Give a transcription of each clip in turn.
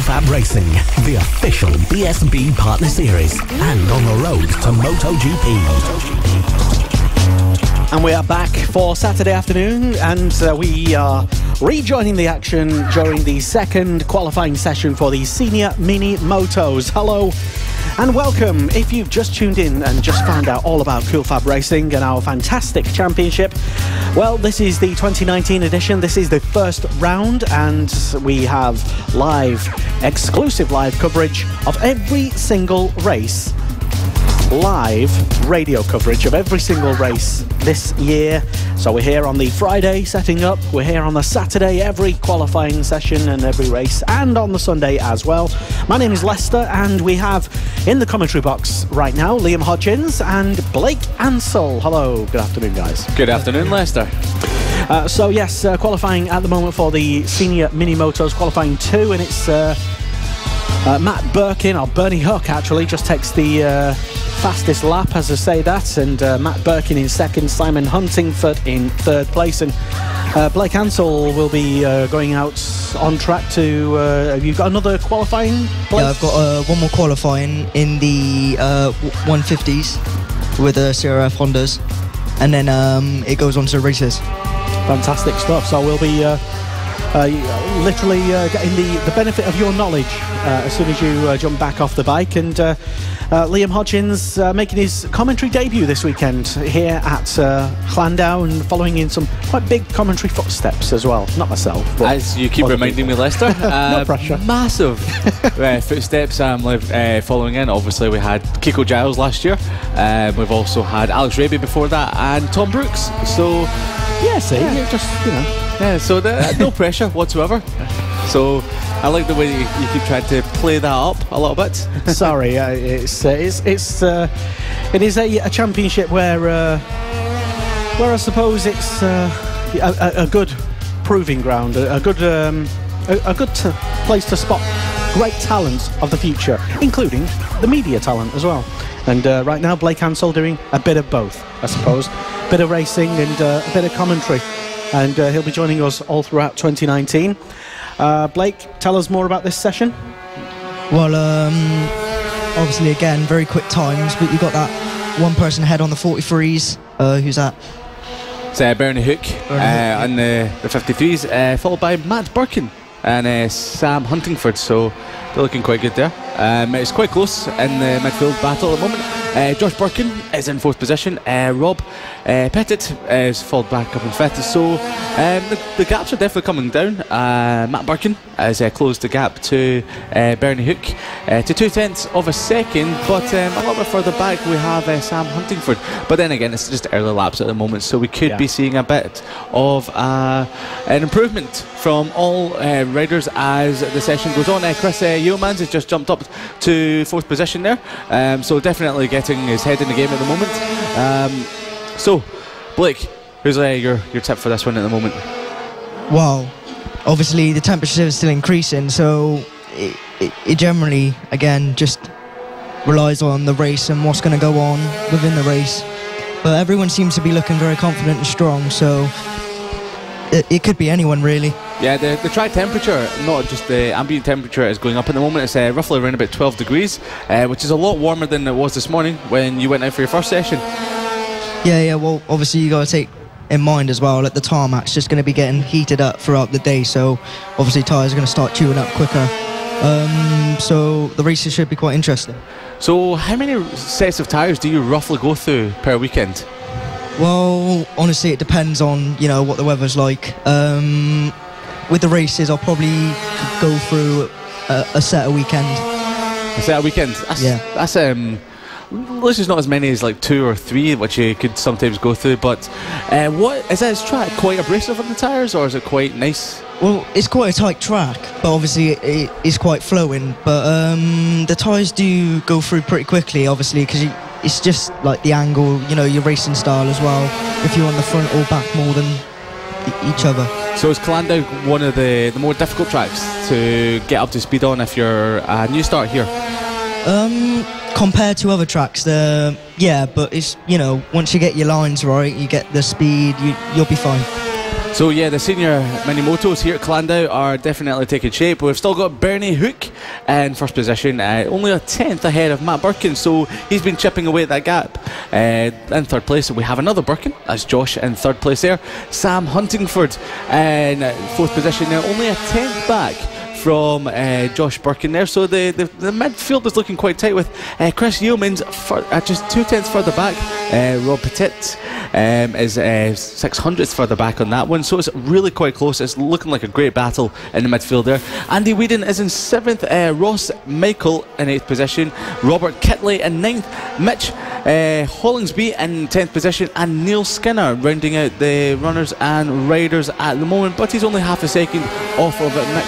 FAB-Racing, the official BSB partner series, and on the road to MotoGP. And we are back for Saturday afternoon, and we are rejoining the action during the second qualifying session for the Senior Mini Motos. Hello and welcome. If you've just tuned in and just found out all about Cool FAB-Racing and our fantastic championship, well, this is the 2019 edition. This is the first round, and we have exclusive live coverage of every single race. Live radio coverage of every single race this year. So we're here on the Friday setting up, we're here on the Saturday, every qualifying session and every race, and on the Sunday as well. My name is Lester, and we have in the commentary box right now Liam Hodgins and Blake Ansell. Hello, good afternoon guys. Good afternoon, Lester. So yes, qualifying at the moment for the Senior Mini Motos, qualifying 2, and it's Matt Birkin, or Bernie Hook actually, just takes the fastest lap, as I say that, and Matt Birkin in second, Simon Huntingford in third place, and Blake Ansell will be going out on track to... have you got another qualifying place? Yeah, I've got one more qualifying in the 150s with the CRF Hondas, and then it goes on to races. Fantastic stuff. So we'll be literally getting the benefit of your knowledge as soon as you jump back off the bike. And Liam Hodgins making his commentary debut this weekend here at Llandow, and following in some quite big commentary footsteps as well. Not myself, but as you keep reminding me, Lester. No pressure. Massive footsteps I'm following in. Obviously we had Kiko Giles last year, we've also had Alex Raby before that, and Tom Brooks. So yeah, see, you're just, you know. Yeah, so no pressure whatsoever. So I like the way you keep trying to play that up a little bit. Sorry, it is a championship where I suppose it's a good proving ground, a good place to spot great talent of the future, including the media talent as well. And right now, Blake Ansell doing a bit of both, I suppose, a bit of racing and a bit of commentary. And he'll be joining us all throughout 2019. Blake, tell us more about this session. Well, obviously, again, very quick times, but you got that one person ahead on the 43s. Who's that? It's Bernie Hook on the 53s, followed by Matt Birkin and Sam Huntingford. So they're looking quite good there. It's quite close in the midfield battle at the moment. Josh Birkin is in 4th position. Rob Pettit is followed back up in 5th. So the gaps are definitely coming down. Matt Birkin has closed the gap to Bernie Hook to 2/10 of a second, but a little bit further back we have Sam Huntingford. But then again, it's just early laps at the moment, so we could be seeing a bit of an improvement from all riders as the session goes on. Chris Yeomans has just jumped up to 4th position there, so definitely getting his head in the game at the moment. So Blake, who's your tip for this one at the moment? Well, obviously the temperature is still increasing, so it generally, again, just relies on the race and what's going to go on within the race. But everyone seems to be looking very confident and strong, so it could be anyone really. Yeah, the track temperature, not just the ambient temperature, is going up at the moment. It's roughly around about 12 degrees, which is a lot warmer than it was this morning when you went out for your first session. Yeah, well, obviously you got to take in mind as well that the tarmac's just going to be getting heated up throughout the day, so obviously tyres are going to start chewing up quicker. So the races should be quite interesting. So how many sets of tyres do you roughly go through per weekend? Well, honestly, it depends on, you know, what the weather's like. With the races, I'll probably go through a set a weekend. A set a weekend? That's this is not as many as like 2 or 3, which you could sometimes go through. But what is that? Is track quite abrasive on the tyres, or is it quite nice? Well, it's quite a tight track, but obviously it is quite flowing. But the tyres do go through pretty quickly, obviously, because it's just like the angle, you know, your racing style as well. If you're on the front or back more than each other. So is Llandow one of the more difficult tracks to get up to speed on if you're a new start here? Compared to other tracks, yeah, but it's, you know, once you get your lines right, you get the speed, you'll be fine. So yeah, the senior mini motos here at Llandow are definitely taking shape. We've still got Bernie Hook in first position, only a 10th ahead of Matt Birkin, so he's been chipping away at that gap. In third place we have another Birkin, that's Josh in third place there. Sam Huntingford in fourth position now, only a 10th back from Josh Birkin there, so the midfield is looking quite tight with Chris Yeomans just 2/10 further back. Rob Petit is 600th further back on that one, so it's really quite close. It's looking like a great battle in the midfield there. Andy Whedon is in 7th, Ross Michael in 8th position, Robert Kitley in 9th, Mitch Hollingsby in 10th position, and Neil Skinner rounding out the runners and riders at the moment, but he's only half a second off of Mitch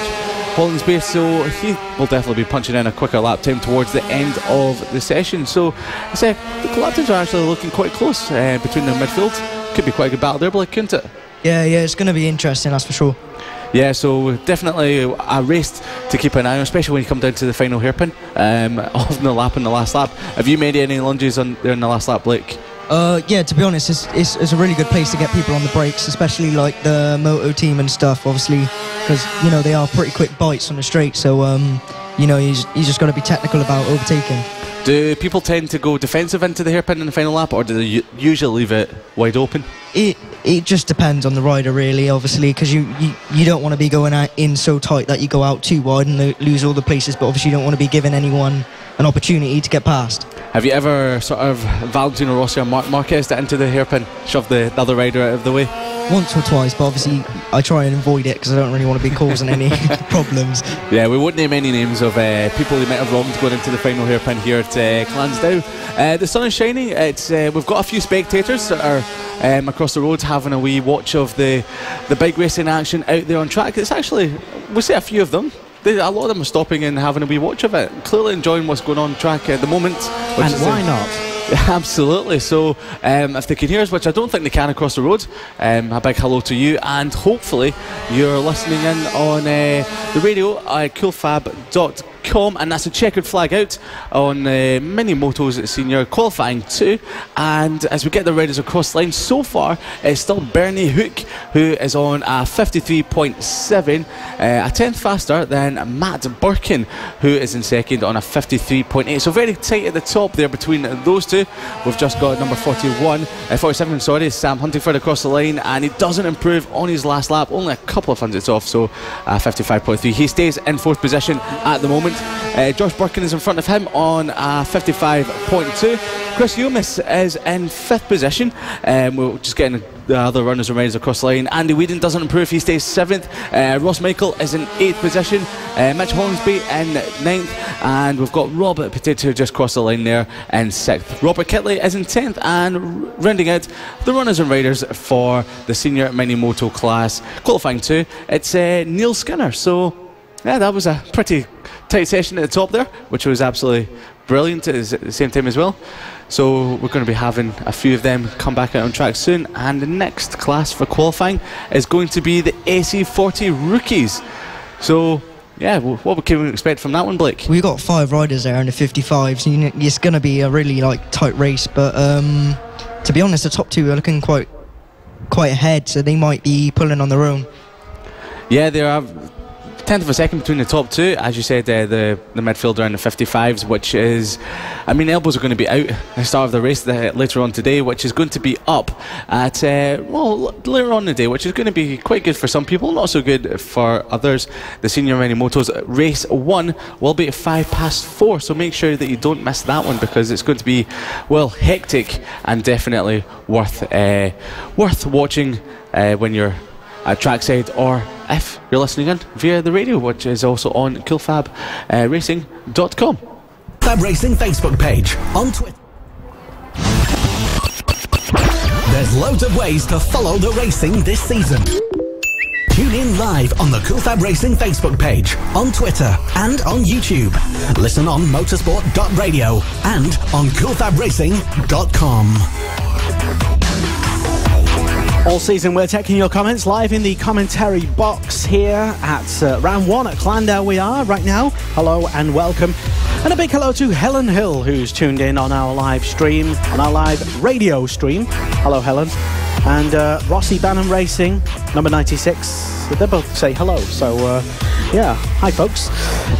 Hollingsby, so he will definitely be punching in a quicker lap time towards the end of the session. So the lap times are actually looking quite close between the midfield. Could be quite a good battle there, Blake, couldn't it? Yeah, it's going to be interesting, that's for sure. Yeah, so definitely a race to keep an eye on, especially when you come down to the final hairpin of the lap in the last lap. Have you made any lunges on there in the last lap, Blake? Yeah, to be honest, it's a really good place to get people on the brakes, especially like the moto team and stuff, obviously, because, you know, they are pretty quick bites on the straight, so, you know, you just got to be technical about overtaking. Do people tend to go defensive into the hairpin in the final lap, or do they usually leave it wide open? It just depends on the rider, really, obviously, because you don't want to be going in so tight that you go out too wide and lose all the places, but obviously you don't want to be giving anyone an opportunity to get past. Have you ever sort of Valentino Rossi or Marc Marquez into the hairpin, shove the other rider out of the way? Once or twice, but obviously I try and avoid it because I don't really want to be causing any problems. Yeah, we won't name any names of people who might have wronged going into the final hairpin here at Llandow. The sun is shining. We've got a few spectators that are across the road having a wee watch of the bike racing action out there on track. It's actually, we see a few of them. A lot of them are stopping and having a wee watch of it, clearly enjoying what's going on track at the moment. And why not? Absolutely. So if they can hear us, which I don't think they can across the road, a big hello to you, and hopefully you're listening in on the radio at coolfab.com, and that's a checkered flag out on Mini Motos Senior qualifying 2. And as we get the riders across the line, so far it's still Bernie Hook who is on a 53.7, a 10th faster than Matt Birkin, who is in second on a 53.8. So very tight at the top there between those two. We've just got number 47, Sam Huntingford across the line, and he doesn't improve on his last lap, only a couple of hundredths off, so 55.3. He stays in 4th position at the moment. Josh Birkin is in front of him on 55.2. Chris Yeomans is in 5th position. We're just getting the other runners and riders across the line. Andy Whedon doesn't improve, he stays 7th. Ross Michael is in 8th position. Mitch Hollingsby in 9th, and we've got Robert Potato just crossed the line there in 6th. Robert Kitley is in 10th, and rounding out the runners and riders for the senior mini moto class qualifying 2, it's Neil Skinner. So yeah, that was a pretty tight session at the top there, which was absolutely brilliant at the same time as well. So we're going to be having a few of them come back out on track soon, and the next class for qualifying is going to be the SE40 rookies. So yeah, what can we expect from that one, Blake? We've got 5 riders there in the 55s, and it's going to be a really tight race, but to be honest, the top 2 are looking quite ahead, so they might be pulling on their own. Yeah, they are. 10th of a second between the top 2, as you said, the midfielder in the 55s, which is, I mean, elbows are going to be out at the start of the race later on today, which is going to be up at, later on in the day, which is going to be quite good for some people, not so good for others. The Senior Mini Motos race 1 will be at 4:05, so make sure that you don't miss that one, because it's going to be, well, hectic and definitely worth watching when you're at trackside, or if you're listening in via the radio, which is also on coolfab-racing.com. FAB-Racing Facebook page on Twitter. There's loads of ways to follow the racing this season. Tune in live on the FAB-Racing Facebook page, on Twitter and on YouTube. Listen on motorsport.radio and on coolfabracing.com. All season we're taking your comments live in the commentary box here at round 1 at Llandow. We are right now. Hello and welcome. And a big hello to Helen Hill, who's tuned in on our live stream, on our live radio stream. Hello, Helen. and Rossi Banham Racing, number 96. They both say hello, so yeah, hi folks.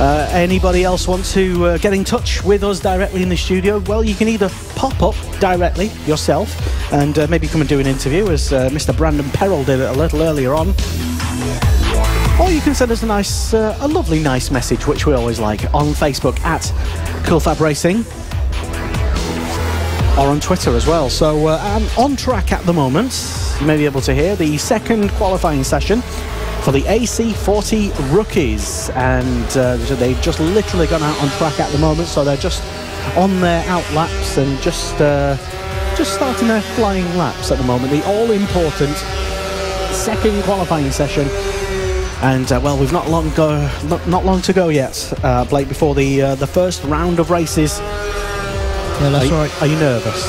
Anybody else want to get in touch with us directly in the studio? Well, you can either pop up directly yourself and maybe come and do an interview, as Mr. Brandon Perrell did it a little earlier on. Or you can send us a lovely nice message, which we always like, on Facebook at FAB-Racing, or on Twitter as well. So I'm on track at the moment. You may be able to hear the second qualifying session for the AC40 rookies, and they've just literally gone out on track at the moment, so they're just on their out laps and just starting their flying laps at the moment. The all-important second qualifying session. And well, we've not long to go yet, Blake, before the first round of races. Yeah, that's right. Are you nervous?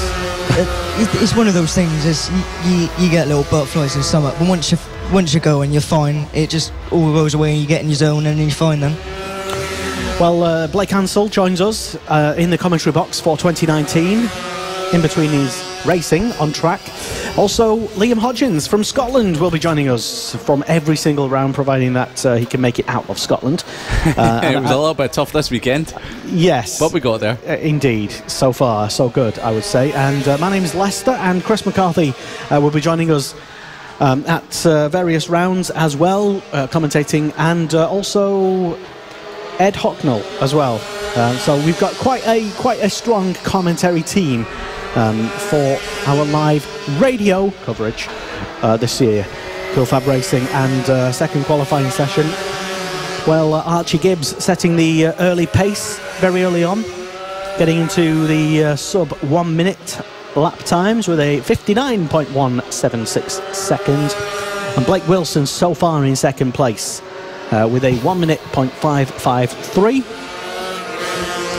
It's one of those things. Is you get little butterflies in the stomach, but once you go and you're fine, it just all goes away. And you get in your zone and you're fine then. Well, Blake Hansel joins us in the commentary box for 2019. In between his racing on track. Also, Liam Hodgins from Scotland will be joining us from every single round, providing that he can make it out of Scotland. It was a little bit tough this weekend. Yes. But we got there. Indeed. So far, so good, I would say. And my name is Lester, and Chris McCarthy will be joining us at various rounds as well, commentating, and also Ed Hocknell as well. So we've got quite a strong commentary team for our live radio coverage this year. FAB-Racing and second qualifying session. Well, Archie Gibbs setting the early pace very early on, getting into the sub 1 minute lap times with a 59.176 seconds. And Blake Wilson so far in second place with a 1 minute .553.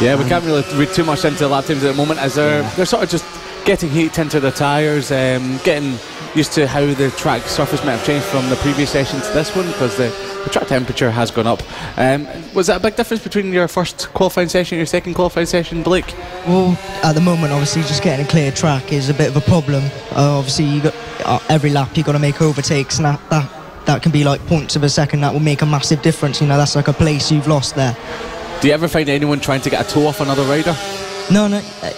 Yeah, we can't really read too much into the lap times at the moment, as they're sort of just getting heat into their tyres, getting used to how the track surface might have changed from the previous session to this one, because the track temperature has gone up. Was that a big difference between your first qualifying session and your second qualifying session, Blake? Well, at the moment, obviously, just getting a clear track is a bit of a problem. Obviously, you got every lap you've got to make overtakes, and that can be like points of a second. That will make a massive difference. You know, that's like a place you've lost there. Do you ever find anyone trying to get a toe off another rider? No,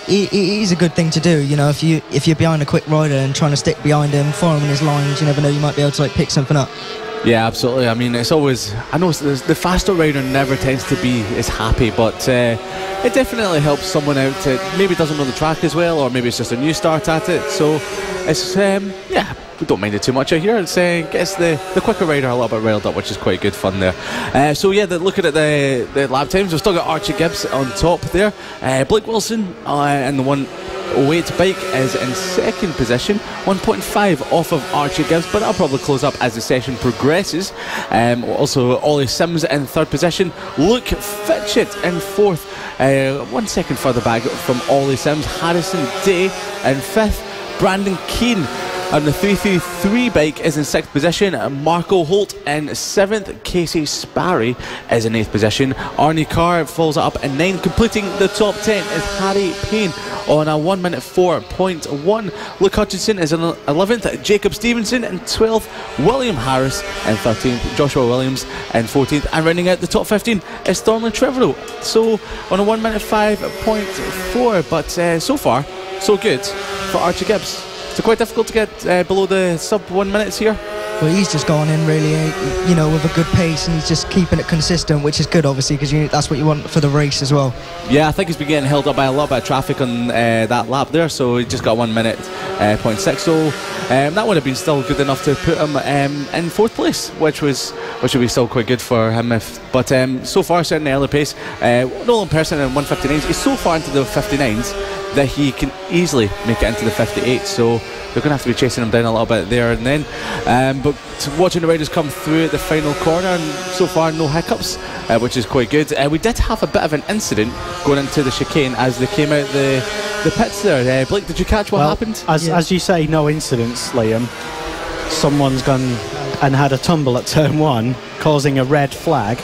it is a good thing to do. You know, if you're behind a quick rider and trying to stick behind him, follow him in his lines, you never know, you might be able to like pick something up. Yeah, absolutely. I mean, it's always, I know the faster rider never tends to be as happy, but it definitely helps someone out that maybe doesn't know the track as well, or maybe it's just a new start at it. So it's yeah, we don't mind it too much out here. It's gets the quicker rider a little bit riled up, which is quite good fun there. So yeah, looking at the lap times, we've still got Archie Gibbs on top there. Blake Wilson and the 108 bike is in second position, 1.5 off of Archie Gibbs, but that'll probably close up as the session progresses. Also, Ollie Sims in third position, Luke Fitchett in fourth, 1 second further back from Ollie Sims. Harrison Day in fifth, Brandon Keane on the 333 bike is in sixth position. Marco Holt in seventh. Casey Sparry is in eighth position. Arnie Carr falls up in ninth. Completing the top 10 is Harry Payne on a 1 minute 4.1. Luke Hutchinson is in 11th. Jacob Stevenson in 12th. William Harris in 13th. Joshua Williams in 14th. And rounding out the top 15 is Thornley Trevorrow. So on a 1 minute 5.4. But so far, so good for Archie Gibbs. So quite difficult to get below the sub 1 minutes here. Well, he's just gone in really, you know, with a good pace, and he's just keeping it consistent, which is good, obviously, because that's what you want for the race as well. Yeah, I think he's been getting held up by a lot of traffic on that lap there, so he just got 1 minute .6. So that would have been still good enough to put him in fourth place, which would be still quite good for him. But so far, certainly early pace. Nolan Pearson in 159s. He's so far into the 59s that he can easily make it into the 58. So they're going to have to be chasing him down a little bit there and then. But watching the riders come through at the final corner, and so far no hiccups, which is quite good. We did have a bit of an incident going into the chicane as they came out the pits there. Blake, did you catch what happened? As you say, no incidents, Liam. Someone's gone and had a tumble at turn 1, causing a red flag.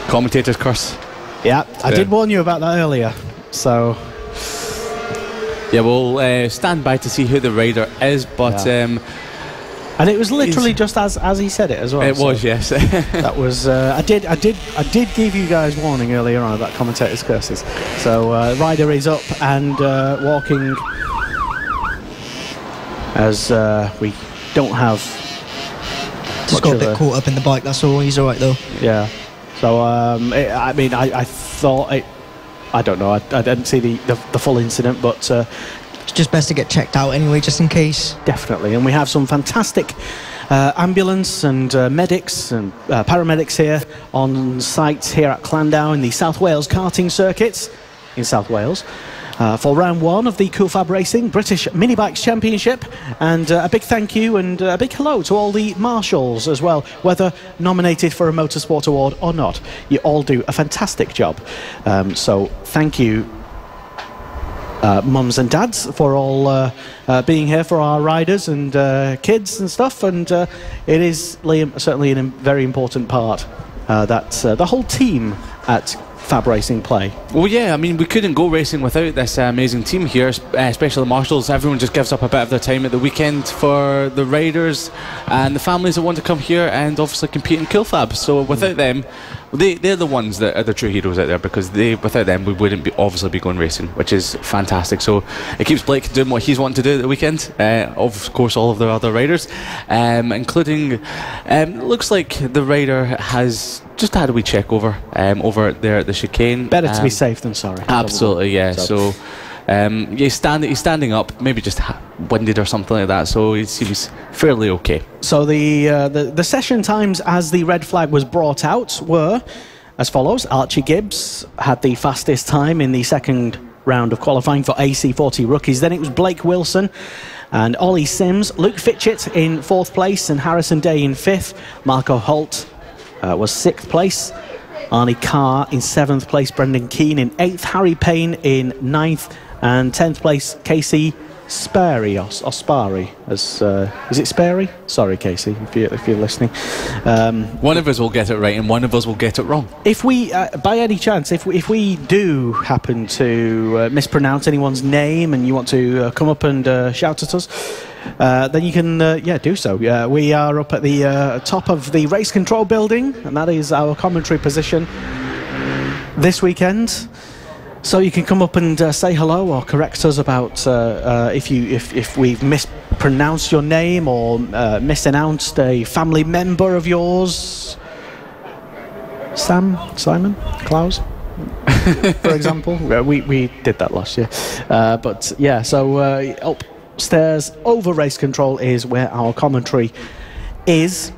Commentator's curse. Yeah, I did warn you about that earlier. So Yeah, we'll stand by to see who the rider is, but and it was literally just as he said it as well. It was, yes. That was. I did give you guys warning earlier on about commentators' curses. So rider is up and walking, as we don't have. Just got a bit caught up in the bike. That's all. He's all right though. Yeah. So I mean, I thought it. I don't know. I didn't see the full incident, but. It's just best to get checked out anyway, just in case. Definitely, and we have some fantastic ambulance and medics and paramedics here on site here at Llandow in the South Wales karting circuits in South Wales for round 1 of the FAB-Racing British Mini Bikes Championship. And a big thank you and a big hello to all the marshals as well, whether nominated for a Motorsport Award or not. You all do a fantastic job. So thank you, mums and dads, for all being here for our riders and kids and stuff. And it is, Liam, certainly a very important part that the whole team at FAB Racing play. Well, yeah, I mean, we couldn't go racing without this amazing team here, especially the marshals. Everyone just gives up a bit of their time at the weekend for the riders and the families that want to come here and obviously compete in FAB. So without them, they're the ones that are the true heroes out there, because without them we wouldn't obviously be going racing, which is fantastic. So it keeps Blake doing what he's wanting to do at the weekend. Of course, all of the other riders, including looks like the rider has just had a wee check over there at the chicane. Better to be safe than sorry. Absolutely, yeah. So he's standing up, maybe just winded or something like that, so he seems fairly okay. So the session times as the red flag was brought out were as follows. Archie Gibbs had the fastest time in the second round of qualifying for AC40 rookies. Then it was Blake Wilson and Ollie Sims, Luke Fitchett in 4th place and Harrison Day in 5th. Marco Holt was 6th place. Arnie Carr in 7th place, Brendan Keane in 8th, Harry Payne in 9th, and 10th place, Casey Sperry, or Spari, as is it Sperry? Sorry, Casey, if you're listening. One of us will get it right, and one of us will get it wrong. If we, by any chance, if we do happen to mispronounce anyone's name, and you want to come up and shout at us, then you can do so. We are up at the top of the race control building, and that is our commentary position this weekend. So you can come up and say hello or correct us about if we've mispronounced your name or misannounced a family member of yours. Simon, Klaus, for example. We did that last year, but yeah. So upstairs over race control is where our commentary is.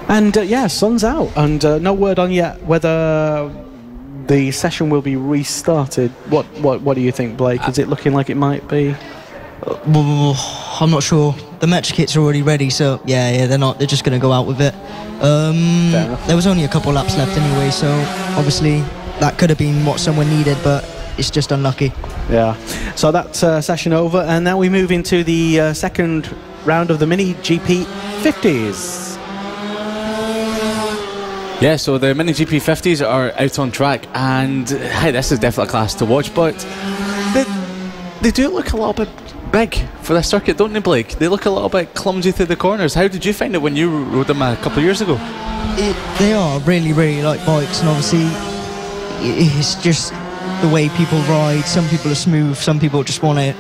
And sun's out, and no word on yet whether the session will be restarted. What do you think, Blake? Is it looking like it might be? I'm not sure. The match kits are already ready, so yeah, they're just going to go out with it. There was only a couple laps left anyway, so obviously that could have been what someone needed, but it's just unlucky. Yeah. So that's session over, and now we move into the second round of the Mini GP 50s. Yeah, so the Mini GP 50s are out on track, and hey, this is definitely a class to watch, but they do look a little bit big for this circuit, don't they, Blake? They look a little bit clumsy through the corners. How did you find it when you rode them a couple of years ago? They are really, really like bikes, and obviously it's just the way people ride. Some people are smooth, some people just want to,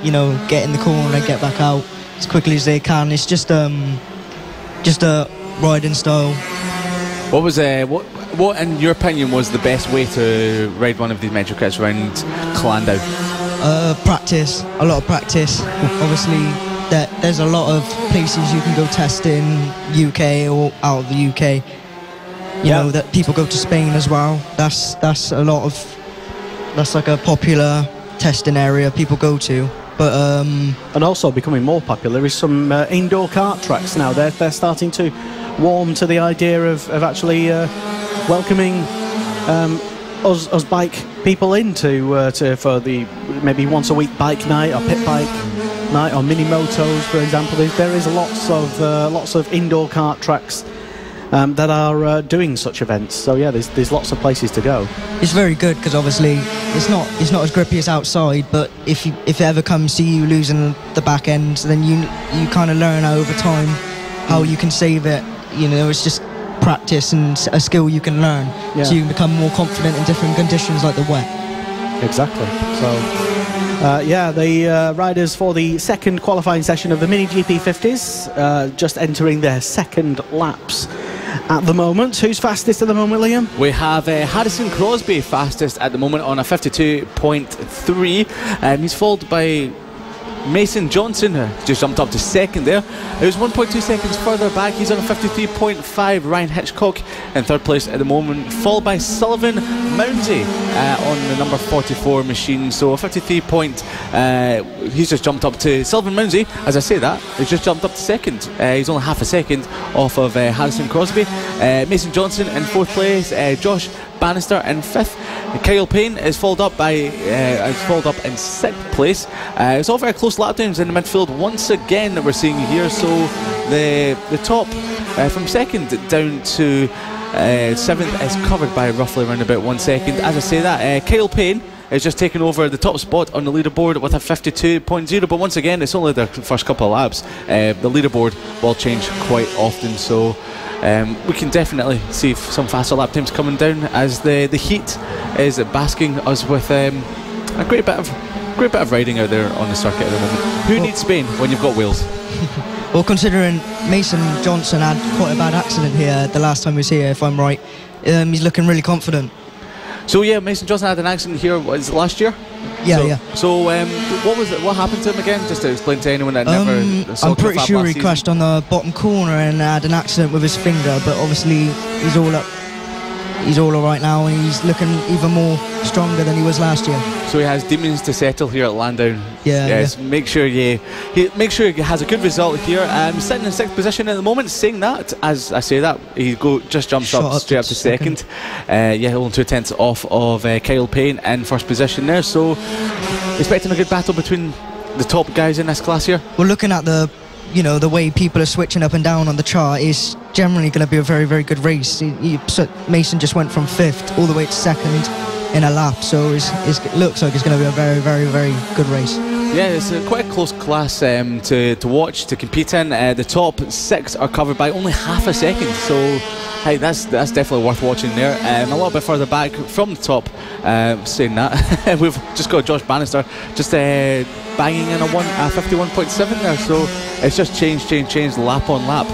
get in the corner and get back out as quickly as they can. It's just a riding style. What was what in your opinion was the best way to ride one of these metro kits around Llandow? Practice, a lot of practice. Obviously, there's a lot of places you can go test in UK or out of the UK. You know that people go to Spain as well. That's like a popular testing area people go to. But and also becoming more popular is some indoor kart tracks now. They're starting to warm to the idea of actually welcoming us bike people into for the maybe once a week bike night or pit bike night or mini motos, for example. There is lots of indoor kart tracks that are doing such events. So yeah, there's lots of places to go. It's very good because obviously it's not as grippy as outside, but if it ever comes to you losing the back end, then you kind of learn over time how you can save it. You know, it's just practice and a skill you can learn, so you can become more confident in different conditions like the wet. Exactly. So the riders for the second qualifying session of the Mini GP50s just entering their second laps at the moment. Who's fastest at the moment, Liam? We have Harrison Crosby fastest at the moment on a 52.3. He's followed by Mason Johnson, just jumped up to second there. It was 1.2 seconds further back. He's on a 53.5. Ryan Hitchcock in third place at the moment, followed by Sullivan Mounsey on the number 44 machine. So a 53 point. He's just jumped up to Sullivan Mounsey. As I say that, he's just jumped up to second. He's only half a second off of Harrison Crosby. Mason Johnson in fourth place. Josh Bannister in fifth. Kyle Payne is followed up in sixth place. It's all very close lap times in the midfield once again that we're seeing here. So the top from second down to seventh is covered by roughly around about 1 second. As I say that, Kyle Payne is just taking over the top spot on the leaderboard with a 52.0, but once again it's only their first couple of laps. The leaderboard will change quite often, so we can definitely see some faster lap times coming down as the heat is basking us with a great bit of riding out there on the circuit at the moment. Who needs Spain when you've got Wales? Well, considering Mason Johnson had quite a bad accident here the last time he was here, if I'm right, he's looking really confident. So yeah, Mason Johnson had an accident here, was it last year? Yeah. So what happened to him again? Just to explain to anyone that never saw I'm pretty FAB sure last he season. crashed on the bottom corner and had an accident with his finger, but obviously he's all right now, and he's looking even more stronger than he was last year. So he has demons to settle here at Llandow. Yes. Make sure he has a good result here. Sitting in sixth position at the moment. Saying that, as I say that, he just jumps straight up to second. Only 2/10 off of Kyle Payne in first position there. So expecting a good battle between the top guys in this class here. Well, looking at the way people are switching up and down on the chart, is generally going to be a very, very good race. Mason just went from fifth all the way to second in a lap, so it looks like it's going to be a very, very, very good race. Yeah, it's quite a close class to watch, to compete in. The top six are covered by only half a second, so hey, that's definitely worth watching there. A little bit further back from the top, saying that, we've just got Josh Bannister just banging in a 51.7 there, so it's just changed lap on lap,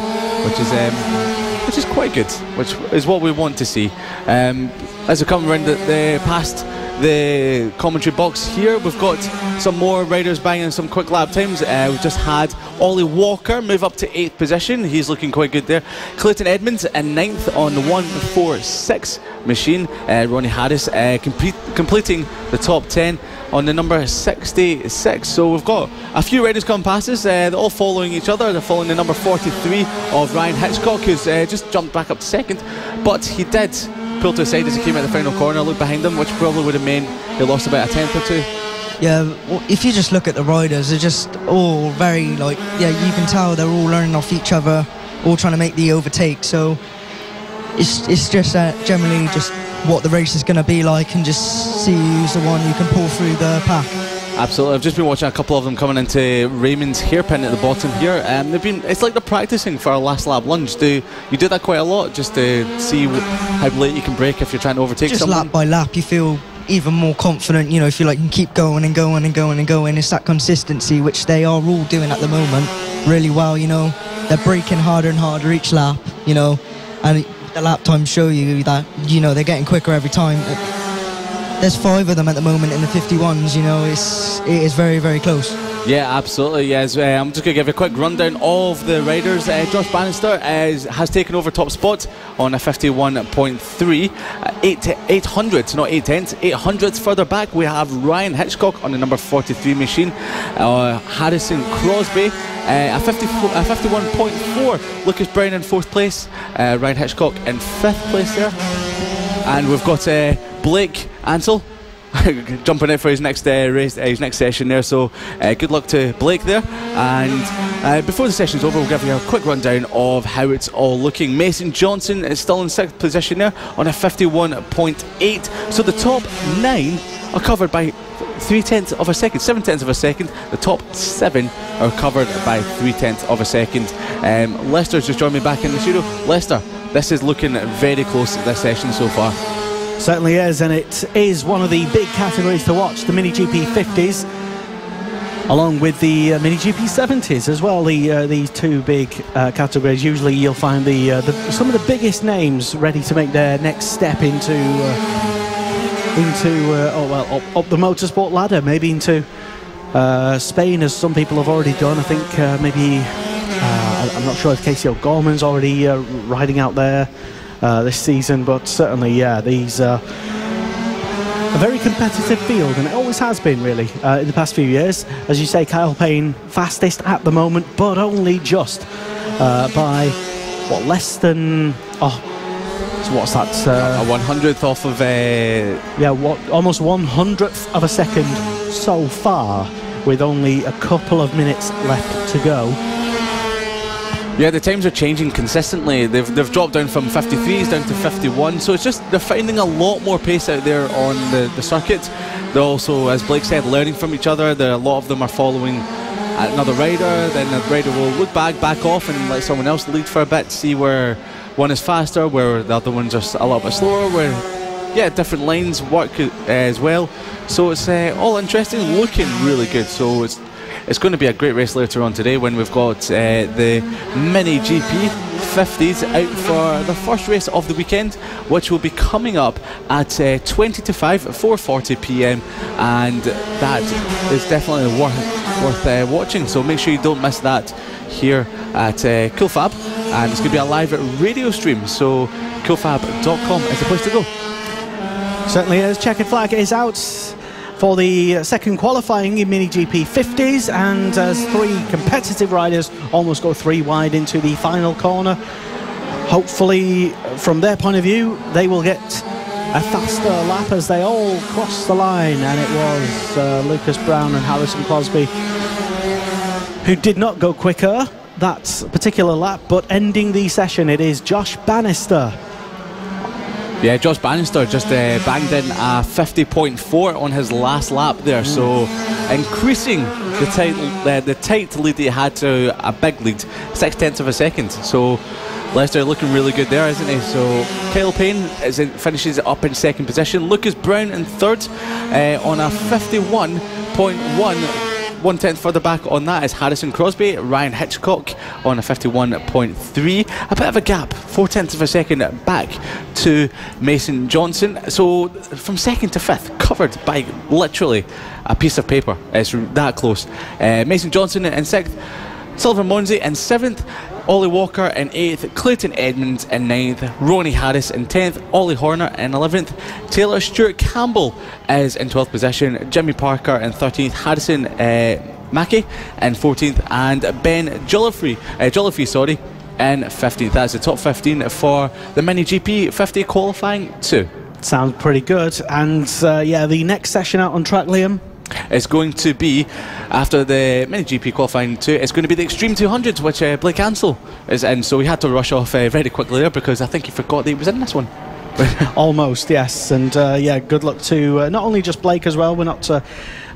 which is quite good, which is what we want to see. As we come around past the commentary box here, we've got some more riders banging some quick lap times. We've just had Ollie Walker move up to 8th position. He's looking quite good there. Clayton Edmonds in 9th on the 146 machine. Ronnie Harris completing the top 10 on the number 66. So we've got a few riders coming past us. They're all following each other. They're following the number 43 of Ryan Hitchcock, who's just jumped back up to second, but he did pull to the side as he came out the final corner. Look behind him, which probably would have meant he lost about a tenth or two. Yeah, well, if you just look at the riders, they're just all very you can tell they're all learning off each other, all trying to make the overtake. So it's just generally just what the race is going to be like, and just see who's the one who can pull through the pack. Absolutely. I've just been watching a couple of them coming into Raymond's hairpin at the bottom here. It's like they're practicing for a last lap lunge. You do that quite a lot, just to see how late you can brake if you're trying to overtake someone. Just lap by lap, you feel even more confident. You feel like you can keep going and going and going and going. It's that consistency which they are all doing at the moment really well. They're braking harder and harder each lap. And the lap times show you that they're getting quicker every time. There's 5 of them at the moment in the 51s. It is very, very close. Yeah, absolutely. Yes, I'm just going to give you a quick rundown of the riders. Josh Bannister has taken over top spot on a 51.3. 800s, not 810s. 800s further back, we have Ryan Hitchcock on the number 43 machine. Harrison Crosby, a 51.4. Lucas Brown in 4th place. Ryan Hitchcock in 5th place there. And we've got Blake Ansell jumping out for his next race, his next session there. So good luck to Blake there. And before the session's over, we'll give you a quick rundown of how it's all looking. Mason Johnson is still in 6th position there on a 51.8. So the top 9 are covered by 0.3 of a second, 0.7 of a second. The top 7 are covered by 0.3 of a second. Lester's just joined me back in the studio. Lester, this is looking very close this session so far. Certainly is, and it is one of the big categories to watch, the Mini GP 50s, along with the Mini GP 70s as well. These two big categories. Usually you'll find some of the biggest names ready to make their next step into up the motorsport ladder, maybe into Spain, as some people have already done. I think I'm not sure if Casey O'Gorman's already riding out there this season, but certainly, yeah, these are a very competitive field, and it always has been, really, in the past few years. As you say, Kyle Payne fastest at the moment, but only just by less than so what's that? A 100th off of almost 100th of a second so far, with only a couple of minutes left to go. Yeah, the times are changing consistently. They've dropped down from 53s down to 51, so it's just they're finding a lot more pace out there on the circuit. They're also, as Blake said, learning from each other. A lot of them are following another rider, then the rider will look back off and let someone else lead for a bit, see where one is faster, where the other one's just a little bit slower, where different lines work as well. So it's all interesting, looking really good. So it's going to be a great race later on today when we've got the Mini GP 50s out for the first race of the weekend, which will be coming up at 20 to 5 at 4:40 p.m. and that is definitely worth watching. So make sure you don't miss that here at CoolFab, and it's going to be a live radio stream. So coolfab.com is the place to go. Certainly is. Checkered flag is out for the second qualifying in Mini GP 50s, and as 3 competitive riders almost go 3 wide into the final corner, hopefully from their point of view they will get a faster lap as they all cross the line. And it was Lucas Brown and Harrison Crosby who did not go quicker that particular lap, but ending the session it is Josh Bannister. Yeah, Josh Bannister just banged in a 50.4 on his last lap there, so increasing the tight lead that he had to a big lead, 0.6 of a second. So Leicester looking really good there, isn't he? So Kyle Payne finishes up in 2nd position. Lucas Brown in 3rd on a 51.1. 1/10 further back on that is Harrison Crosby. Ryan Hitchcock on a 51.3. A bit of a gap, 0.4 of a second back to Mason Johnson. So from 2nd to 5th, covered by literally a piece of paper. It's that close. Mason Johnson in 6th. Silver Monzi in 7th. Ollie Walker in 8th, Clayton Edmonds in 9th, Ronnie Harris in 10th, Ollie Horner in 11th, Taylor Stewart Campbell is in 12th position, Jimmy Parker in 13th, Harrison Mackey in 14th, and Ben Jolliffe in 15th. That's the top 15 for the Mini GP 50 qualifying 2. Sounds pretty good. And the next session out on track, Liam, is going to be, after the Mini GP qualifying 2, it's going to be the Extreme 200, which Blake Ansell is in. So we had to rush off very quickly there because I think he forgot that he was in this one. Almost, yes. And good luck to not only just Blake as well. We're not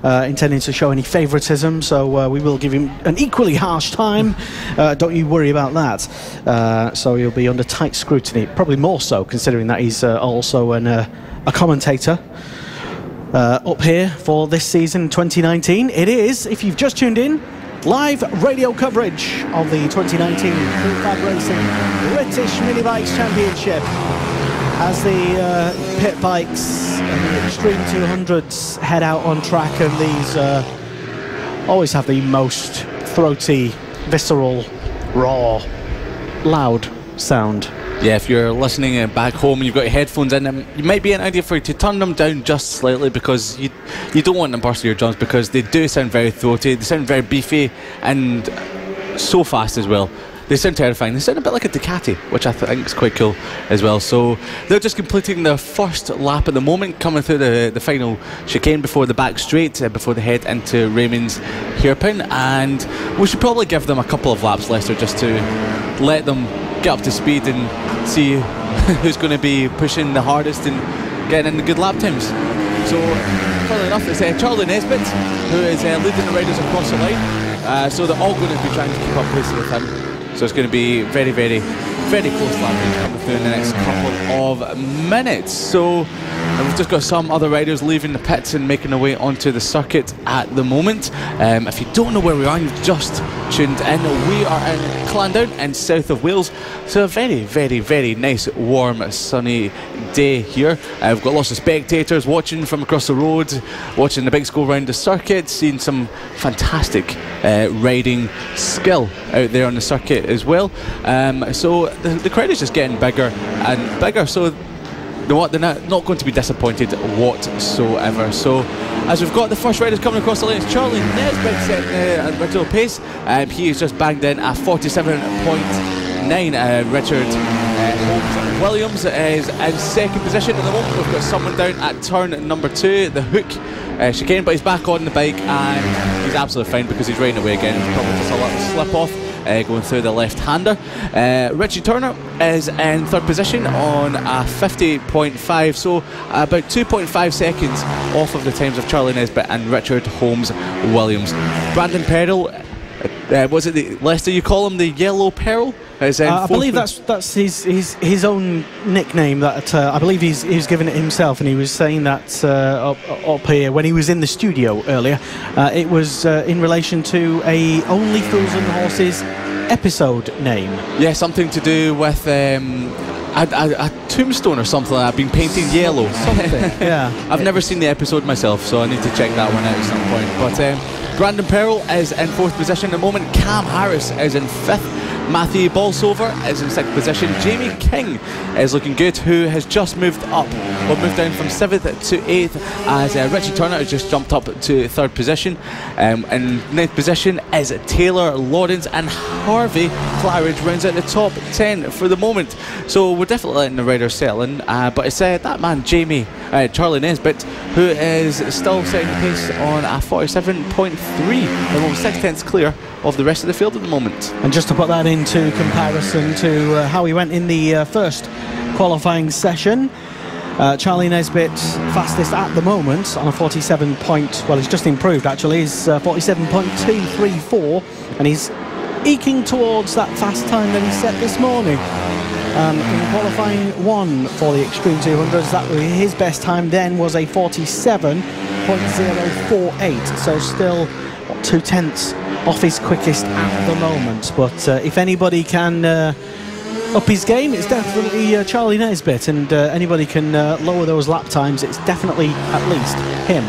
intending to show any favouritism, so we will give him an equally harsh time. Don't you worry about that. So he'll be under tight scrutiny, probably more so considering that he's also a commentator up here for this season 2019. It is, if you've just tuned in, live radio coverage of the 2019 FAB-Racing British Mini Bikes Championship, as the pit bikes and the Extreme 200s head out on track, and these always have the most throaty, visceral, raw, loud sound. Yeah, if you're listening back home and you've got your headphones in, it might be an idea for you to turn them down just slightly, because you don't want them bursting your drums, because they do sound very throaty, they sound very beefy and so fast as well. They sound terrifying. They sound a bit like a Ducati, which I think is quite cool as well. So they're just completing their first lap at the moment, coming through the final chicane before the back straight, before they head into Raymond's hairpin. And we should probably give them a couple of laps, Lester, just to let them get up to speed and see who's going to be pushing the hardest and getting in the good lap times. So, funnily enough, it's Charlie Nesbitt who is leading the riders across the line. So they're all going to be trying to keep up pace with him. So it's going to be very, very, very close lap coming through in the next couple of minutes. So we've just got some other riders leaving the pits and making their way onto the circuit at the moment. If you don't know where we are, you've just tuned in. We are in Llandow in south of Wales. So a very, very, very nice, warm, sunny day here. We've got lots of spectators watching from across the road, watching the bikes go around the circuit, seeing some fantastic riding skill out there on the circuit as well. So the crowd is just getting bigger and bigger. So you know what, they're not going to be disappointed whatsoever. So as we've got the first riders coming across the lane, it's Charlie Nesbitt setting the original pace. He is just banged in a 47.9. Richard Holmes Williams is in second position at the moment. We've got someone down at turn number 2, the hook chicane, but he's back on the bike and he's absolutely fine because he's riding away again. It's probably just a little slip off going through the left-hander. Richie Turner is in third position on a 50.5, so about 2.5 seconds off of the times of Charlie Nesbitt and Richard Holmes Williams. Brandon Peril, was it Lester, you call him the Yellow Peril? I believe that's his own nickname that I believe he's given it himself, and he was saying that up here when he was in the studio earlier. It was in relation to a Only Fools and Horses episode name. Yeah, something to do with a tombstone or something like that, being painted yellow. Something, yeah. I've never seen the episode myself, so I need to check that one out at some point. But Brandon Peril is in fourth position at the moment. Cam Harris is in fifth. Matthew Bolsover is in sixth position. Jamie King is looking good, who has just moved up, or moved down from 7th to 8th, as Richie Turner has just jumped up to third position. In ninth position is Taylor Lawrence, and Harvey Claridge rounds out the top 10 for the moment. So we're definitely letting the riders settle in, but it's that man Charlie Nesbitt, who is still setting the pace on a 47.3, almost 6/10 clear of the rest of the field at the moment. And just to put that into comparison to how he went in the first qualifying session, Charlie Nesbitt fastest at the moment on a 47 point, well, he's just improved actually, he's 47.234, and he's eking towards that fast time that he set this morning. In qualifying 1 for the Extreme 200s, that was his best time then was a 47.048, so still 2/10 off his quickest at the moment. But if anybody can up his game, it's definitely Charlie Nesbitt, and anybody can lower those lap times, it's definitely at least him.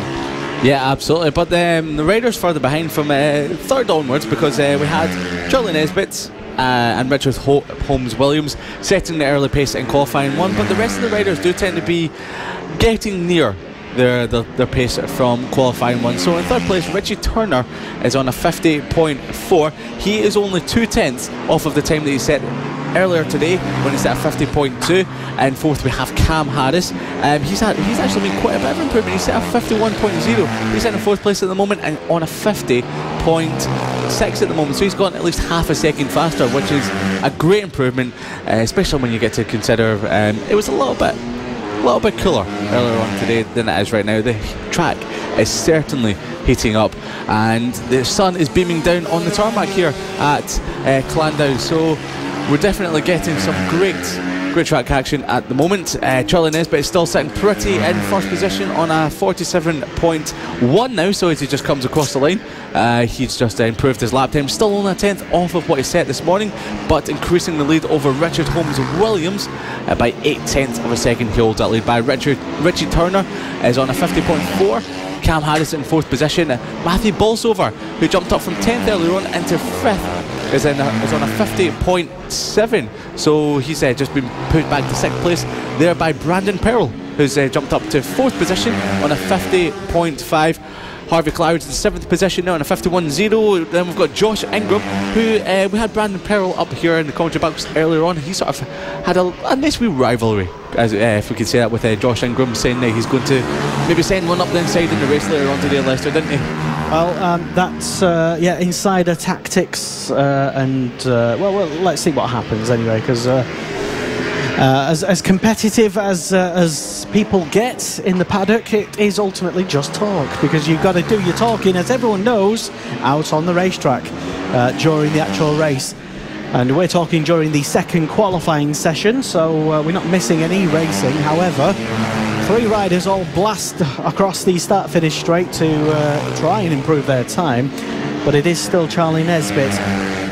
Yeah, absolutely. But the riders further behind from third onwards, because we had Charlie Nesbitt and Richard Holmes Williams setting the early pace in qualifying 1, but the rest of the riders do tend to be getting near their pace from qualifying 1. So in third place, Richie Turner is on a 50.4. He is only 2/10 off of the time that he set earlier today when he set a 50.2. And fourth we have Cam Harris. He's actually made quite a bit of improvement. He set a 51.0. He's in fourth place at the moment and on a 50.6 at the moment. So he's gone at least half a second faster, which is a great improvement, especially when you get to consider it was a little bit cooler earlier on today than it is right now. The track is certainly heating up and the sun is beaming down on the tarmac here at Llandow, so we're definitely getting some great track action at the moment. Charlie Nesbitt is still sitting pretty in first position on a 47.1 now, so as he just comes across the line, he's just improved his lap time, still only a 10th off of what he set this morning, but increasing the lead over Richard Holmes Williams by 8/10 of a second. He holds that lead by Richie Turner is on a 50.4. Cam Harris in fourth position. Matthew Bolsover, who jumped up from 10th earlier on into 5th, is on a 50.7. So he's just been put back to 6th place there by Brandon Peril, who's jumped up to 4th position on a 50.5. Harvey Clouds in 7th position now on a 51.0. Then we've got Josh Ingram, who we had Brandon Pearl up here in the commentary box earlier on. He sort of had a nice wee rivalry, as if we could say that, with Josh Ingram, saying that he's going to maybe send one up the inside in the race later on today, Lester, didn't he? Well, that's insider tactics, well, let's see what happens anyway, because as competitive as people get in the paddock, it is ultimately just talk, because you've got to do your talking, as everyone knows, out on the racetrack during the actual race. And we're talking during the second qualifying session, so we're not missing any racing. However, 3 riders all blast across the start-finish straight to try and improve their time, but it is still Charlie Nesbitt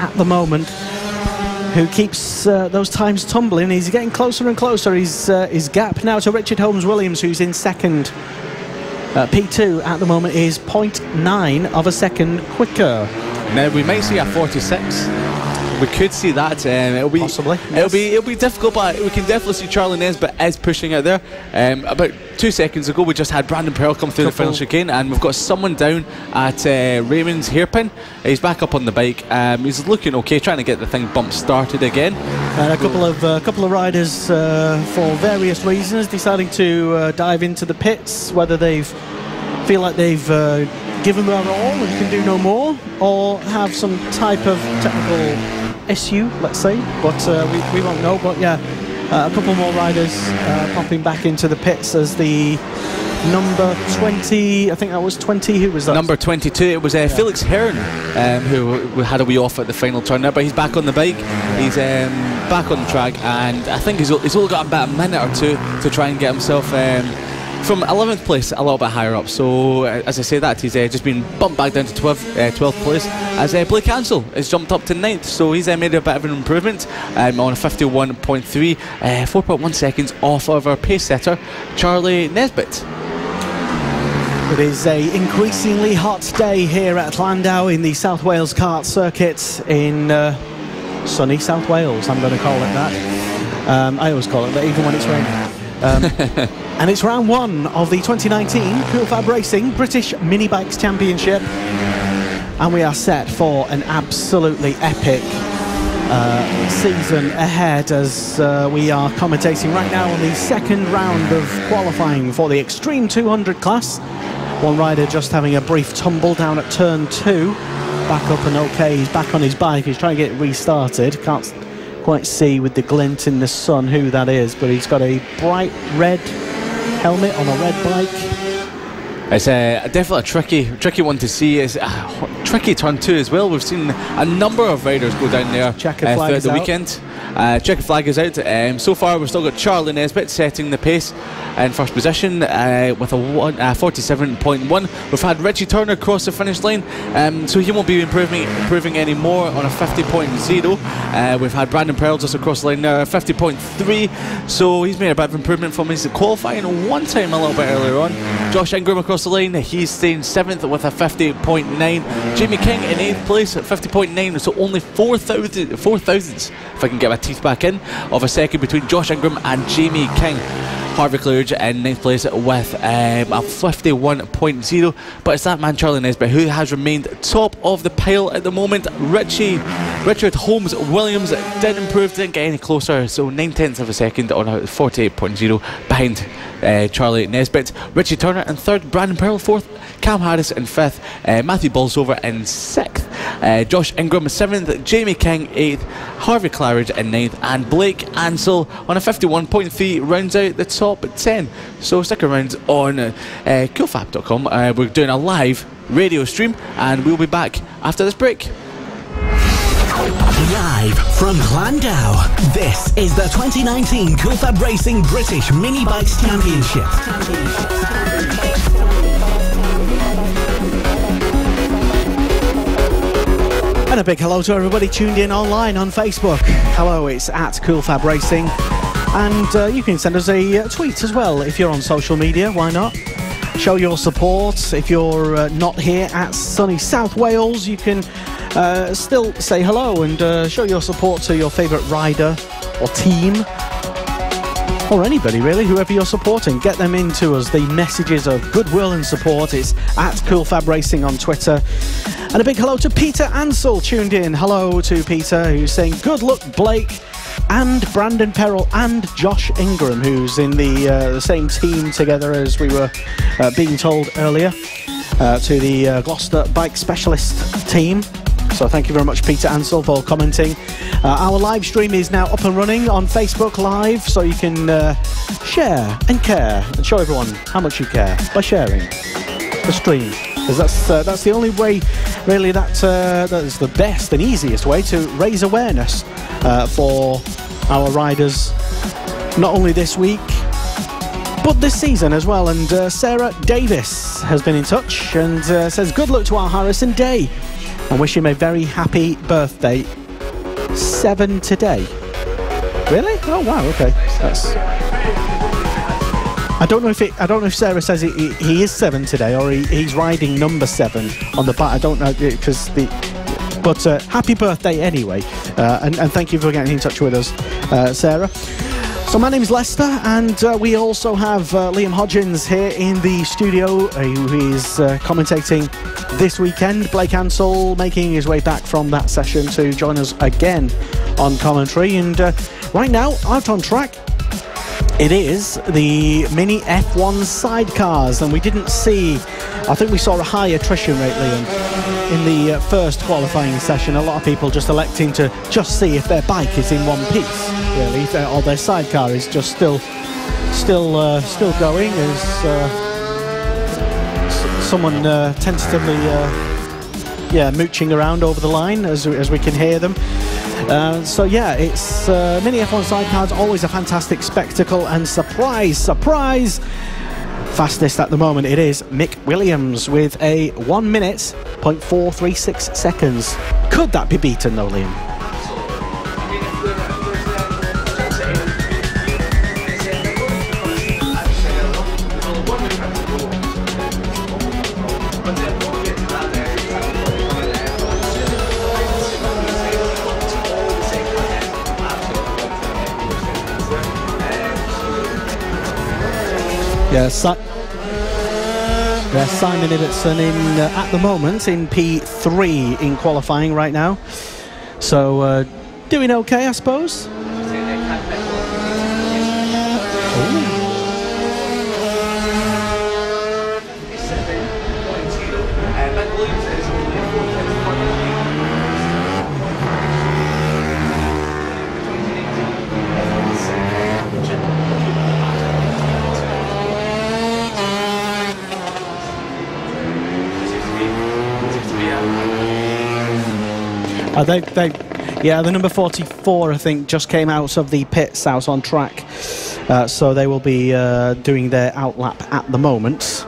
at the moment who keeps those times tumbling. He's getting closer and closer. His gap now to Richard Holmes-Williams, who's in second. P2 at the moment is 0.9 of a second quicker. Now we might see a 46. We could see that. Possibly. It'll be difficult, but we can definitely see Charlie Nesbitt is pushing out there. About 2 seconds ago, we just had Brandon Pearl come through the final chicane, and we've got someone down at Raymond's hairpin. He's back up on the bike. He's looking okay, trying to get the thing bump started again. And a couple of riders, for various reasons, deciding to dive into the pits, whether they feel like they've given their all and can do no more, or have some type of technical issue, let's say, but we won't know. But yeah, a couple more riders popping back into the pits as the number 20, I think that was 20, who was that? Number 22, it was Felix Hearn, who had a wee off at the final turn there, but he's back on the bike, he's back on the track, and I think he's only got about a minute or two to try and get himself from 11th place a little bit higher up. So as I say that, he's just been bumped back down to 12th place, as Blake Ansell has jumped up to 9th, so he's made a bit of an improvement on a 51.3, 4.1 seconds off of our pace setter Charlie Nesbitt. It is a increasingly hot day here at Llandow in the South Wales kart circuit in sunny South Wales, I'm going to call it that. I always call it that even when it's raining. And it's round 1 of the 2019 FAB-Racing British Mini Bikes Championship, and we are set for an absolutely epic season ahead, as we are commentating right now on the second round of qualifying for the Extreme 200 class. One rider just having a brief tumble down at turn 2, back up and okay, he's back on his bike, he's trying to get it restarted. Can't quite see with the glint in the sun who that is, but he's got a bright red helmet on a red bike. It's definitely a tricky one to see. It's a tricky turn 2 as well. We've seen a number of riders go down there throughout the weekend. Checkered flag is out. So far we've still got Charlie Nesbitt setting the pace in first position with a 47.1. We've had Richie Turner cross the finish line, so he won't be improving any more on a 50.0. We've had Brandon Pearl just across the line now, 50.3, so he's made a bit of improvement from his qualifying one time a little bit earlier on. Josh Ingram across the line, he's staying 7th with a 50.9. Jamie King in 8th place at 50.9, so only 4 thousandths, if I can get my teeth back in, of a second between Josh Ingram and Jamie King. Harvey Clouds in 9th place with a 51.0, but it's that man Charlie Nesbitt who has remained top of the pile at the moment. Richard Holmes-Williams didn't improve, didn't get any closer, so 9/10 of a second on a 48.0 behind Charlie Nesbitt. Richie Turner in 3rd, Brandon Pearl 4th, Cam Harris in 5th, Matthew Bolsover in 6th, Josh Ingram 7th, Jamie King 8th, Harvey Claridge in 9th, and Blake Ansell on a 51.3 rounds out the top 10. So stick around on coolfab.com. We're doing a live radio stream, and we'll be back after this break. Live from Llandow, this is the 2019 FAB-Racing British Mini Bikes Championship. And a big hello to everybody tuned in online on Facebook. Hello, it's at FAB-Racing, and you can send us a tweet as well if you're on social media. Why not? Show your support. If you're not here at sunny South Wales, you can still say hello and show your support to your favourite rider or team. or anybody really, whoever you're supporting, get them into us. The messages of goodwill and support is at FAB-Racing on Twitter. And a big hello to Peter Ansell tuned in. Hello to Peter, who's saying good luck Blake and Brandon Perrell and Josh Ingram, who's in the same team together as we were being told earlier, to the Gloucester Bike Specialist team. So thank you very much, Peter Ansell, for commenting. Our live stream is now up and running on Facebook Live, so you can share and care and show everyone how much you care by sharing the stream. Because that's the only way, really, that is the best and easiest way to raise awareness for our riders, not only this week, but this season as well. And Sarah Davis has been in touch and says, good luck to our Harrison Day, and wish him a very happy birthday. 7 today. Really? Oh wow. Okay. I don't know if Sarah says he is 7 today or he's riding number 7 on the back. I don't know because But happy birthday anyway, and thank you for getting in touch with us, Sarah. So my name is Lester, and we also have Liam Hodgins here in the studio, who is commentating this weekend. Blake Ansell making his way back from that session to join us again on commentary. And right now, out on track, it is the Mini F1 sidecars, and we didn't see, I think we saw a high attrition rate, Liam, in the first qualifying session. A lot of people just electing to just see if their bike is in one piece, really, or their sidecar is just still going, as someone tentatively mooching around over the line as we can hear them. So yeah, it's Mini F1 sidecars, always a fantastic spectacle, and surprise, fastest at the moment, it is Mick Williams with a 1 minute, 0.436 seconds. Could that be beaten though, Liam? Simon Ibbotson in at the moment in P3 in qualifying right now, so doing okay, I suppose. The number 44, I think, just came out of the pits out on track, so they will be doing their outlap at the moment.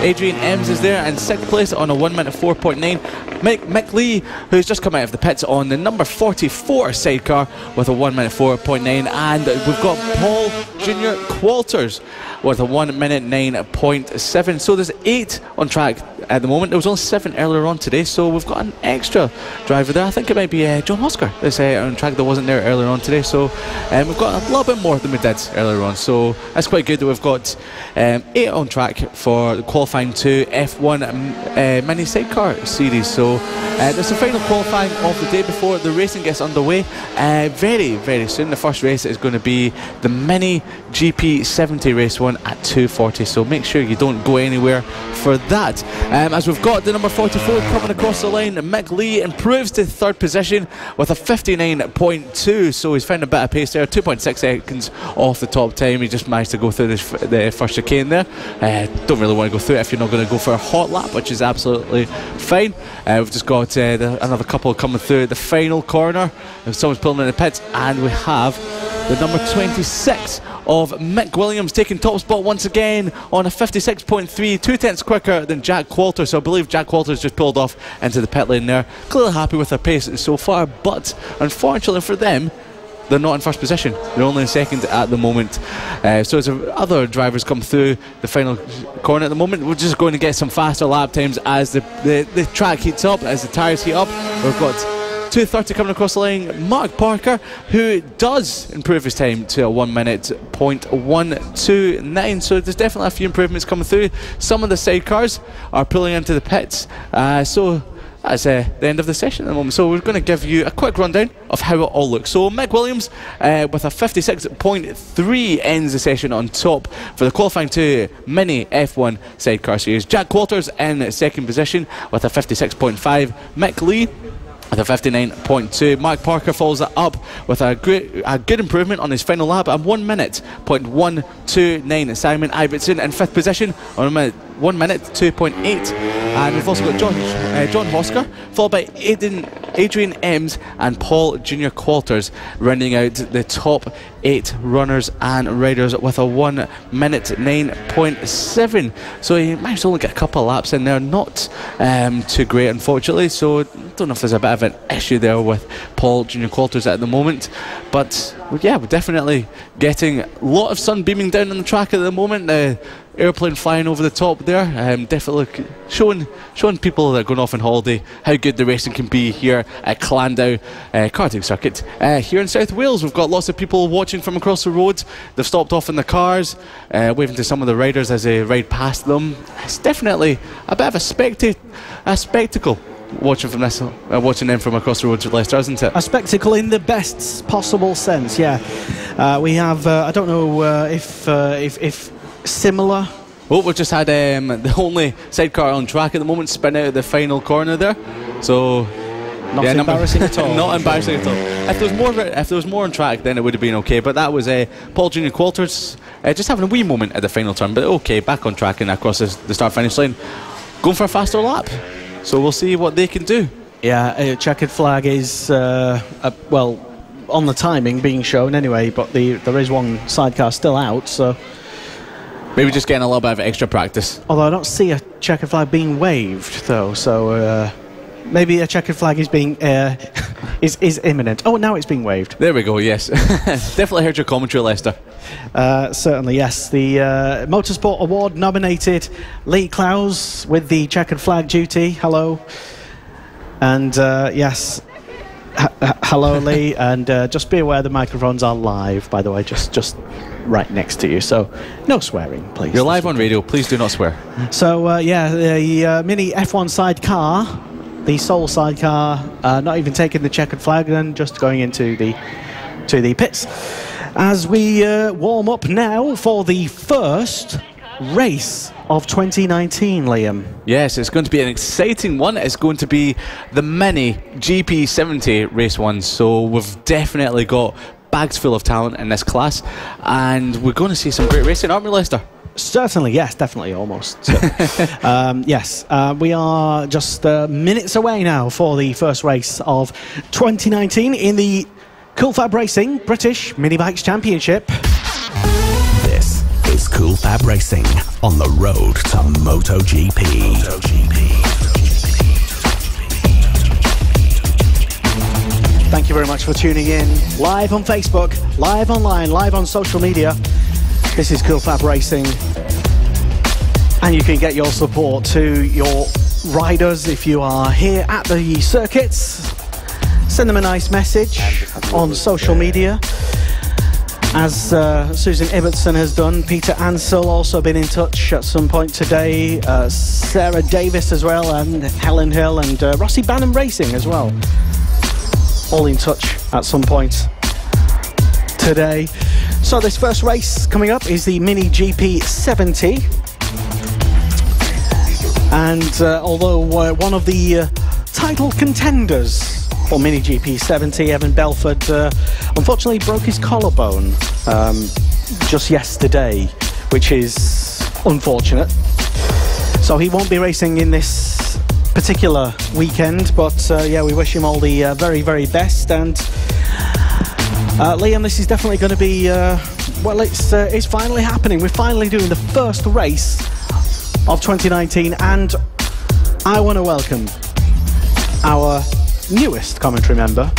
Adrian Ems is there in 6th place on a 1 minute 4.9. Mick Lee, who's just come out of the pits on the number 44 sidecar with a 1 minute 4.9, and we've got Paul Jr. Qualters with a 1 minute 9.7. So there's 8 on track at the moment. There was only 7 earlier on today, so we've got an extra driver there. I think it might be John Oscar that's on track that wasn't there earlier on today. So we've got a little bit more than we did earlier on. So that's quite good that we've got 8 on track for the qualifying 2 F1 mini sidecar series. So there's the final qualifying of the day before the racing gets underway. Very, very soon. The first race is going to be the mini GP70 race one at 2:40. So make sure you don't go anywhere for that. As we've got the number 44 coming across the line, Mick Lee improves to 3rd position with a 59.2. So he's found a bit of pace there, 2.6 seconds off the top time. He just managed to go through the first chicane there. Don't really want to go through it if you're not going to go for a hot lap, which is absolutely fine. We've just got another couple coming through the final corner. Someone's pulling in the pits, and we have the number 26 of Mick Williams taking top spot once again on a 56.3, 2 tenths quicker than Jack Qualter. So I believe Jack Qualter's just pulled off into the pit lane there. Clearly happy with their pace so far, but unfortunately for them, they're not in first position. They're only in second at the moment. So as other drivers come through the final corner at the moment, we're just going to get some faster lap times as the track heats up, as the tyres heat up. We've got 2:30 coming across the line. Mark Parker, who does improve his time to a 1 minute .129. So there's definitely a few improvements coming through. Some of the sidecars are pulling into the pits. So that's the end of the session at the moment. So we're going to give you a quick rundown of how it all looks. So Mick Williams with a 56.3 ends the session on top for the qualifying 2 mini F1 sidecar series. Jack Qualter's in 2nd position with a 56.5. Mick Lee with a 59.2. Mark Parker follows that up with a good improvement on his final lap at 1 minute .129. Simon Ibbotson in 5th position on a 1 minute 2.8. And we've also got John Hosker, followed by Adrian Ems and Paul Junior Qualters, rounding out the top 8 runners and riders with a 1 minute 9.7. So he managed to only get a couple of laps in there, not too great unfortunately. So I don't know if there's a bit of an issue there with Paul Junior Qualters at the moment, but yeah, we're definitely getting a lot of sun beaming down on the track at the moment. The airplane flying over the top there, definitely showing people that are going off on holiday how good the racing can be here at Llandow karting circuit. Here in South Wales, we've got lots of people watching from across the road. They've stopped off in the cars, waving to some of the riders as they ride past them. It's definitely a bit of a spectacle watching them from across the road to Leicester, isn't it? A spectacle in the best possible sense, yeah. We have, I don't know if similar. Oh, we've just had the only sidecar on track at the moment spin out of the final corner there. So not embarrassing at all. Not embarrassing at all. If there was more on track, then it would have been okay. But that was Paul Junior Qualters just having a wee moment at the final turn. But okay, back on track and across the start-finish line, going for a faster lap. So we'll see what they can do. Yeah, checkered flag is well on the timing being shown anyway, but there is one sidecar still out, so maybe just getting a little bit of extra practice. Although I don't see a checkered flag being waved though, so maybe a checkered flag is being is imminent. Oh, now it's being waved. There we go. Yes, definitely heard your commentary, Lester. Certainly, yes. The Motorsport Award nominated Lee Clowes with the checkered flag duty. Hello, and yes, hello, Lee. And just be aware the microphones are live, by the way, just right next to you. So no swearing, please. You're live on radio. Please do not swear. So yeah, the mini F1 sidecar, the sole sidecar, not even taking the checkered flag and just going into the pits. As we warm up now for the first race of 2019, Liam. Yes, it's going to be an exciting one. It's going to be the mini GP70 race one. So we've definitely got bags full of talent in this class, and we're going to see some great racing, aren't we, Lester? Certainly, yes, definitely, almost. So, yes, we are just minutes away now for the first race of 2019 in the FAB-Racing British Mini Bikes Championship. This is FAB-Racing on the road to MotoGP. Thank you very much for tuning in. Live on Facebook, live online, live on social media. This is FAB-Racing. And you can get your support to your riders if you are here at the circuits. Send them a nice message on social media, as Susan Ibbotson has done. Peter Ansell also been in touch at some point today. Sarah Davis as well, and Helen Hill, and Rossi Banham Racing as well. All in touch at some point today. So this first race coming up is the Mini GP 70. And although one of the title contenders for Mini GP 70, Evan Belford, unfortunately broke his collarbone just yesterday, which is unfortunate. So he won't be racing in this particular weekend, but yeah, we wish him all the very, very best. And Liam, this is definitely going to be, well, it's finally happening. We're finally doing the first race of 2019, and I want to welcome our newest commentary member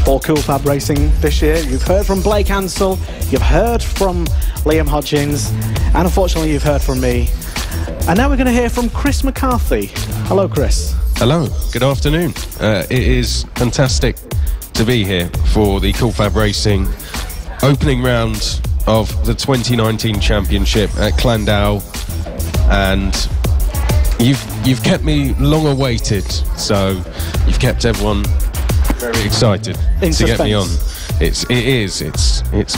for Cool Fab Racing this year. You've heard from Blake Ansell, you've heard from Liam Hodgins, and unfortunately you've heard from me. And now we're going to hear from Chris McCarthy. Hello, Chris. Hello, good afternoon. It is fantastic to be here for the Cool Fab Racing opening round of the 2019 championship at Llandow, and you've kept me long awaited, so you've kept everyone very excited to get me on. It's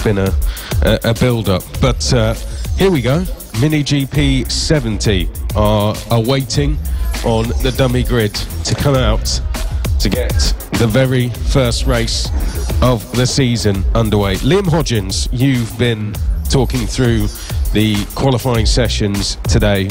been a build up, but here we go. Mini GP 70 are awaiting on the dummy grid to come out to get the very first race of the season underway. Liam Hodgins, you've been talking through the qualifying sessions today.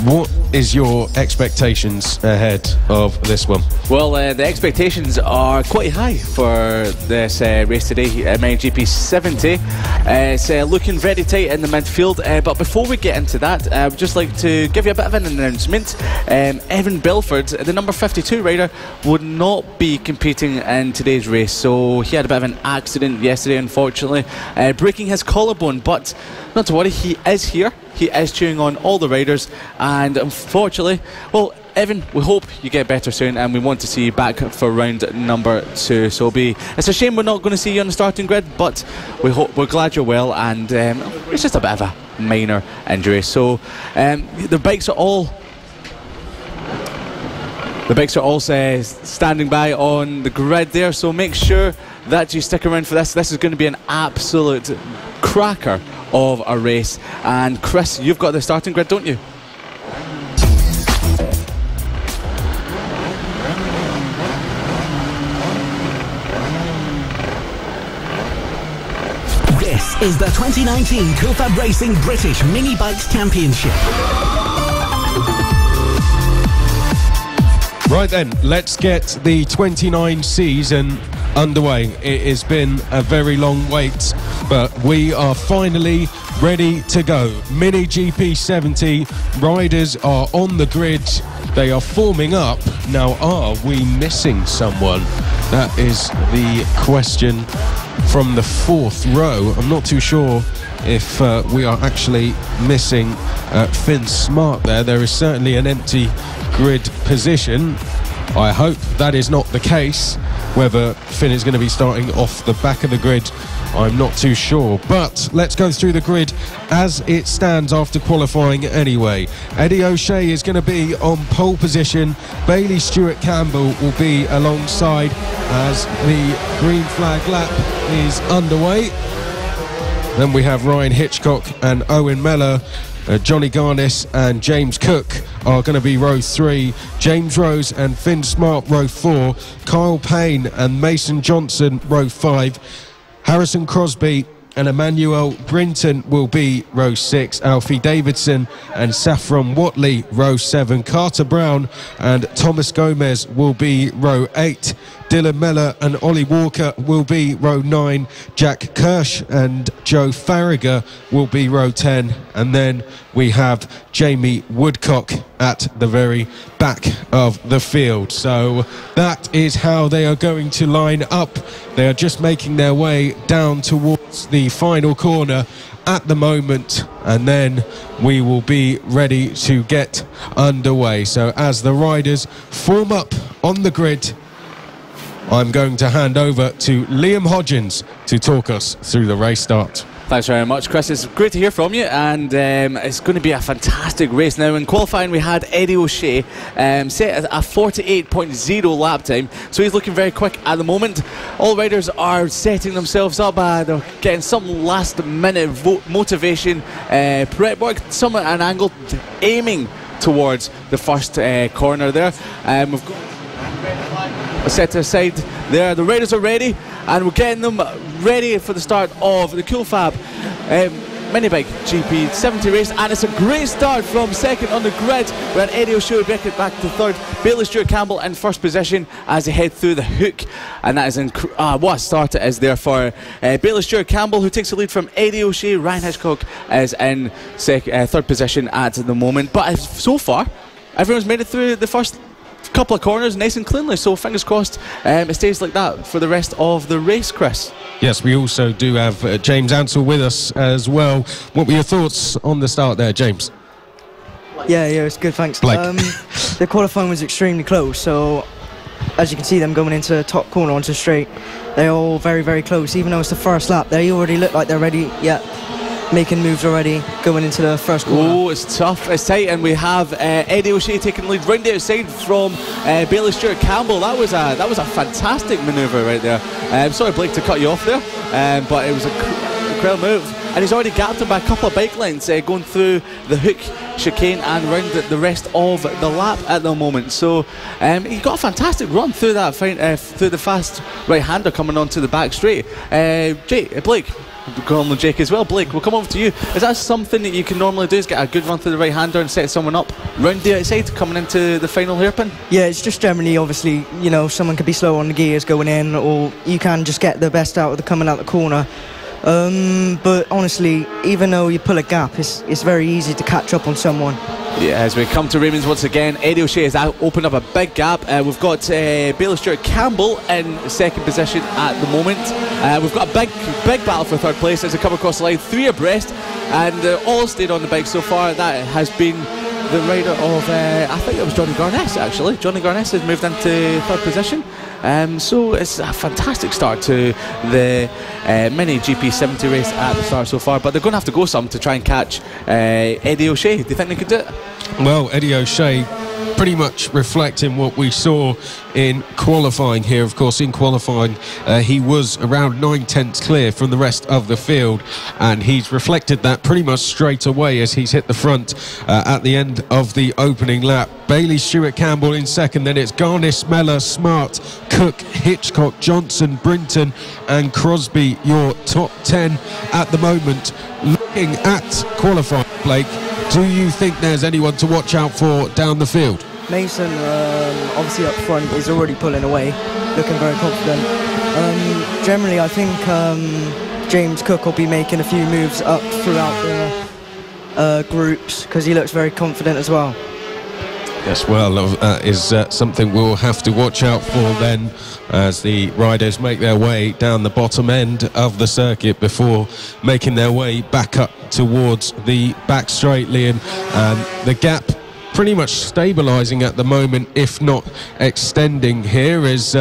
What is your expectations ahead of this one? Well, the expectations are quite high for this race today, Mini GP 70. It's looking very tight in the midfield, but before we get into that, I would just like to give you a bit of an announcement. Evan Belford, the number 52 rider, would not be competing in today's race, so he had a bit of an accident yesterday, unfortunately, breaking his collarbone, but not to worry, he is here. He is cheering on all the riders, and unfortunately, well, Evan, we hope you get better soon, and we want to see you back for round number 2. So it's a shame we're not going to see you on the starting grid, but we're glad you're well, and it's just a bit of a minor injury. So the bikes are all standing by on the grid there, so make sure that you stick around for this. This is going to be an absolute cracker of a race. And Chris, you've got the starting grid, don't you? This is the 2019 Cool Fab Racing British Mini Bikes Championship. Right then, let's get the 29 season underway. It has been a very long wait, but we are finally ready to go. Mini GP 70 riders are on the grid. They are forming up. Now, are we missing someone? That is the question from the 4th row. I'm not too sure if we are actually missing Finn Smart there. There is certainly an empty grid position. I hope that is not the case. Whether Finn is going to be starting off the back of the grid, I'm not too sure. But let's go through the grid as it stands after qualifying anyway. Eddie O'Shea is going to be on pole position. Bailey Stewart Campbell will be alongside as the green flag lap is underway. Then we have Ryan Hitchcock and Owen Mellor. Johnny Garnis and James Cook are going to be row 3. James Rose and Finn Smart row 4. Kyle Payne and Mason Johnson row 5. Harrison Crosby and Emmanuel Brinton will be row 6. Alfie Davidson and Saffron Watley row 7. Carter Brown and Thomas Gomez will be row 8. Dylan Mellor and Ollie Walker will be row 9. Jack Kirsch and Joe Farragher will be row 10. And then we have Jamie Woodcock at the very back of the field. So that is how they are going to line up. They are just making their way down towards the final corner at the moment, and then we will be ready to get underway. So as the riders form up on the grid, I'm going to hand over to Liam Hodgins to talk us through the race start. Thanks very much, Chris. It's great to hear from you, and it's going to be a fantastic race. Now, in qualifying, we had Eddie O'Shea set at a 48.0 lap time, so he's looking very quick at the moment. All riders are setting themselves up. They're getting some last-minute motivation prep work, some at an angle aiming towards the first corner there. We've got set aside there. The riders are ready, and we're getting them ready for the start of the Cool Fab Mini Bike GP70 race, and it's a great start from second on the grid. We had Eddie O'Shea back to third, Bailey Stewart Campbell in first position as they head through the hook, and that is what a start it is there for Bailey Stewart Campbell, who takes the lead from Eddie O'Shea. Ryan Hitchcock is in third position at the moment, but so far everyone's made it through the first couple of corners nice and cleanly, so fingers crossed it stays like that for the rest of the race, Chris. Yes, we also do have James Ansell with us as well. What were your thoughts on the start there, James? Yeah, it's good, thanks. Blake. The qualifying was extremely close, so as you can see them going into the top corner onto straight, they're all very, very close. Even though it's the first lap, they already look like they're ready. Making moves already, going into the first corner. Oh, it's tough, it's tight, and we have Eddie O'Shea taking the lead round the outside from Bailey Stewart Campbell. That was a fantastic manoeuvre right there. I'm sorry, Blake, to cut you off there, but it was a incredible move. And he's already gapped him by a couple of bike lengths going through the hook chicane and round the rest of the lap at the moment. So he got a fantastic run through that through the fast right-hander coming onto the back straight. Blake, we'll call him Jake as well. Blake, we'll come over to you. Is that something that you can normally do, is get a good run through the right-hander and set someone up round the outside coming into the final hairpin? Yeah, it's just generally, obviously, someone could be slow on the gears going in, or you can just get the best out of the coming out the corner. But honestly, even though you pull a gap, it's very easy to catch up on someone. Yeah, as we come to Raymond's once again, Eddie O'Shea has opened up a big gap. We've got Bailey Stewart Campbell in second position at the moment. We've got a big battle for third place as they come across the line, 3 abreast, and all stayed on the bike so far. That has been the rider of, I think it was Johnny Garness actually. Johnny Garness has moved into third position. So it's a fantastic start to the mini GP70 race at the start so far, but they're going to have to go some to try and catch Eddie O'Shea. Do you think they could do it? Well, Eddie O'Shea pretty much reflecting what we saw in qualifying here. Of course, in qualifying he was around 9/10 clear from the rest of the field, and he's reflected that pretty much straight away as he's hit the front at the end of the opening lap. Bailey Stewart Campbell in second, then it's Garnis, Mellor, Smart, Cook, Hitchcock, Johnson, Brinton and Crosby, your top 10 at the moment. Looking at qualifying, Blake, do you think there's anyone to watch out for down the field? Mason, obviously up front, is already pulling away, looking very confident. Generally, I think James Cook will be making a few moves up throughout the groups because he looks very confident as well. Yes, well, that is something we'll have to watch out for then as the riders make their way down the bottom end of the circuit before making their way back up towards the back straight, Liam. The gap pretty much stabilising at the moment, if not extending. Here is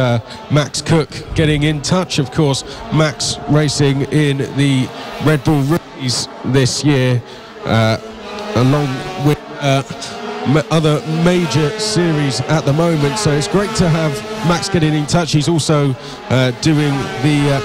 Max Cook getting in touch. Of course, Max racing in the Red Bull Rookies this year, along with other major series at the moment, so it's great to have Max getting in touch. He's also doing the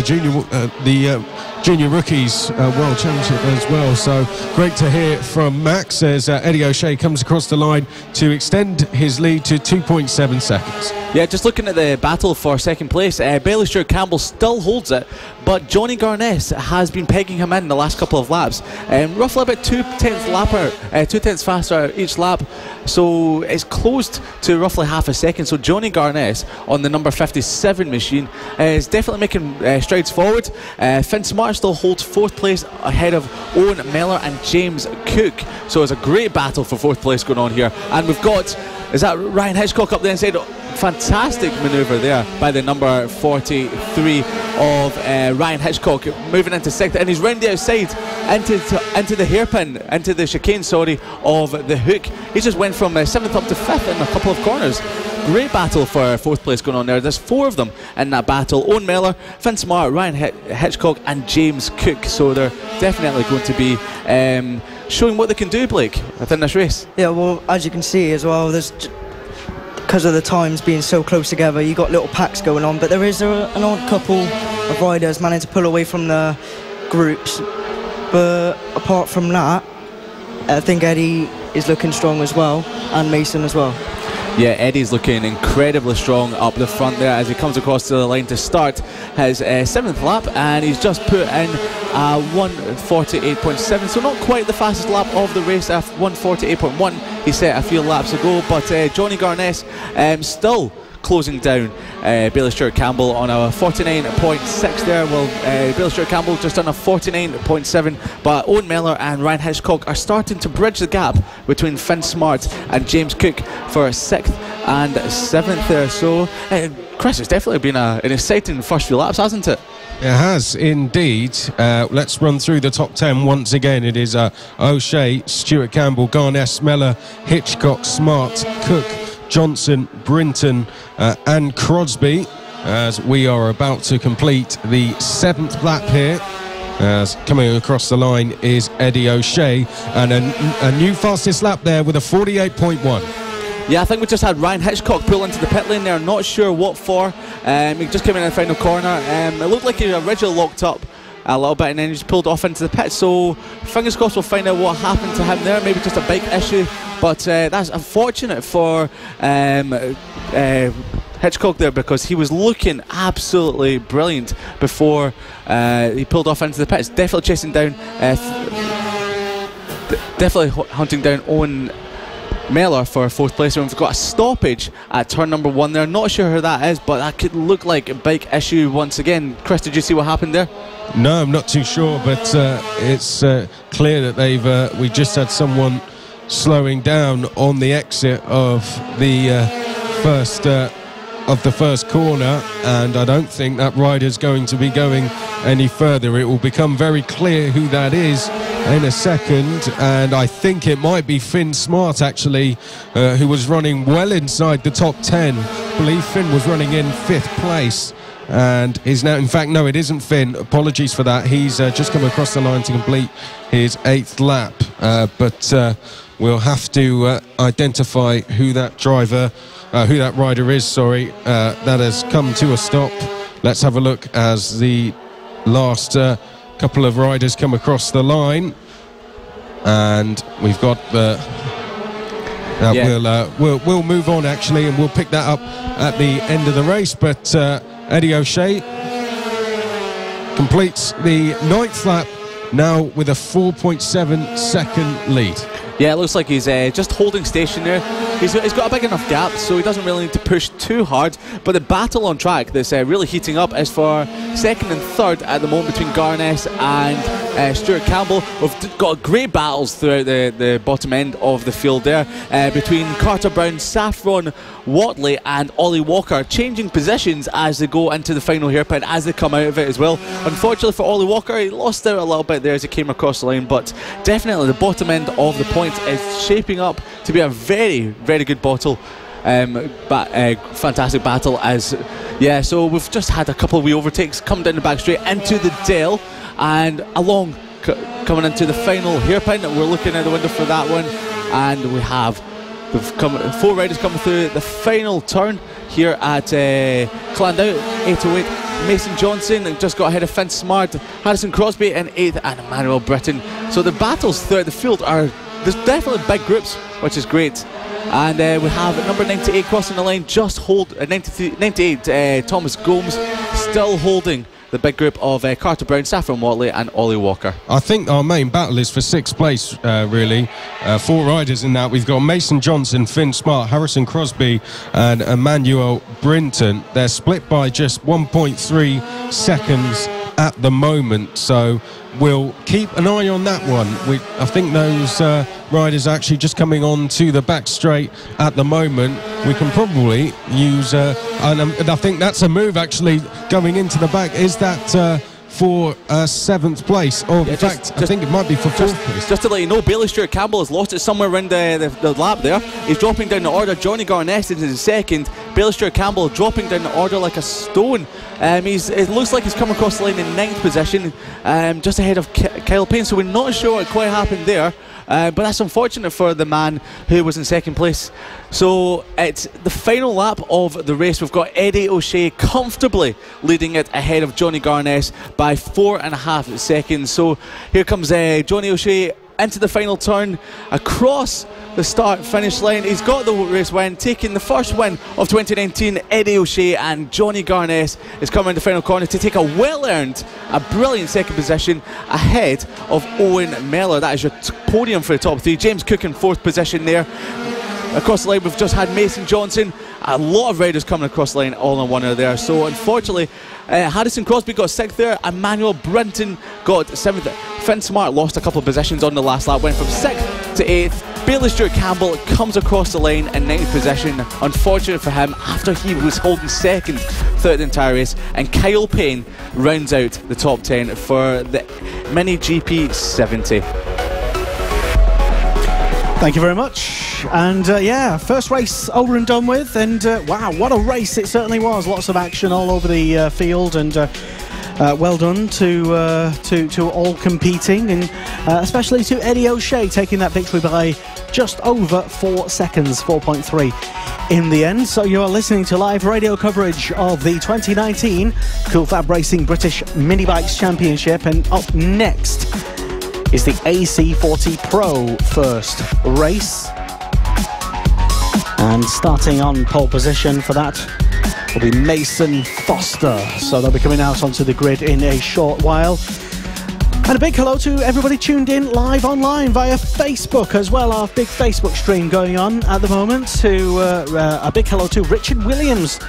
junior Junior Rookies World Championship as well. So great to hear from Max as Eddie O'Shea comes across the line to extend his lead to 2.7 seconds. Yeah, just looking at the battle for second place, Bailey Stewart Campbell still holds it, but Johnny Garness has been pegging him in the last couple of laps, roughly about 2/10 faster each lap, so it's closed to roughly half a second. So Johnny Garness on the number 57 machine is definitely making strides forward. Finn Smart still holds fourth place ahead of Owen Mellor and James Cook, so it's a great battle for fourth place going on here. And we've got, is that Ryan Hitchcock up the inside? Fantastic manoeuvre there by the number 43 of Ryan Hitchcock, moving into sixth, and he's round the outside into the hairpin, into the chicane, sorry, of the hook. He just went from 7th up to 5th in a couple of corners. Great battle for fourth place going on there. There's 4 of them in that battle: Owen Mellor, Finn Smart, Ryan Hitchcock and James Cook. So they're definitely going to be showing what they can do, Blake, within this race. Yeah, well, as you can see as well, there's, because of the times being so close together, you got little packs going on, but there is an odd couple of riders managing to pull away from the groups. But apart from that, I think Eddie is looking strong as well, and Mason as well. Yeah, Eddie's looking incredibly strong up the front there as he comes across to the line to start his 7th lap, and he's just put in 1:48.7, so not quite the fastest lap of the race. 1:48.1 he set a few laps ago, but Johnny Garness still closing down Bailey Stewart Campbell on a 49.6 there. Well, Bailey Stewart Campbell just on a 49.7, but Owen Mellor and Ryan Hitchcock are starting to bridge the gap between Finn Smart and James Cook for 6th and 7th there. So Chris, it's definitely been an exciting first few laps, hasn't it? It has indeed. Let's run through the top 10 once again. It is O'Shea, Stewart Campbell, Garness, Mellor, Hitchcock, Smart, Cook, Johnson, Brinton and Crosby, as we are about to complete the 7th lap here. As coming across the line is Eddie O'Shea, and a new fastest lap there with a 48.1. Yeah, I think we just had Ryan Hitchcock pull into the pit lane there, not sure what for. He just came in the final corner. It looked like he was originally locked up a little bit and then he just pulled off into the pit, so fingers crossed we'll find out what happened to him there. Maybe just a bike issue, but that's unfortunate for Hitchcock there, because he was looking absolutely brilliant before he pulled off into the pits. Definitely chasing down, definitely hunting down Owen Mellor for 4th place. And we've got a stoppage at turn number 1 there. Not sure who that is, but that could look like a bike issue once again. Chris, did you see what happened there? No, I'm not too sure, but it's clear that we just had someone slowing down on the exit of the first corner, and I don't think that rider's going to be going any further. It will become very clear who that is in a second, and I think it might be Finn Smart actually, who was running well inside the top 10. I believe Finn was running in 5th place and is now, in fact, no, it isn't Finn, apologies for that. He's just come across the line to complete his 8th lap, but we'll have to identify who that rider is, sorry, that has come to a stop. Let's have a look as the last couple of riders come across the line, and we've got we'll move on actually, and we'll pick that up at the end of the race. But Eddie O'Shea completes the 9th lap now with a 4.7 second lead. Yeah, it looks like he's just holding station there. He's got a big enough gap, so he doesn't really need to push too hard. But the battle on track that's really heating up is for 2nd and 3rd at the moment between Garness and Stewart Campbell. We've got great battles throughout the bottom end of the field there, between Carter Brown, Saffron Watley and Ollie Walker, changing positions as they go into the final hairpin, as they come out of it as well. Unfortunately for Ollie Walker, he lost out a little bit there as he came across the line, but definitely the bottom end of the point is shaping up to be a very, very good battle. Fantastic battle so we've just had a couple of wee overtakes, come down the back straight into the Dale, and along coming into the final hairpin. We're looking out the window for that one, and we have 4 riders coming through the final turn here at Llandow. 808 Mason Johnson just got ahead of Finn Smart, Harrison Crosby in 8th, and Emmanuel Britton. So the battles throughout the field there's definitely big groups, which is great. And we have number 98 crossing the line, 98, Thomas Gomes, still holding the big group of Carter Brown, Saffron Watley and Ollie Walker. I think our main battle is for 6th place, really. 4 riders in that. We've got Mason Johnson, Finn Smart, Harrison Crosby and Emmanuel Brinton. They're split by just 1.3 seconds at the moment, so we'll keep an eye on that one. I think those riders are actually just coming on to the back straight at the moment. We can probably use, and I think that's a move actually going into the back. Is that for 7th place? Or in fact, I think it might be for 4th place. Just to let you know, Bailey Stewart Campbell has lost it somewhere around the lap there. He's dropping down the order. Johnny Garnett is in 2nd. Bailey Stewart Campbell dropping down the order like a stone. It looks like he's come across the line in 9th position, just ahead of Kyle Payne, so we're not sure what quite happened there. But that's unfortunate for the man who was in 2nd place. So it's the final lap of the race. We've got Eddie O'Shea comfortably leading it ahead of Johnny Garnett by 4.5 seconds. So here comes Johnny O'Shea into the final turn, across the start-finish line. He's got the race win, taking the first win of 2019. Eddie O'Shea, and Johnny Garnett is coming in the final corner to take a well-earned, a brilliant 2nd position ahead of Owen Mellor. That is your podium for the top 3. James Cook in 4th position there. Across the line, we've just had Mason Johnson. A lot of riders coming across the line, all in one there. So unfortunately, Harrison Crosby got 6th there. Emmanuel Brinton got 7th. Finn Smart lost a couple of positions on the last lap, went from 6th to 8th. Bailey Stewart Campbell comes across the line in 9th position. Unfortunate for him, after he was holding 2nd throughout the entire race. And Kyle Payne rounds out the top 10 for the Mini GP 70. Thank you very much. And yeah, first race over and done with. And wow, what a race it certainly was. Lots of action all over the field, and well done to all competing, and especially to Eddie O'Shea taking that victory by just over 4 seconds, 4.3 in the end. So you are listening to live radio coverage of the 2019 Cool Fab Racing British Mini Bikes Championship, and up next is the AC40 Pro first race. And starting on pole position for that will be Mason Foster. So they'll be coming out onto the grid in a short while. And a big hello to everybody tuned in live online via Facebook as well. Our big Facebook stream going on at the moment. A big hello to Richard Williams,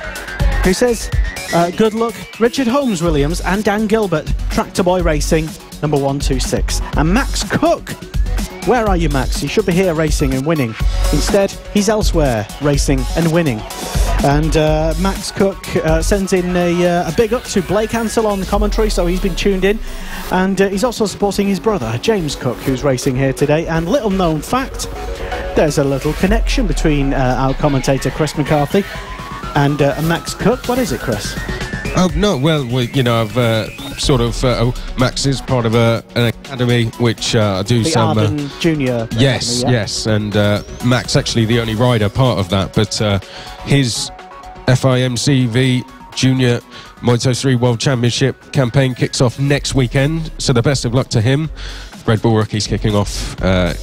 who says, good luck Richard Holmes Williams and Dan Gilbert, Tractor Boy Racing, number 126. And Max Cook, where are you, Max? You should be here racing and winning. Instead, he's elsewhere racing and winning. And Max Cook sends in a big up to Blake Ansell on the commentary, so he's been tuned in. And he's also supporting his brother, James Cook, who's racing here today. And little known fact, there's a little connection between our commentator, Chris McCarthy, and Max Cook. What is it, Chris? Oh, no, well, you know, I've Max is part of an academy which I do some... The Arden Junior Yes, Academy, yeah. yes, and Max actually the only rider part of that, but his FIMCV Junior Moto3 World Championship campaign kicks off next weekend, so the best of luck to him. Red Bull Rookie's kicking off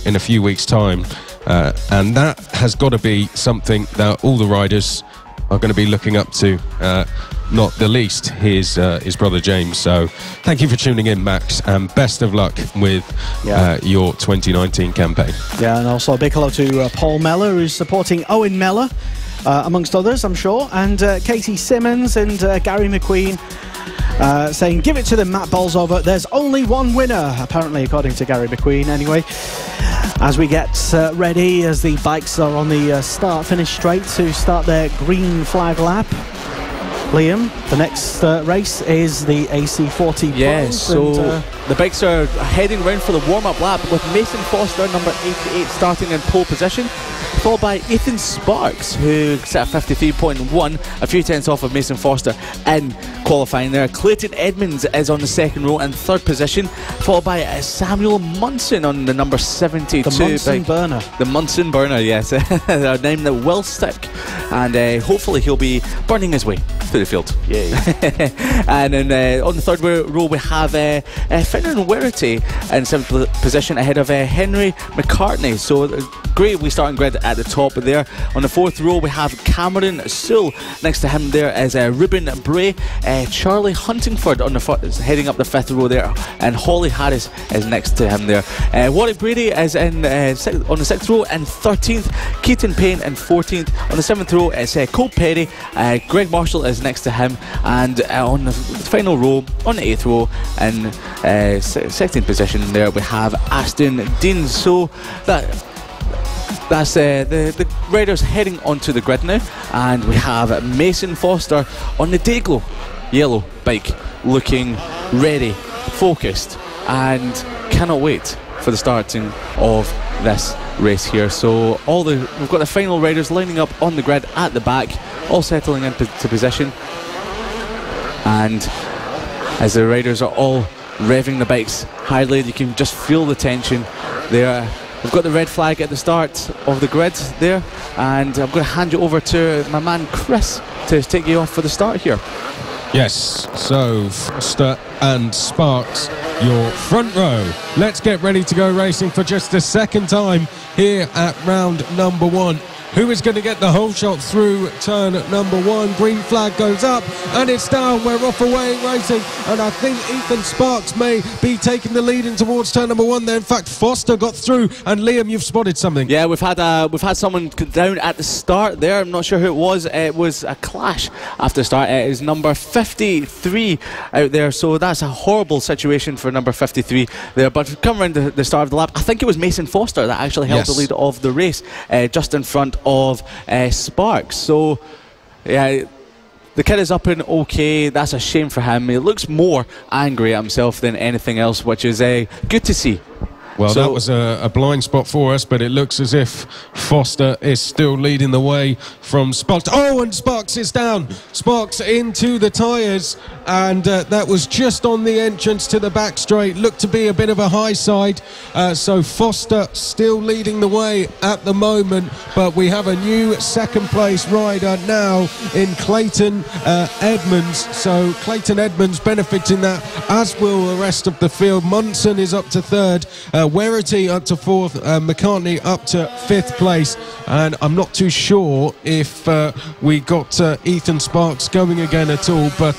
in a few weeks' time, and that has got to be something that all the riders are going to be looking up to, not the least his brother James. So thank you for tuning in, Max, and best of luck with your 2019 campaign. Yeah, and also a big hello to Paul Mellor, who's supporting Owen Mellor, amongst others, I'm sure, and Katie Simmons and Gary McQueen saying, give it to them, Matt Bolsover, there's only one winner, apparently, according to Gary McQueen anyway. As we get ready, as the bikes are on the start-finish straight to start their green flag lap, Liam, the next race is the AC40 Yes, Pros, so the bikes are heading round for the warm-up lap with Mason Foster, number 88, starting in pole position. followed by Ethan Sparks, who sat at 53.1, a few tenths off of Mason Foster in qualifying there. Clayton Edmonds is on the second row in third position, followed by Samuel Munson on the number 72. The Munson burner. The Munson burner, yes. A name that will stick, and hopefully he'll be burning his way through the field. Yeah. And then on the third row we have Finnan Werity in seventh position ahead of Henry McCartney. So great we starting grid at the top there. On the fourth row we have Cameron Sewell. Next to him there is Ruben Bray. Charlie Huntingford on the heading up the fifth row there, and Holly Harris is next to him there. Warwick Brady is in on the sixth row and 13th. Keaton Payne in 14th. On the seventh row it's Cole Perry. Greg Marshall is next to him, and on the final row, on the eighth row in 16th position there we have Aston Dean. So that's the riders heading onto the grid now, and we have Mason Foster on the Dayglow yellow bike, looking ready, focused, and cannot wait for the starting of this race here. So we've got the final riders lining up on the grid at the back, all settling into position, and as the riders are all revving the bikes highly, you can just feel the tension there. We've got the red flag at the start of the grid there, and I'm going to hand you over to my man Chris to take you off for the start here. Yes, so Foster and Sparks, your front row. Let's get ready to go racing for just the second time here at round number one. Who is going to get the whole shot through turn number one? Green flag goes up and it's down. We're off away racing, and I think Ethan Sparks may be taking the lead in towards turn number one there. In fact, Foster got through, and Liam, you've spotted something. Yeah, we've had someone down at the start there. I'm not sure who it was. It was a clash after the start. It is number 53 out there, so that's a horrible situation for number 53 there. But come around the start of the lap, I think it was Mason Foster that actually held the lead of the race, just in front of Sparks. So yeah, the kid is up and okay. That's a shame for him. He looks more angry at himself than anything else, which is good to see. Well, that was a blind spot for us, but it looks as if Foster is still leading the way from Sparks. Oh, and Sparks is down. Sparks into the tyres, and that was just on the entrance to the back straight. Looked to be a bit of a high side. So Foster still leading the way at the moment, but we have a new second place rider now in Clayton Edmonds. So Clayton Edmonds benefiting that, as will the rest of the field. Munson is up to third. Werity up to fourth, McCartney up to fifth place, and I'm not too sure if we got Ethan Sparks going again at all, but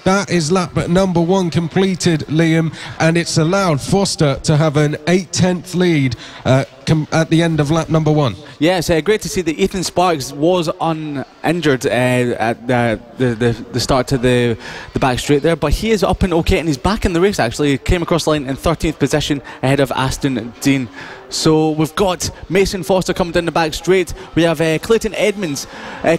that is lap number one completed, Liam, and it's allowed Foster to have an 8/10 lead at the end of lap number one. Yes, great to see that Ethan Sparks was uninjured at the start to the back straight there, but he is up and okay, and he's back in the race actually. He came across the line in 13th position ahead of Aston Dean. So we've got Mason Foster coming down the back straight. We have Clayton Edmonds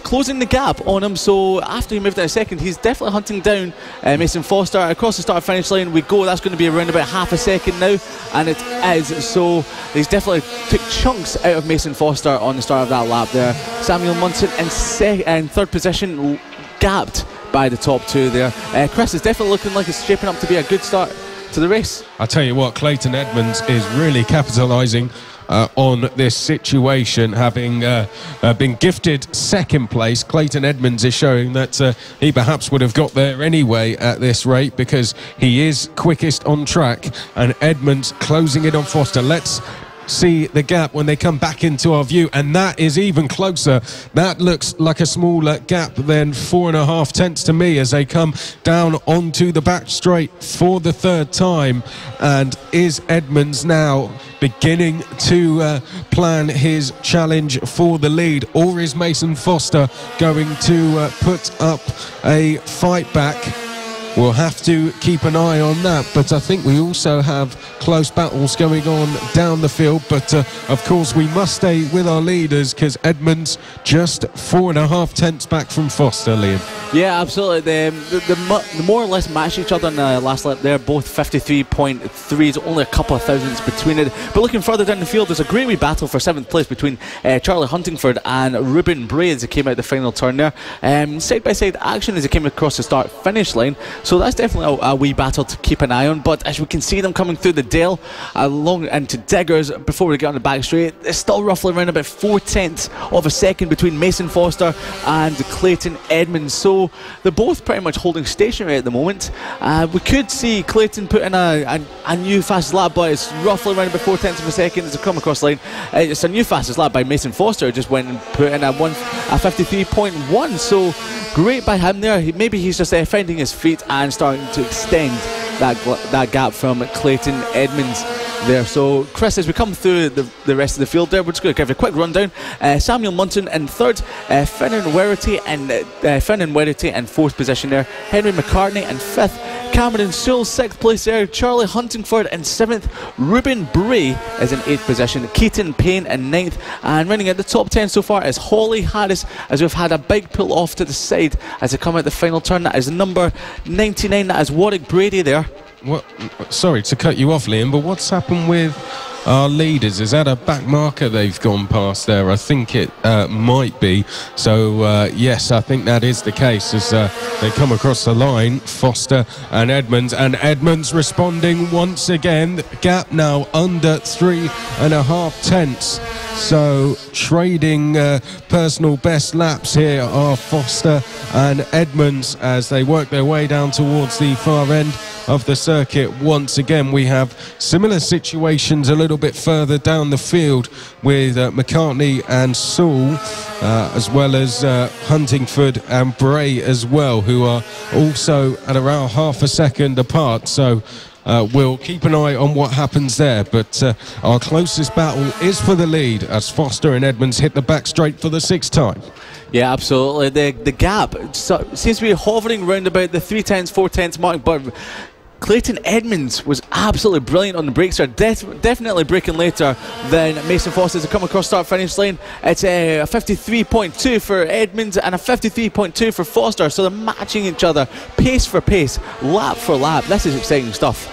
closing the gap on him. So after he moved out a second, he's definitely hunting down Mason Foster. Across the start finish line we go. That's going to be around about half a second now, and it is. So he's definitely took chunks out of Mason Foster on the start of that lap there. Samuel Munson in third position, gapped by the top two there. Chris is definitely looking like it's shaping up to be a good start to the race. I tell you what, Clayton Edmonds is really capitalising on this situation, having been gifted second place. Clayton Edmonds is showing that he perhaps would have got there anyway at this rate, because he is quickest on track, and Edmonds closing it on Foster. Let's see the gap when they come back into our view, and that is even closer. That looks like a smaller gap than 4.5 tenths to me as they come down onto the back straight for the third time. And is Edmonds now beginning to plan his challenge for the lead, or is Mason Foster going to put up a fight back? we'll have to keep an eye on that. But I think we also have close battles going on down the field. But of course, we must stay with our leaders because Edmonds just 4.5 tenths back from Foster, Liam. Yeah, absolutely. They more or less matched each other in the last lap there, both 53.3s, only a couple of thousandths between it. But looking further down the field, there's a great wee battle for 7th place between Charlie Huntingford and Ruben Bray as they came out the final turn there. Side-by-side action as they came across the start-finish line, so that's definitely a wee battle to keep an eye on. But as we can see them coming through the Dale along into Diggers before we get on the back straight, it's still roughly around about 4 tenths of a second between Mason Foster and Clayton Edmonds, so they're both pretty much holding stationary at the moment. We could see Clayton put in a new fastest lap, but it's roughly around about 4 tenths of a second as they come across the line. It's a new fastest lap by Mason Foster, just went and put in a 53.1, so great by him there. Maybe he's just finding his feet and starting to extend that gap from Clayton Edmonds there. So Chris, as we come through the rest of the field there, we're just going to give a quick rundown. Samuel Munton in 3rd, Finnan Werity in 4th position there, Henry McCartney in 5th, Cameron Sewell 6th place there, Charlie Huntingford in 7th, Ruben Bray is in 8th position, Keaton Payne in 9th, and running at the top 10 so far is Holly Harris, as we've had a big pull off to the side as they come out the final turn. That is number 99, that is Warwick Brady there. What? Sorry to cut you off, Liam, but what's happened with our leaders? Is that a back marker they've gone past there? I think it might be. So, yes, I think that is the case as they come across the line, Foster and Edmonds responding once again. The gap now under 3.5 tenths. So trading personal best laps here are Foster and Edmonds as they work their way down towards the far end of the circuit. Once again, we have similar situations a little bit further down the field with McCartney and Sewell, as well as Huntingford and Bray as well, who are also at around half a second apart. So we'll keep an eye on what happens there, but our closest battle is for the lead as Foster and Edmonds hit the back straight for the 6th time. Yeah, absolutely. The gap seems to be hovering around about the 3 tenths, 4 tenths mark, but Clayton Edmonds was absolutely brilliant on the brakes there, definitely braking later than Mason Foster to come across start-finish line. It's a 53.2 for Edmonds and a 53.2 for Foster, so they're matching each other pace for pace, lap for lap. This is exciting stuff.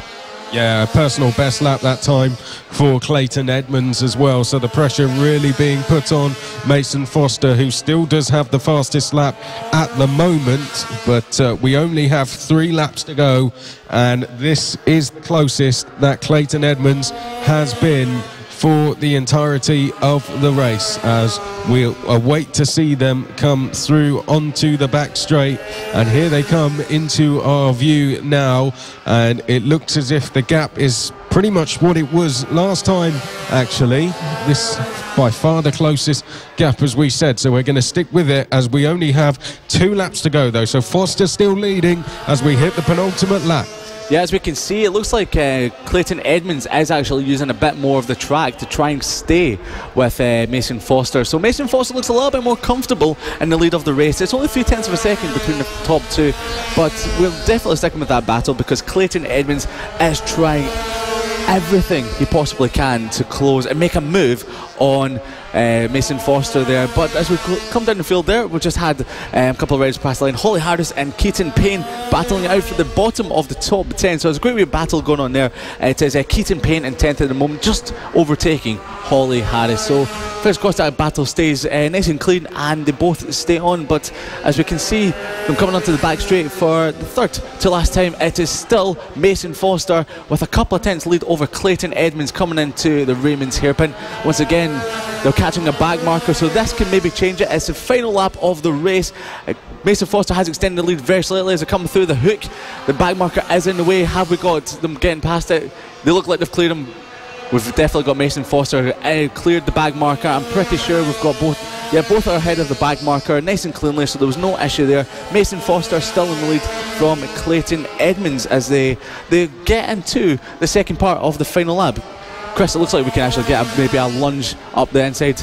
Yeah, personal best lap that time for Clayton Edmonds as well. So the pressure really being put on Mason Foster, who still does have the fastest lap at the moment. But we only have 3 laps to go. And this is the closest that Clayton Edmonds has been for the entirety of the race, as we'll await to see them come through onto the back straight. And here they come into our view now, and it looks as if the gap is pretty much what it was last time. Actually, this by far the closest gap, as we said, so we're going to stick with it as we only have 2 laps to go though. So Foster still leading as we hit the penultimate lap. Yeah, as we can see, it looks like Clayton Edmonds is actually using a bit more of the track to try and stay with Mason Foster. So Mason Foster looks a little bit more comfortable in the lead of the race. It's only 3 tenths of a second between the top 2, but we're definitely sticking with that battle because Clayton Edmonds is trying everything he possibly can to close and make a move on Mason Foster there. But as we come down the field there, we've just had a couple of riders pass the line. Holly Harris and Keaton Payne battling it out for the bottom of the top 10, so there's a great wee battle going on there. It is Keaton Payne in 10th at the moment, just overtaking Holly Harris. So fingers crossed that battle stays nice and clean and they both stay on. But as we can see them coming onto the back straight for the 3rd to last time, it is still Mason Foster with a couple of tenths lead over Clayton Edmonds coming into the Raymond's hairpin. Once again, they're catching a back marker, so this can maybe change it. It's the final lap of the race. Mason Foster has extended the lead very slightly as they come through the hook. The back marker is in the way. Have we got them getting past it? They look like they've cleared them. We've definitely got Mason Foster cleared the back marker. I'm pretty sure we've got both. Yeah, both are ahead of the back marker, nice and cleanly, so there was no issue there. Mason Foster still in the lead from Clayton Edmonds as they get into the second part of the final lap. Chris, it looks like we can actually get maybe a lunge up the inside.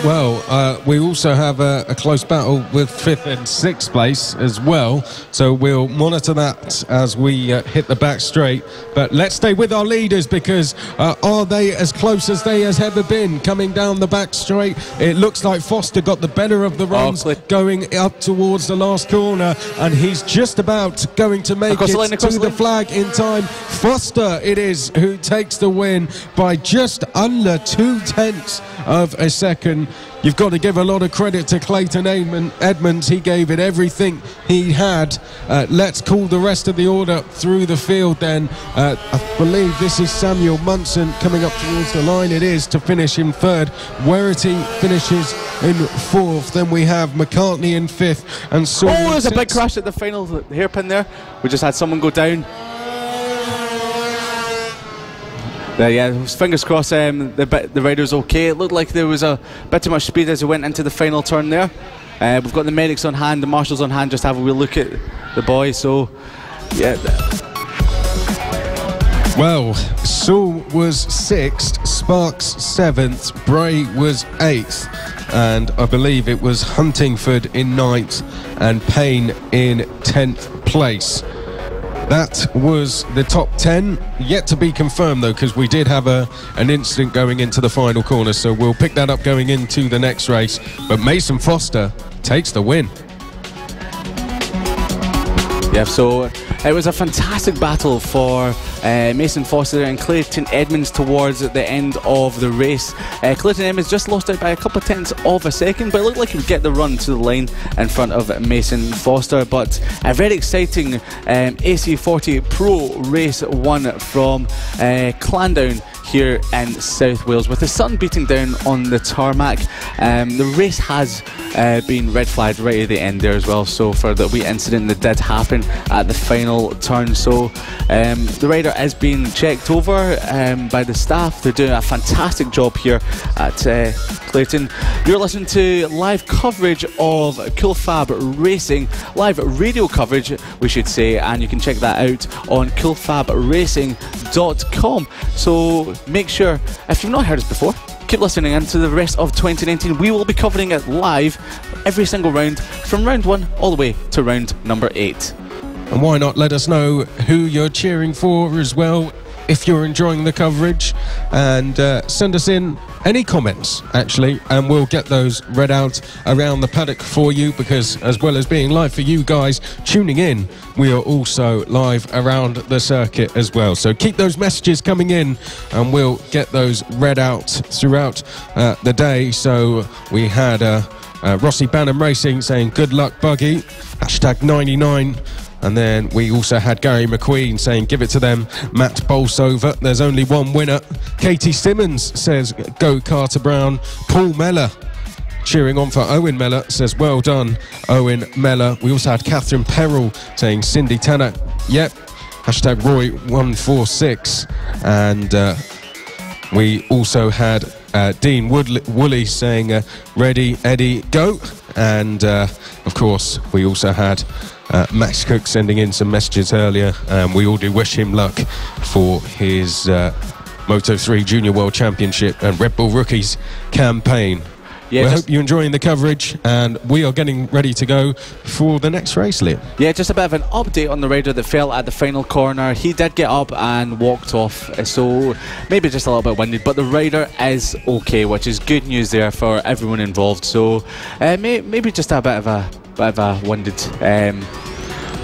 Well, we also have a close battle with 5th and 6th place as well, so we'll monitor that as we hit the back straight. But let's stay with our leaders, because are they as close as they has ever been coming down the back straight? It looks like Foster got the better of the runs going up towards the last corner, and he's just about going to make it to the flag in time. Foster it is who takes the win by just under 0.2 of a second. You've got to give a lot of credit to Clayton Edmonds. He gave it everything he had. Let's call the rest of the order through the field then. I believe this is Samuel Munson coming up towards the line. It is to finish in 3rd. Werity finishes in 4th. Then we have McCartney in 5th. And Saul there's a big crash at the final hairpin there. We just had someone go down. Yeah, fingers crossed the rider's okay. It looked like there was a bit too much speed as he went into the final turn there. We've got the medics on hand, the marshals on hand, just have a wee look at the boy. So, yeah. Well, Saul was 6th, Sparks 7th, Bray was 8th, and I believe it was Huntingford in 9th and Payne in 10th place. That was the top 10, yet to be confirmed though, because we did have an incident going into the final corner, so we'll pick that up going into the next race. But Mason Foster takes the win. Yeah, so it was a fantastic battle for Mason Foster and Clayton Edmonds towards the end of the race. Clayton Edmonds just lost out by a couple of tenths of a second, but it looked like he would get the run to the line in front of Mason Foster. But a very exciting AC40 Pro Race 1 from Llandow here in South Wales, with the sun beating down on the tarmac. The race has been red flagged right at the end there as well, so for the wee incident that did happen at the final turn. So the rider is being checked over by the staff. They're doing a fantastic job here at Clayton. You're listening to live coverage of FAB-Racing, live radio coverage we should say, and you can check that out on FAB-Racing.com. So make sure, if you've not heard us before, keep listening, and to the rest of 2019 we will be covering it live every single round, from round 1 all the way to round number 8. And why not let us know who you're cheering for as well, if you're enjoying the coverage, and send us in any comments actually, and we'll get those read out around the paddock for you, because as well as being live for you guys tuning in, we are also live around the circuit as well. So keep those messages coming in and we'll get those read out throughout the day. So we had Rossi Banham Racing saying good luck Buggy, #99. And then we also had Gary McQueen saying give it to them, Matt Bolsover, there's only one winner. Katie Simmons says go Carter Brown. Paul Mellor cheering on for Owen Mellor says well done Owen Mellor. We also had Catherine Perrell saying Cindy Tanner, yep, #Roy146. And we also had Dean Woolley saying ready Eddie go. And of course we also had Max Cook sending in some messages earlier, and we all do wish him luck for his Moto3 Junior World Championship and Red Bull Rookies campaign. Yeah, we hope you're enjoying the coverage, and we are getting ready to go for the next race, Liam. Yeah, just a bit of an update on the rider that fell at the final corner. He did get up and walked off, so maybe just a little bit winded, but the rider is okay, which is good news there for everyone involved. So maybe just a bit of a winded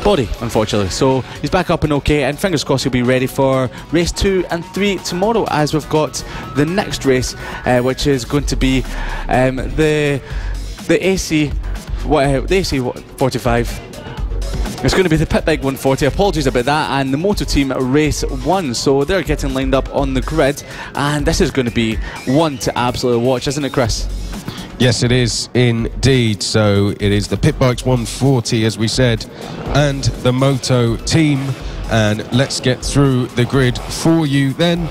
body, unfortunately. So he's back up and okay, and fingers crossed he'll be ready for race 2 and 3 tomorrow, as we've got the next race, which is going to be the AC 45. It's going to be the Pit Bike 140, apologies about that, and the Moto Team Race 1. So they're getting lined up on the grid, and this is going to be one to absolutely watch, isn't it, Chris? Yes, it is indeed. So it is the Pit Bikes 140, as we said, and the Moto Team. And let's get through the grid for you then.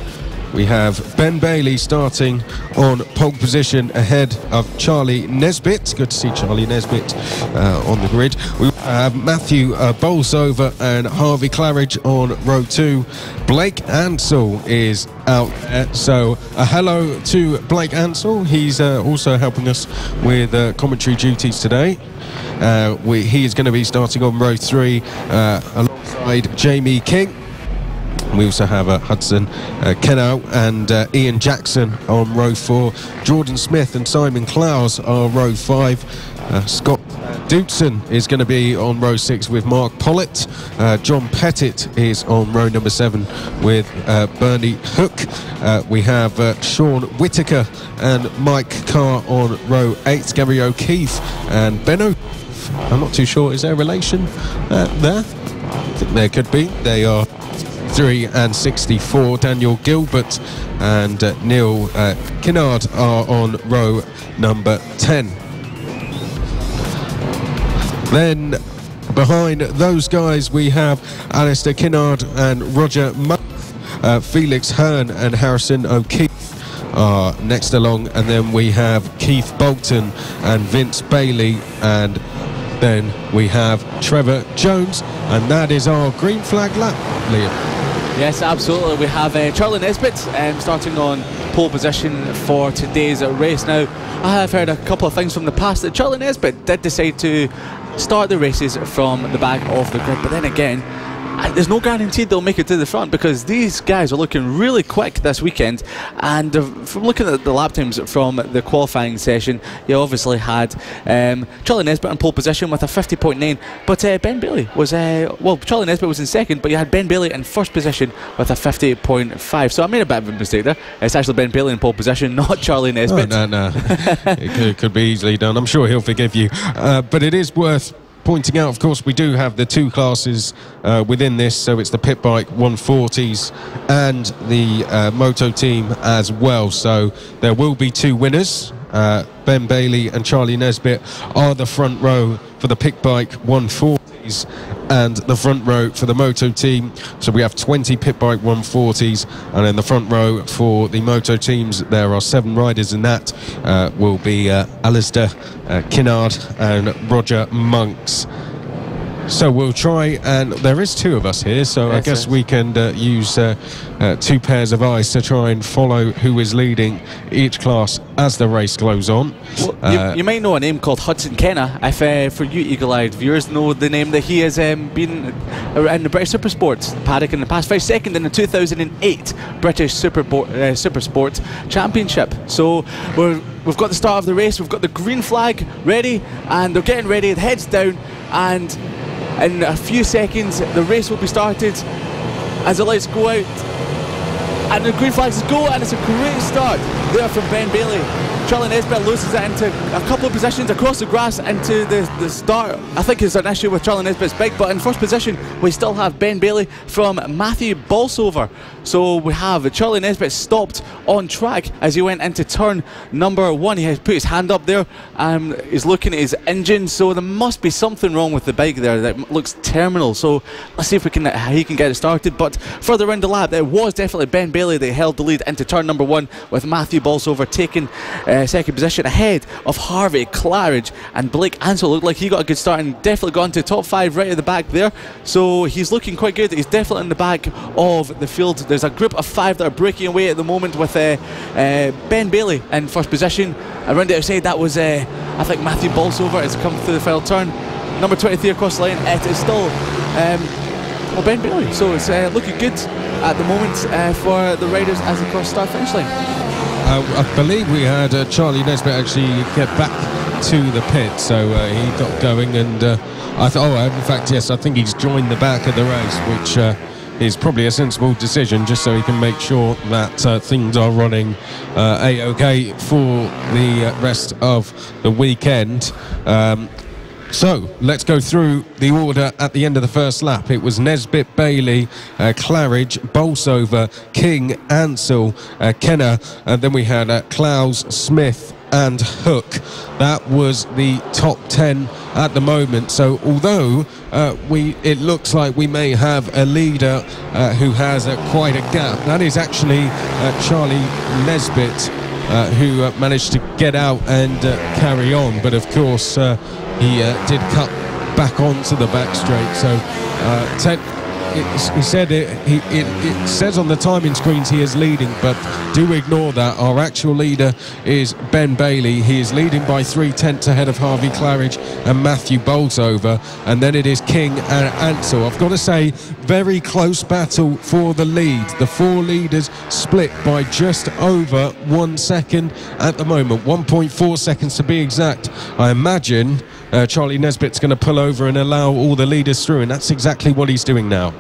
we have Ben Bailey starting on pole position ahead of Charlie Nesbitt. Good to see Charlie Nesbitt on the grid. We have Matthew Bolsover and Harvey Claridge on row 2. Blake Ansell is out there. So hello to Blake Ansell. He's also helping us with commentary duties today. He is going to be starting on row 3 alongside Jamie King. We also have Hudson Keno and Ian Jackson on row 4. Jordan Smith and Simon Clowes are row 5. Scott Dootson is going to be on row 6 with Mark Pollett. John Pettit is on row number 7 with Bernie Hook. We have Sean Whittaker and Mike Carr on row 8. Gary O'Keefe and Ben O'Keefe. I'm not too sure. Is there a relation there? I think there could be. They are 3 and 64. Daniel Gilbert and Neil Kinnard are on row number 10. Then behind those guys we have Alistair Kinnard and Roger Monk. Felix Hearn and Harrison O'Keefe are next along, and then we have Keith Bolton and Vince Bailey, and then we have Trevor Jones, and that is our green flag lap, Liam. Yes, absolutely. We have Charlie Nesbitt starting on pole position for today's race. Now, I have heard a couple of things from the past that Charlie Nesbitt did decide to start the races from the back of the grid, but then again, there's no guarantee they'll make it to the front, because these guys are looking really quick this weekend. And from looking at the lap times from the qualifying session, you obviously had Charlie Nesbitt in pole position with a 50.9, but Ben Bailey was Charlie Nesbitt was in second, but you had Ben Bailey in first position with a 50.5. So I made a bit of a mistake there. It's actually Ben Bailey in pole position, not Charlie Nesbitt. Oh, no. It could be easily done. I'm sure he'll forgive you. But it is worth pointing out, of course, we do have the 2 classes within this, so it's the pit bike 140s and the moto team as well. So there will be 2 winners. Ben Bailey and Charlie Nesbitt are the front row for the pit bike 140s and the front row for the moto team. So we have 20 pit bike 140s, and in the front row for the moto teams there are 7 riders, and that will be Alistair Kinnard and Roger Monks. So we'll try, and there is 2 of us here, so yes, I guess we can use 2 pairs of eyes to try and follow who is leading each class as the race goes on. Well, you might know a name called Hudson Kenna, if for you eagle-eyed viewers know the name that he has been in the British Supersport paddock in the past. 5 second in the 2008 British Supersport Championship. So we've got the start of the race, we've got the green flag ready, and they're getting ready, the heads down, and in a few seconds the race will be started as the lights go out and the green flags go, and it's a great start there from Ben Bailey. Charlie Nesbitt loses it into a couple of positions across the grass into the start. I think it's an issue with Charlie Nesbitt's bike, but in first position we still have Ben Bailey from Matthew Bolsover. So we have Charlie Nesbitt stopped on track as he went into turn number 1. He has put his hand up there, he's looking at his engine, so there must be something wrong with the bike there that looks terminal. So let's see if he can get it started. But further around the lap, it was definitely Ben Bailey that held the lead into turn number 1, with Matthew Bolsover taking second position ahead of Harvey Claridge, and Blake Ansell looked like he got a good start and definitely got into top 5 right at the back there. So he's looking quite good. He's definitely in the back of the field. There's a group of 5 that are breaking away at the moment, with Ben Bailey in first position. Around the outside, that was I think Matthew Bolsover has come through the final turn. Number 23 across the line, it is still Ben Bailey. So it's looking good at the moment for the riders as they cross start finish line. I believe we had Charlie Nesbitt actually get back to the pit, so he got going, and I thought, in fact, yes, I think he's joined the back of the race, which is probably a sensible decision, just so he can make sure that things are running A-OK for the rest of the weekend. So let's go through the order at the end of the first lap. It was Nesbitt, Bailey, Claridge, Bolsover, King, Ansell, Kenner, and then we had Clowes, Smith and Hook. That was the top 10 at the moment. So although it looks like we may have a leader who has quite a gap, that is actually Charlie Nesbitt, who managed to get out and carry on. But of course he did cut back onto the back straight. So he said it says on the timing screens he is leading, but do ignore that. Our actual leader is Ben Bailey. He is leading by 3/10 ahead of Harvey Claridge and Matthew Bolsover, and then it is King and Ansell. I've got to say, very close battle for the lead. The four leaders split by just over 1 second at the moment, 1.4 seconds to be exact. I imagine Charlie Nesbitt's going to pull over and allow all the leaders through, and that's exactly what he's doing now.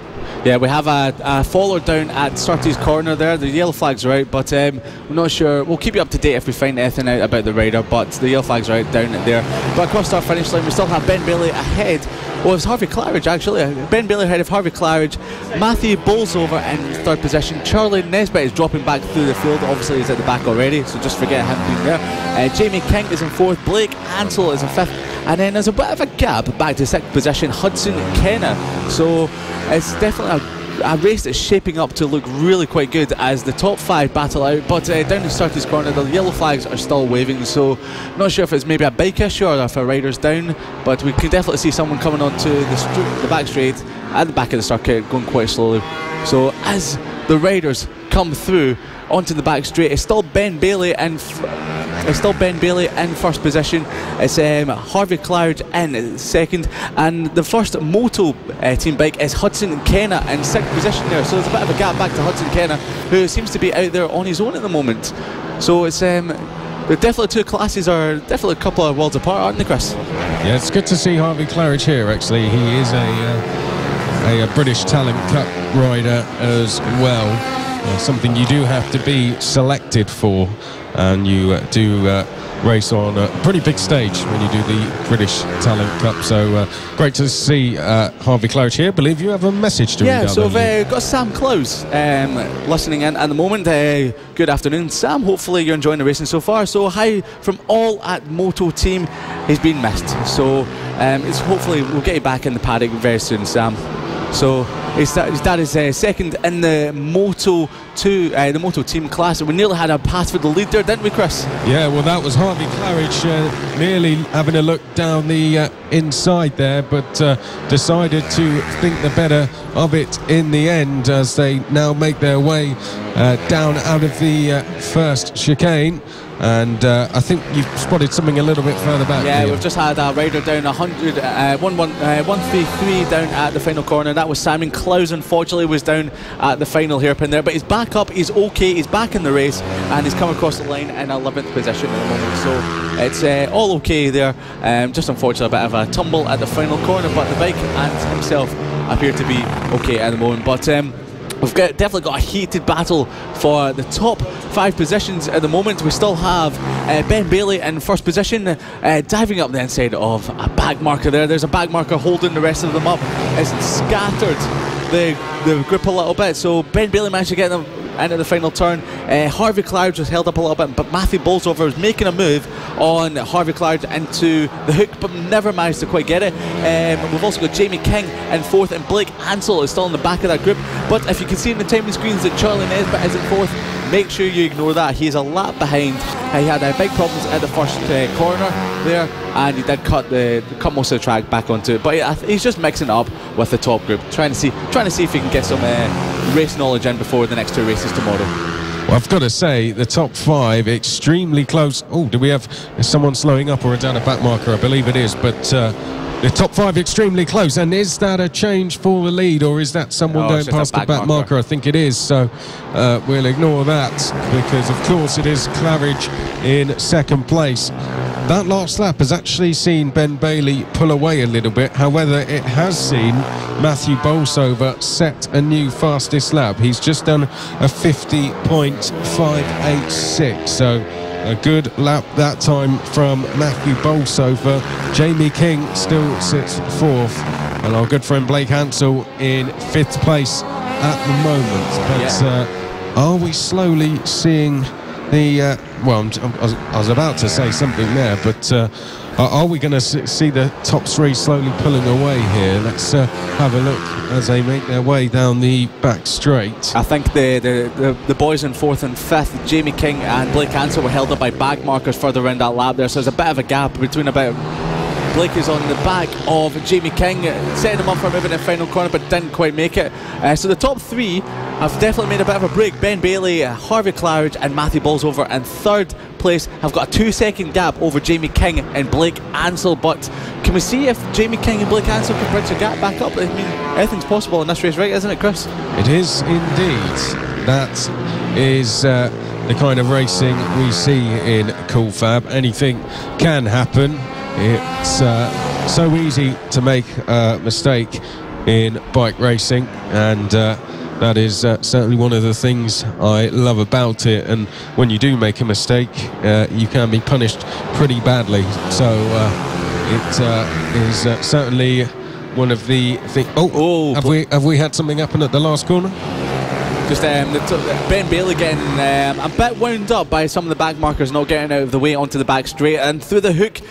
Yeah, we have a follower down at Surtees corner there. The yellow flags are out, but we're not sure. We'll keep you up to date if we find anything out about the rider, but the yellow flags are out down there. But across our finish line, we still have Ben Bailey ahead. Well, it's Harvey Claridge actually. Ben Bailey ahead of Harvey Claridge. Matthew Bolsover in third position. Charlie Nesbitt is dropping back through the field. Obviously, he's at the back already, so just forget him being there. Jamie King is in fourth. Blake Ansell is in fifth. And then there's a bit of a gap back to sixth position. Hudson Kenna. So it's definitely a race that's shaping up to look really quite good as the top five battle out. But down in Surtees corner, the yellow flags are still waving, so not sure if it's maybe a bike issue or if a rider's down, but we can definitely see someone coming onto the back straight at the back of the circuit going quite slowly. So as the riders come through onto the back straight, it's still Ben Bailey and in first position. It's Harvey Claridge in second, and the first moto team bike is Hudson Kenna in sixth position there. So there's a bit of a gap back to Hudson Kenna, who seems to be out there on his own at the moment. So it's the definitely two classes are definitely a couple of worlds apart, aren't they, Chris? Yeah, it's good to see Harvey Claridge here. Actually, he is a British Talent Cup rider as well. Something you do have to be selected for, and you do race on a pretty big stage when you do the British Talent Cup. So great to see Harvey Claridge here. I believe you have a message to read out. Yeah, so we've got Sam Clowes listening in at the moment. Good afternoon, Sam. Hopefully you're enjoying the racing so far. So hi from all at Moto team. He's been missed, so it's hopefully we'll get you back in the paddock very soon, Sam. So his dad is second in the Moto 2, the Moto team class. We nearly had a pass for the lead there, didn't we, Chris? Yeah, well, that was Harvey Claridge nearly having a look down the inside there, but decided to think the better of it in the end as they now make their way down out of the first chicane. And I think you've spotted something a little bit further back. Yeah, Liam. We've just had a rider down 133 down at the final corner. That was Simon Clowes, unfortunately, was down at the final hairpin there. But he's back up, he's okay, he's back in the race, and he's come across the line in 11th position at the moment. So it's all okay there. Just unfortunately, a bit of a tumble at the final corner, but the bike and himself appear to be okay at the moment. But we've definitely got a heated battle for the top 5 positions at the moment. We still have Ben Bailey in first position, diving up the inside of a back marker there. There's a back marker holding the rest of them up. It's scattered the group a little bit, so Ben Bailey managed to get them into the final turn. Harvey Claridge was held up a little bit, but Matthew Bolsover was making a move on Harvey Claridge into the hook, but never managed to quite get it. We've also got Jamie King in fourth, and Blake Ansell is still in the back of that group. But if you can see in the timing screens that Charlie Nesbitt is in fourth, make sure you ignore that. He's a lap behind. He had big problems at the first corner there, and he did cut most of the track back onto it. But he's just mixing it up with the top group, trying to see if he can get some race knowledge in before the next 2 races tomorrow. Well, I've got to say, the top 5 extremely close. Oh, do we have someone slowing up or down a back marker? I believe it is, but the top 5 extremely close. And is that a change for the lead, or is that someone going past the back marker? I think it is, so we'll ignore that, because of course it is Claridge in second place. That last lap has actually seen Ben Bailey pull away a little bit. However, it has seen Matthew Bolsover set a new fastest lap. He's just done a 50.586, so a good lap that time from Matthew Bolsover. Jamie King still sits fourth, and our good friend Blake Ansell in 5th place at the moment. But are we slowly seeing the well, I was about to say something there, but are we going to see the top three slowly pulling away here? Let's have a look as they make their way down the back straight. I think the boys in 4th and 5th, Jamie King and Blake Ansell, were held up by bag markers further around that lap there, so there's a bit of a gap between about... Blake is on the back of Jamie King, setting him up for moving in the final corner, but didn't quite make it. So the top three have definitely made a bit of a break. Ben Bailey, Harvey Claridge and Matthew Bolsover in 3rd place have got a 2-second gap over Jamie King and Blake Ansell. But can we see if Jamie King and Blake Ansell can bridge the gap back up? I mean, anything's possible in this race, right, isn't it, Chris? It is indeed. That is the kind of racing we see in Cool Fab. Anything can happen. It's so easy to make a mistake in bike racing, and that is certainly one of the things I love about it. And when you do make a mistake, you can be punished pretty badly. So it is certainly one of the things. Have we had something happen at the last corner? Just Ben Bailey getting a bit wound up by some of the back markers not getting out of the way onto the back straight, and through the hook,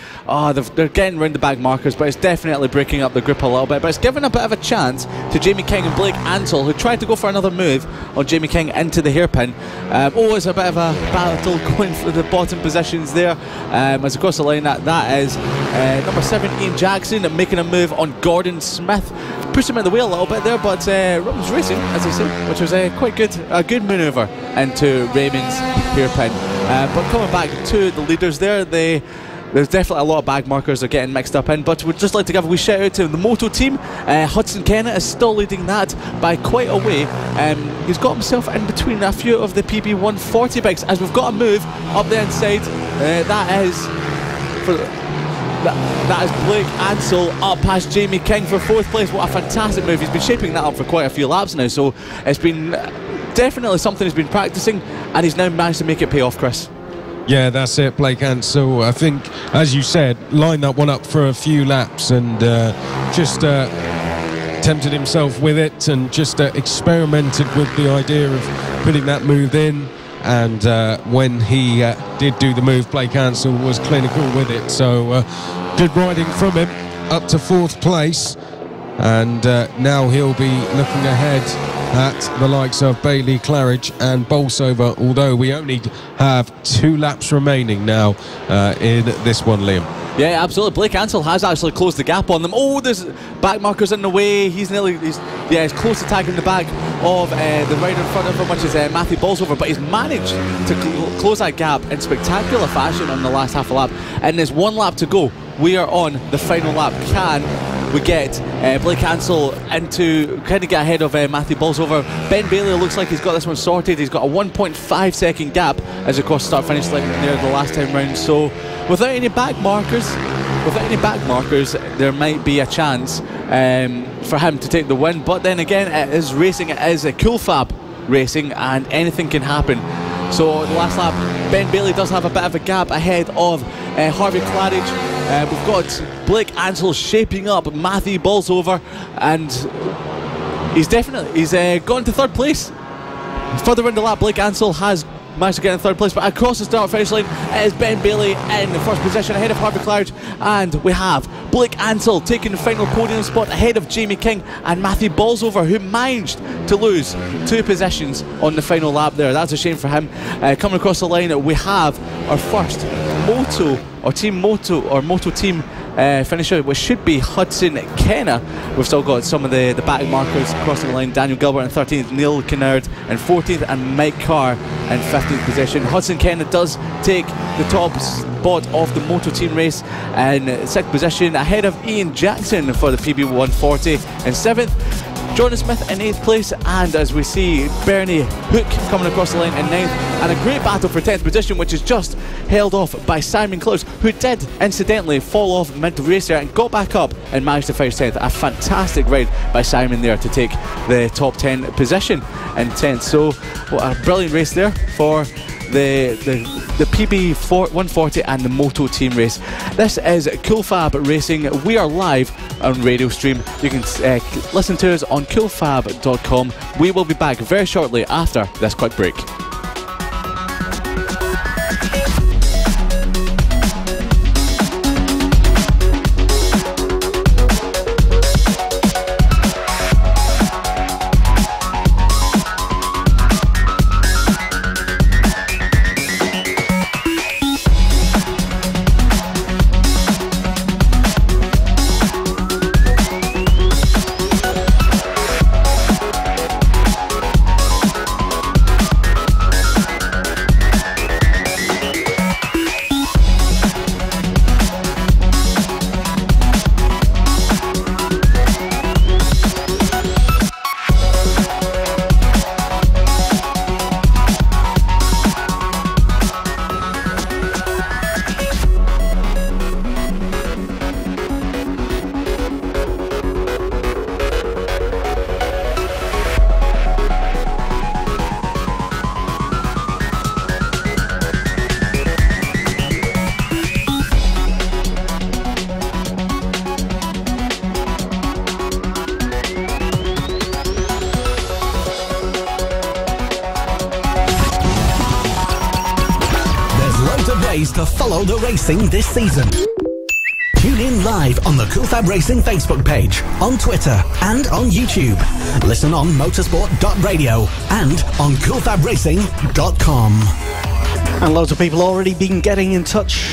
they're getting round the back markers, but it's definitely breaking up the grip a little bit. But it's given a bit of a chance to Jamie King and Blake Ansell, who tried to go for another move on Jamie King into the hairpin. It's a bit of a battle going for the bottom positions there. As across the line, that is number 7 Ian Jackson making a move on Gordon Smith. Pushed him out the way a little bit there, but Raymond's racing, as they say, which was quite good, a good manoeuvre into Raymond's hairpin. But coming back to the leaders there, there's definitely a lot of bag markers are getting mixed up in, but we'd just like to give a wee shout out to the Moto team. Hudson Kennett is still leading that by quite a way. He's got himself in between a few of the PB 140 bikes, as we've got a move up the inside. That is Blake Ansell up past Jamie King for 4th place. What a fantastic move. He's been shaping that up for quite a few laps now, so it's been definitely something he's been practicing, and he's now managed to make it pay off, Chris. Yeah, that's it, Blake Ansell. I think, as you said, lined that one up for a few laps and just tempted himself with it and just experimented with the idea of putting that move in. And when he did do the move, Blake Ansell was clinical with it. So good riding from him up to 4th place. And now he'll be looking ahead at the likes of Bailey, Claridge and Bolsover, although we only have 2 laps remaining now in this one, Liam. Yeah, absolutely. Blake Ansell has actually closed the gap on them. There's back markers in the way. He's close to tagging the back of the rider in front of him, which is Matthew Bolsover, but he's managed to close that gap in spectacular fashion on the last half a lap. And there's 1 lap to go. We are on the final lap. Can we get Blake Ansell into kind of get ahead of Matthew Bolsover? Ben Bailey looks like he's got this one sorted. He's got a 1.5 second gap as of course start finish line there the last time round. So without any back markers, there might be a chance for him to take the win. But then again, it is racing. It is a Cool Fab racing, and anything can happen. So the last lap, Ben Bailey does have a bit of a gap ahead of Harvey Claridge. We've got Blake Ansell shaping up Matthew Bolsover, and he's gone to 3rd place. Further in the lap, Blake Ansell has managed to get in 3rd place, but across the start finish line it is Ben Bailey in the 1st position ahead of Harvey Claridge, and we have Blake Ansell taking the final podium spot ahead of Jamie King and Matthew Bolsover, who managed to lose 2 positions on the final lap there. That's a shame for him. Coming across the line, we have our first Moto team finisher, which should be Hudson Kennett. We've still got some of the back markers crossing the line. Daniel Gilbert in 13th, Neil Kennard in 14th, and Mike Carr in 15th position. Hudson Kennett does take the top spot of the Moto team race in 6th position ahead of Ian Jackson for the PB 140 in 7th. Jordan Smith in 8th place, and as we see Bernie Hook coming across the line in 9th, and a great battle for 10th position, which is just held off by Simon Close, who did incidentally fall off mid-race there and got back up and managed to finish 10th. A fantastic ride by Simon there to take the top 10 position in 10th. So what a brilliant race there for the PB 140 and the Moto team race. This is Cool Fab Racing. We are live on Radio Stream. You can listen to us on coolfab.com. We will be back very shortly after this quick break. ways to follow the racing this season. Tune in live on the FAB-Racing Facebook page, on Twitter and on YouTube. Listen on motorsport.radio and on coolfabracing.com. And loads of people already been getting in touch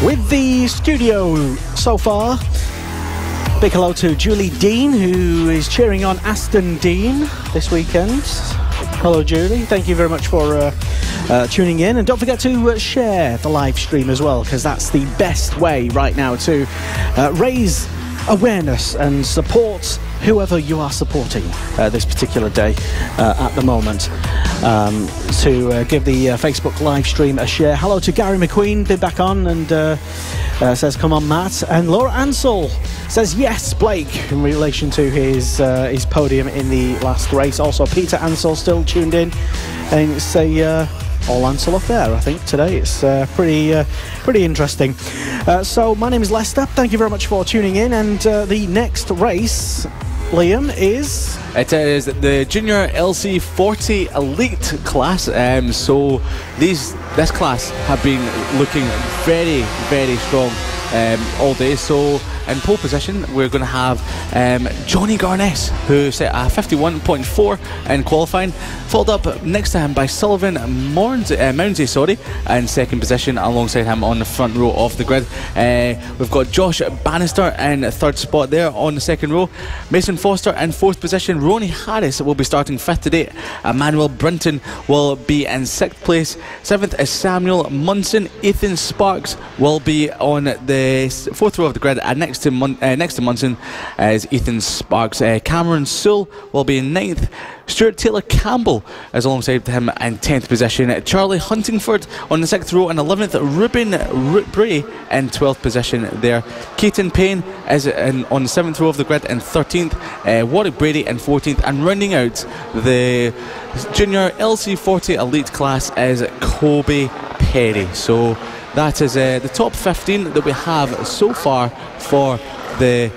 with the studio so far. Big hello to Julie Dean, who is cheering on Aston Dean this weekend. Hello, Julie. Thank you very much for tuning in. And don't forget to share the live stream as well, because that's the best way right now to raise awareness and support whoever you are supporting this particular day at the moment. To give the Facebook live stream a share. Hello to Gary McQueen, been back on and says, come on, Matt. And Laura Ansell says, yes, Blake, in relation to his podium in the last race. Also, Peter Ansell still tuned in. And it's all Ansell affair, I think, today. It's pretty interesting. So, my name is Lester. Thank you very much for tuning in. And the next race, Liam, is... It is the Junior LC40 Elite class. So this class have been looking very, very strong all day. So in pole position, we're going to have Johnny Garness, who set a 51.4 in qualifying, followed up next to him by Sullivan Mounsey, in second position alongside him on the front row of the grid. We've got Josh Bannister in third spot there on the second row. Mason Foster in fourth position. Ronnie Harris will be starting fifth today. Emmanuel Brinton will be in sixth place. Seventh is Samuel Munson. Ethan Sparks will be on the fourth row of the grid, and next to Munson is Ethan Sparks. Cameron Sewell will be in ninth. Stuart Taylor Campbell is alongside him in 10th position. Charlie Huntingford on the 6th row and 11th. Ruben Bray in 12th position there. Keaton Payne is on the 7th row of the grid in 13th. Warwick Brady in 14th. And rounding out the Junior LC40 Elite class is Kobe Perry. So that is the top 15 that we have so far for the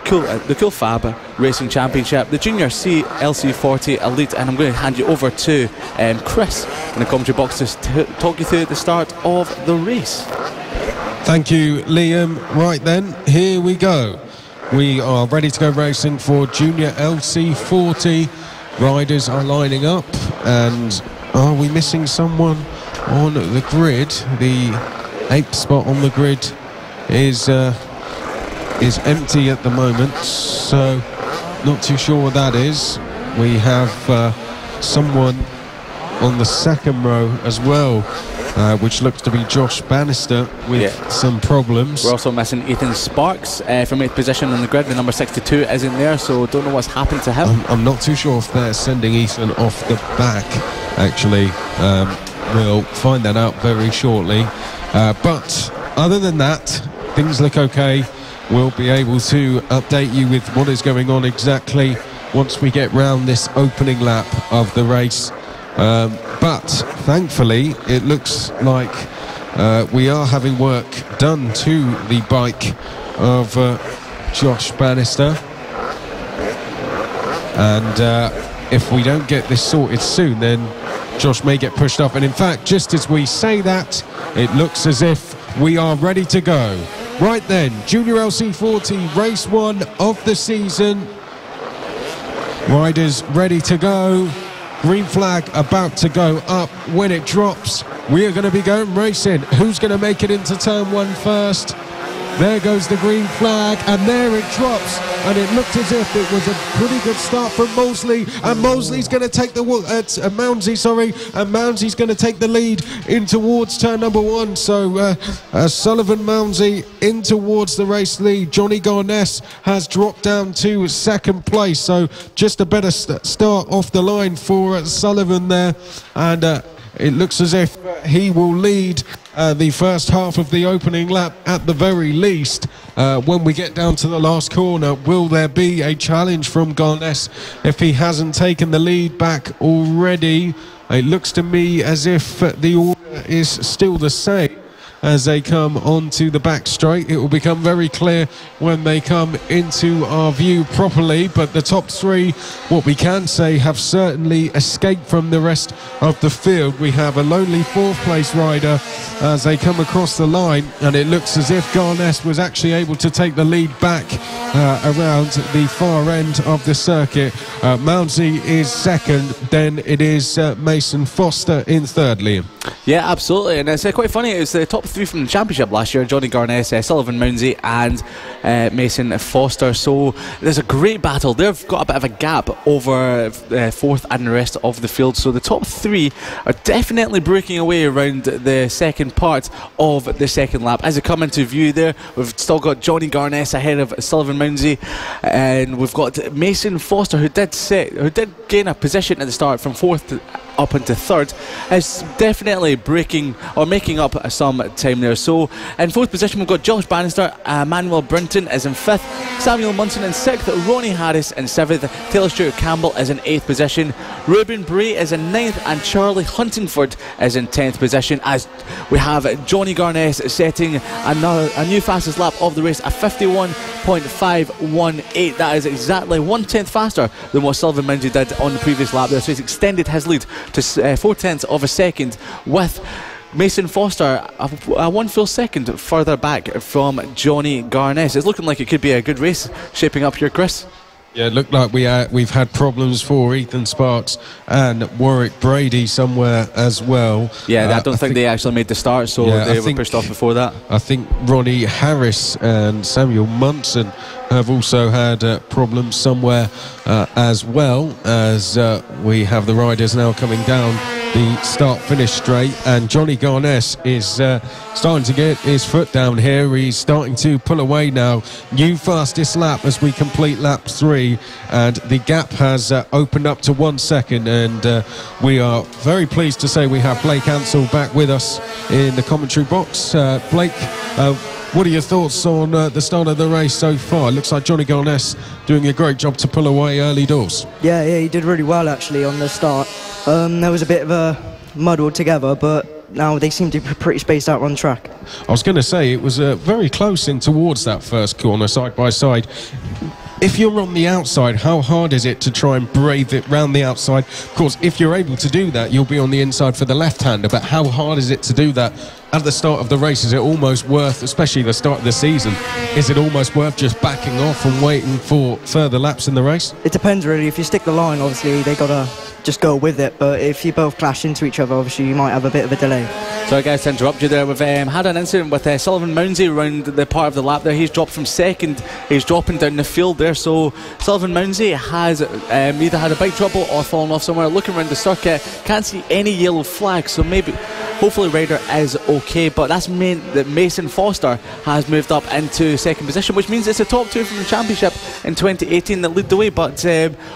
Cool Fab Racing Championship, the Junior LC40 Elite. And I'm going to hand you over to Chris in the commentary box to talk you through the start of the race. Thank you, Liam. Right then, here we go. We are ready to go racing for Junior LC40. Riders are lining up, and are we missing someone on the grid? The 8th spot on the grid is empty at the moment, so not too sure what that is. We have someone on the second row as well, which looks to be Josh Bannister with some problems. We're also missing Ethan Sparks from 8th position on the grid. The number 62 isn't there, so don't know what's happened to him. I'm not too sure if they're sending Ethan off the back, actually. We'll find that out very shortly. But other than that, things look okay. We'll be able to update you with what is going on exactly once we get round this opening lap of the race. But thankfully, it looks like we are having work done to the bike of Josh Bannister. And if we don't get this sorted soon, then Josh may get pushed up. And in fact, just as we say that, it looks as if we are ready to go. Right then, Junior LC40 race 1 of the season. Riders ready to go. Green flag about to go up. When it drops, we are going to be going racing. Who's going to make it into turn 1 first? There goes the green flag, and there it drops. And it looked as if it was a pretty good start from Mosley. And Mosley's going to take the and Mounsey's going to take the lead in towards turn number 1. So Sullivan Mounsey in towards the race lead. Johnny Garness has dropped down to second place. So just a better start off the line for Sullivan there. And it looks as if he will lead the first half of the opening lap at the very least. When we get down to the last corner, will there be a challenge from Garness if he hasn't taken the lead back already? It looks to me as if the order is still the same. as they come onto the back straight. It will become very clear when they come into our view properly, but the top three, what we can say, have certainly escaped from the rest of the field. We have a lonely fourth place rider as they come across the line, and it looks as if Garness was actually able to take the lead back around the far end of the circuit. Mounsey is second, then it is Mason Foster in third, Liam. Yeah, absolutely, and it's quite funny. It was the top three from the championship last year: Johnny Garness, Sullivan Mounsey and Mason Foster. So there's a great battle. They've got a bit of a gap over fourth and the rest of the field, so the top three are definitely breaking away around the second part of the second lap. As they come into view there, we've still got Johnny Garness ahead of Sullivan Mounsey, and we've got Mason Foster, who did gain a position at the start from fourth up into third, is definitely breaking or making up some time there. So in fourth position we've got Josh Bannister, Manuel Brinton is in fifth, Samuel Munson in sixth, Ronnie Harris in seventh, Taylor Stewart Campbell is in eighth position, Ruben Bray is in ninth, and Charlie Huntingford is in 10th position, as we have Johnny Garness setting a new fastest lap of the race, a 51.518. That is exactly 1/10 faster than what Sullivan Mounsey did on the previous lap there, so he's extended his lead to 4/10 of a second, with Mason Foster a 1 full second further back from Johnny Garness. It's looking like it could be a good race shaping up here, Chris. Yeah, it looked like we've had problems for Ethan Sparks and Warwick Brady somewhere as well. Yeah, I don't think they actually made the start, so they were pushed off before that. I think Ronnie Harris and Samuel Munson have also had problems somewhere as well, as we have the riders now coming down the start-finish straight, and Johnny Garness is starting to get his foot down here. He's starting to pull away now. New fastest lap as we complete lap 3, and the gap has opened up to 1 second, and we are very pleased to say we have Blake Ansell back with us in the commentary box. Blake, what are your thoughts on the start of the race so far? It looks like Johnny Garness doing a great job to pull away early doors. Yeah, he did really well actually on the start. There was a bit of a muddle together, but now they seem to be pretty spaced out on track. I was going to say, it was very close in towards that first corner, side by side. If you're on the outside, how hard is it to try and brave it round the outside? Of course, if you're able to do that, you'll be on the inside for the left-hander, but how hard is it to do that at the start of the race? Is it almost worth, especially the start of the season, is it almost worth just backing off and waiting for further laps in the race? It depends really. If you stick the line, obviously they gotta just go with it, but if you both clash into each other, obviously you might have a bit of a delay. Sorry guys to interrupt you there. We've had an incident with Sullivan Mounsey around the part of the lap there. He's dropped from second, he's dropping down the field there, so Sullivan Mounsey has either had a bike trouble or fallen off somewhere. Looking around the circuit, can't see any yellow flags, so hopefully Ryder is okay, but that's meant that Mason Foster has moved up into second position, which means it's the top two from the championship in 2018 that lead the way, but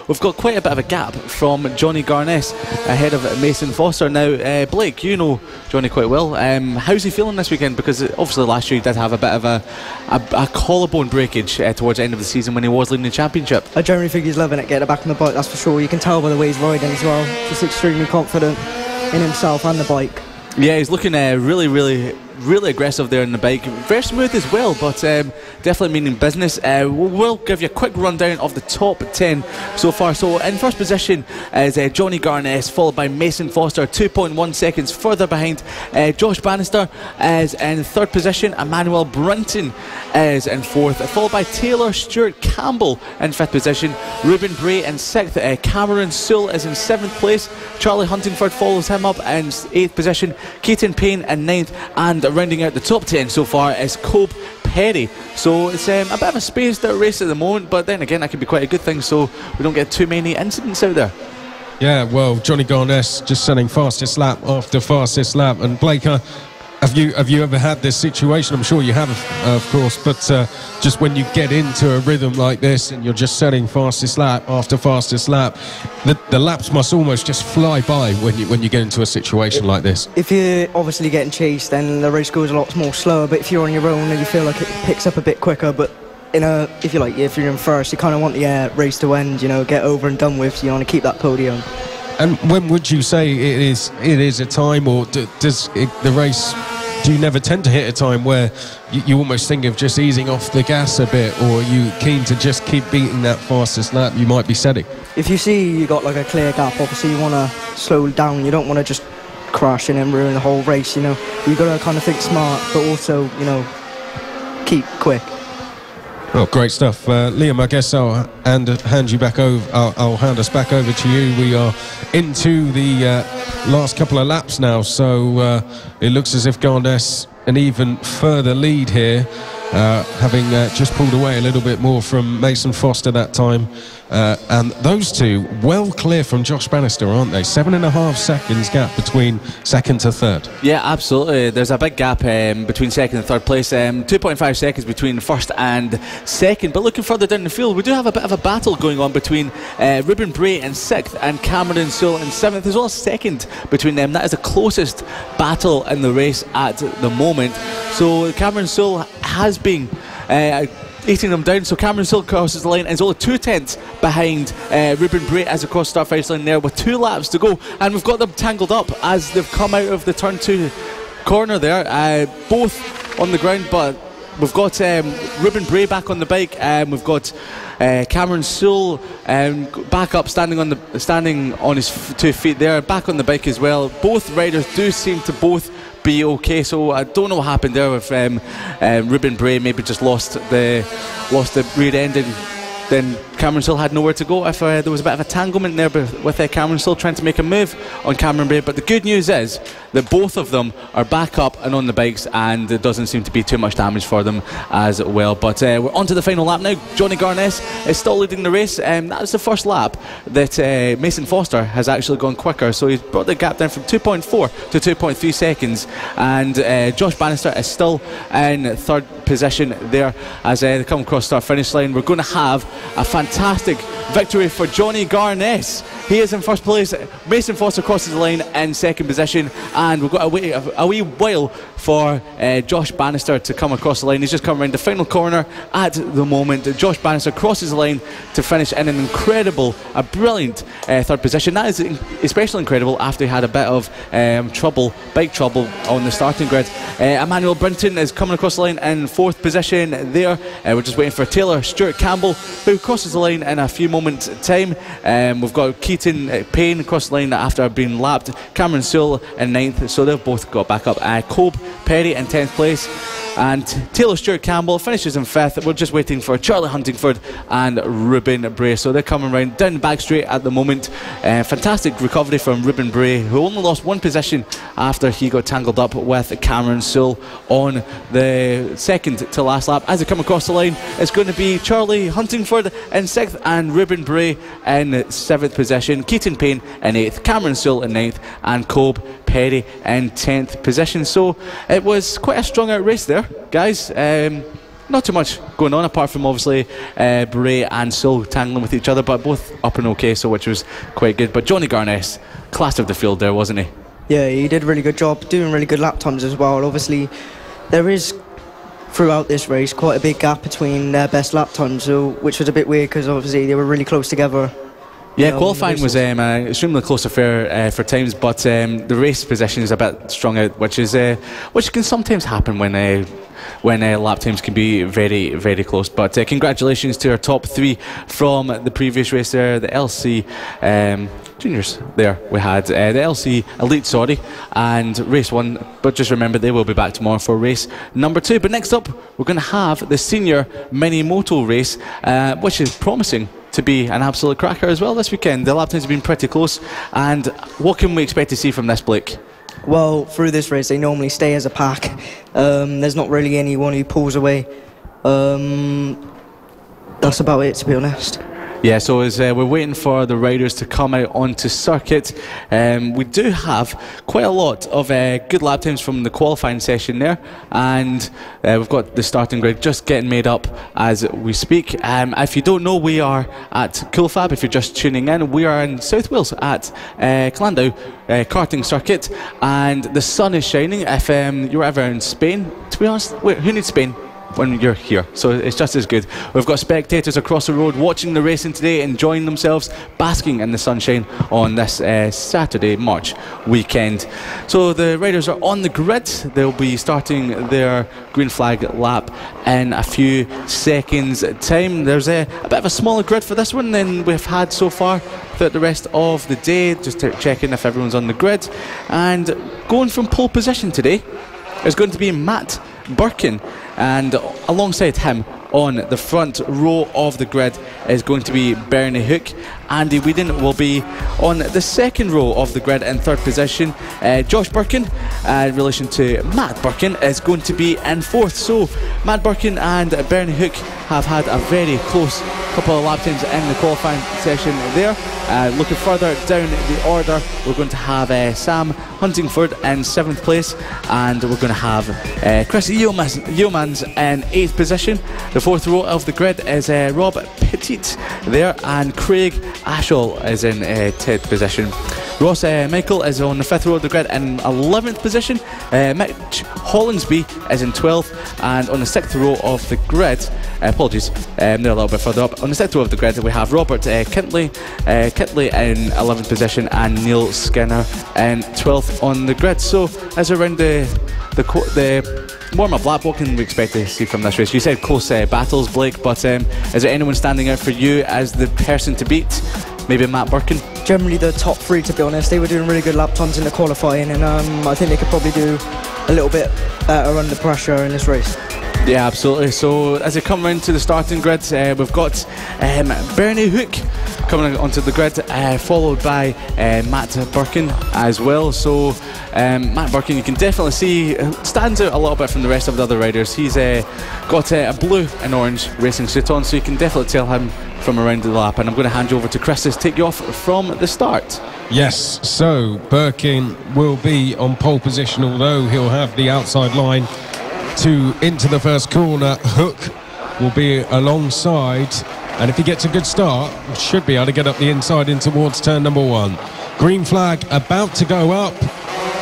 we've got quite a bit of a gap from Johnny Garness ahead of Mason Foster. Now, Blake, you know Johnny quite well. How's he feeling this weekend? Because obviously last year he did have a bit of a collarbone breakage towards the end of the season when he was leading the championship. I generally think he's loving it, getting back on the bike, that's for sure. You can tell by the way he's riding as well. Just extremely confident in himself and the bike. Yeah, he's looking really aggressive there on the bike. Very smooth as well, but definitely meaning business. We'll give you a quick rundown of the top 10 so far. So in first position is Johnny Garness, followed by Mason Foster, 2.1 seconds further behind. Josh Bannister is in third position. Emmanuel Brinton is in fourth, followed by Taylor Stewart Campbell in fifth position. Ruben Bray in sixth. Cameron Sewell is in seventh place. Charlie Huntingford follows him up in eighth position. Keaton Payne in ninth, and rounding out the top 10 so far is Cope Perry. So it's a bit of a spaced out race at the moment, but then again that could be quite a good thing, so we don't get too many incidents out there. Yeah, well, Johnny Garness just setting fastest lap after fastest lap, and Blake, have you ever had this situation? I'm sure you have, of course, but just when you get into a rhythm like this and you're just setting fastest lap after fastest lap, the laps must almost just fly by when you get into a situation like this. If you're obviously getting chased, then the race goes a lot more slower, but if you're on your own and you feel like it picks up a bit quicker, but if you're in first, you kind of want the race to end, get over and done with, so you want to keep that podium. And when would you say it is a time, or does the race do you never tend to hit a time where you almost think of just easing off the gas a bit, or are you keen to just keep beating that fastest lap you might be setting? If you see you got like a clear gap, obviously you want to slow down. You don't want to just crash in and ruin the whole race, you know. You got to kind of think smart, but also, you know, keep quick. Oh, great stuff. Liam, I guess I'll hand you back over. I'll hand us back over to you. We are into the last couple of laps now, so it looks as if Garnes an even further lead here, having just pulled away a little bit more from Mason Foster that time. And those two well clear from Josh Bannister, aren't they? 7.5 seconds gap between second to third. Yeah, absolutely. There's a big gap between second and third place. 2.5 seconds between first and second. But looking further down the field, we do have a bit of a battle going on between Ruben Bray in sixth and Cameron Sewell in seventh. There's only a second between them. That is the closest battle in the race at the moment. So Cameron Sewell has been eating them down. So Cameron Sewell crosses the line and is only 2/10 behind Ruben Bray as they cross start finish line there with 2 laps to go, and we've got them tangled up as they've come out of the turn 2 corner there, both on the ground, but we've got Ruben Bray back on the bike, and we've got Cameron Sewell back up, standing on his 2 feet there, back on the bike as well. Both riders do seem to both be okay, so I don't know what happened there with Ruben Bray. Maybe just lost the rear end, and then Cameron Sewell had nowhere to go. If there was a bit of a tanglement there with Cameron Sewell trying to make a move on Cameron Bray, but the good news is that both of them are back up and on the bikes, and there doesn't seem to be too much damage for them as well. But we're on to the final lap now. Johnny Garnes is still leading the race, and that was the first lap that Mason Foster has actually gone quicker, so he's brought the gap down from 2.4 to 2.3 seconds, and Josh Bannister is still in third position there as they come across start finish line. We're going to have a fantastic victory for Johnny Garnes. He is in first place. Mason Foster crosses the line in second position, and we've got a wee while for Josh Bannister to come across the line. He's just come around the final corner at the moment. Josh Bannister crosses the line to finish in an incredible, a brilliant third position. That is especially incredible after he had a bit of bike trouble on the starting grid. Emmanuel Brinton is coming across the line in fourth position there. We're just waiting for Taylor Stewart Campbell, who crosses the line in a few moments time. We've got Keaton Payne across the line after being lapped. Cameron Sewell in ninth, so they've both got back up. Cobe Perry in 10th place, and Taylor Stewart Campbell finishes in 5th. We're just waiting for Charlie Huntingford and Ruben Bray, so they're coming round down the back straight at the moment. Fantastic recovery from Ruben Bray, who only lost 1 position after he got tangled up with Cameron Sewell on the second to last lap. As they come across the line, it's going to be Charlie Huntingford in 6th and Ruben Bray in 7th position, Keaton Payne in 8th, Cameron Sewell in 9th, and Cobe Perry in 10th position. So it was quite a strung out race there, guys. Not too much going on apart from obviously Bray and Sewell tangling with each other, but both up and okay, so which was quite good. But Johnny Garnes, class of the field there, wasn't he? Yeah, he did a really good job, doing really good lap times as well. Obviously there is throughout this race quite a big gap between their best lap times, so, which was a bit weird because obviously they were really close together. Yeah, qualifying was extremely close affair for times, but the race position is a bit strung out, which can sometimes happen when lap times can be very, very close. But congratulations to our top 3 from the previous race there, the LC Juniors. There we had the LC Elite, and race 1. But just remember, they will be back tomorrow for race number 2. But next up, we're going to have the senior mini moto race, which is promising to be an absolute cracker as well this weekend. The lap times have been pretty close, and what can we expect to see from this, Blake? Well, through this race they normally stay as a pack. There's not really anyone who pulls away. That's about it, to be honest. Yeah, so as we're waiting for the riders to come out onto circuit, we do have quite a lot of good lap times from the qualifying session there, and we've got the starting grid just getting made up as we speak. If you don't know, we are at Coolfab. If you're just tuning in, we are in South Wales at Llandow karting circuit, and the sun is shining. If you're ever in Spain, to be honest, who needs Spain? when you're here, so it's just as good. We've got spectators across the road watching the racing today, enjoying themselves, basking in the sunshine on this Saturday, March weekend. So the riders are on the grid. They'll be starting their green flag lap in a few seconds time. There's a bit of a smaller grid for this one than we've had so far throughout the rest of the day, just to check in if everyone's on the grid. And going from pole position today is going to be Matt Birkin, and alongside him on the front row of the grid is going to be Bernie Hook. Andy Whedon will be on the second row of the grid in third position. Josh Birkin, in relation to Matt Birkin, is going to be in fourth. So Matt Birkin and Bernie Hook have had a very close couple of lap times in the qualifying session there. Looking further down the order, we're going to have Sam Huntingford in 7th place, and we're going to have Chris Yeomans in 8th position. The 4th row of the grid is Rob Petit there, and Craig Ashall is in 10th position. Ross Michael is on the 5th row of the grid in 11th position. Mitch Hollinsby is in 12th, and on the 6th row of the grid, apologies, they're a little bit further up. On the 6th row of the grid, we have Robert Kintley in 11th position, and Neil Skinner in 12th on the grid. So as around the warm-up lap, what can we expect to see from this race? You said close battles, Blake, but is there anyone standing out for you as the person to beat? Maybe Matt Birkin? Generally the top three, to be honest. They were doing really good lap times in the qualifying, and I think they could probably do a little bit better under pressure in this race. Yeah, absolutely. So as they come round to the starting grid, we've got Bernie Hook coming onto the grid, followed by Matt Birkin as well. So Matt Birkin, you can definitely see, stands out a little bit from the rest of the other riders. He's got a blue and orange racing suit on, so you can definitely tell him from around the lap. And I'm going to hand you over to Chris to take you off from the start. Yes, so Birkin will be on pole position, although he'll have the outside line to into the first corner. Hook will be alongside, and if he gets a good start, should be able to get up the inside in towards turn number 1. Green flag about to go up,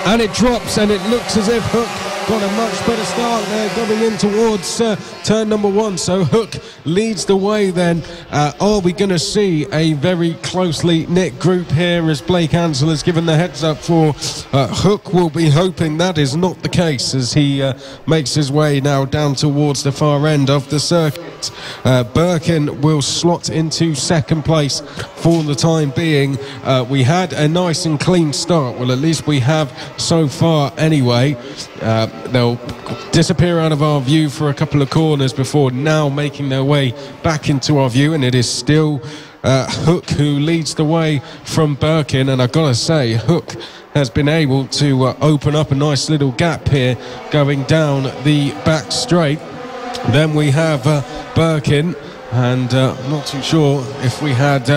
and it drops, and it looks as if Hook got a much better start there going in towards turn number 1. So Hook leads the way then. Are we going to see a very closely knit group here, as Blake Ansell has given the heads up for? Hook will be hoping that is not the case as he makes his way now down towards the far end of the circuit. Birkin will slot into second place for the time being. We had a nice and clean start, well at least we have so far anyway. They'll disappear out of our view for a couple of corners before now making their way back into our view, and it is still Hook who leads the way from Birkin. And I've got to say, Hook has been able to open up a nice little gap here going down the back straight. Then we have Birkin, and I'm not too sure if we had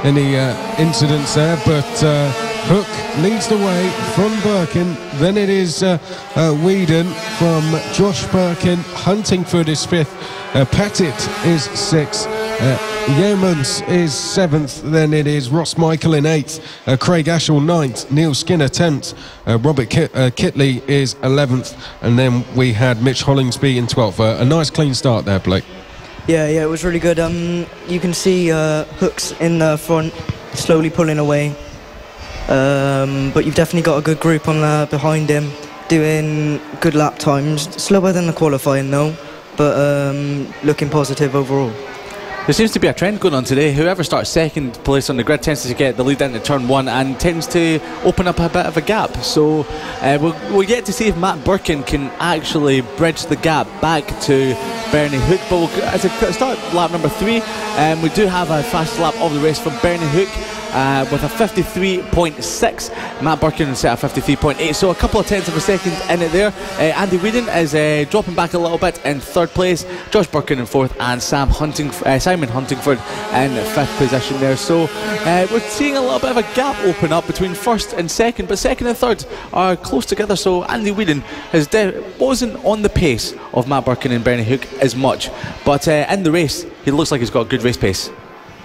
any incidents there, but Hook leads the way from Birkin. Then it is Whedon from Josh Birkin. Huntingford is 5th. Pettit is 6th. Yeomans is 7th. Then it is Ross Michael in 8th. Craig Ashall 9th. Neil Skinner 10th. Robert Kitley is 11th. And then we had Mitch Hollingsby in 12th. A nice clean start there, Blake. Yeah, it was really good. You can see Hook's in the front, slowly pulling away. But you've definitely got a good group on behind him, doing good lap times. Slower than the qualifying though, but looking positive overall. There seems to be a trend going on today. Whoever starts second place on the grid tends to get the lead into turn 1 and tends to open up a bit of a gap. So we'll get to see if Matt Birkin can actually bridge the gap back to Bernie Hook. But as a start lap number 3, we do have a fast lap of the race from Bernie Hook. With a 53.6, Matt Birkin set a 53.8, so a couple of tenths of a second in it there. Andy Whedon is dropping back a little bit in 3rd place, Josh Birkin in 4th, and Simon Huntingford in 5th position there. So we're seeing a little bit of a gap open up between 1st and 2nd, but 2nd and 3rd are close together. So Andy Whedon wasn't on the pace of Matt Birkin and Bernie Hook as much, but in the race he looks like he's got a good race pace.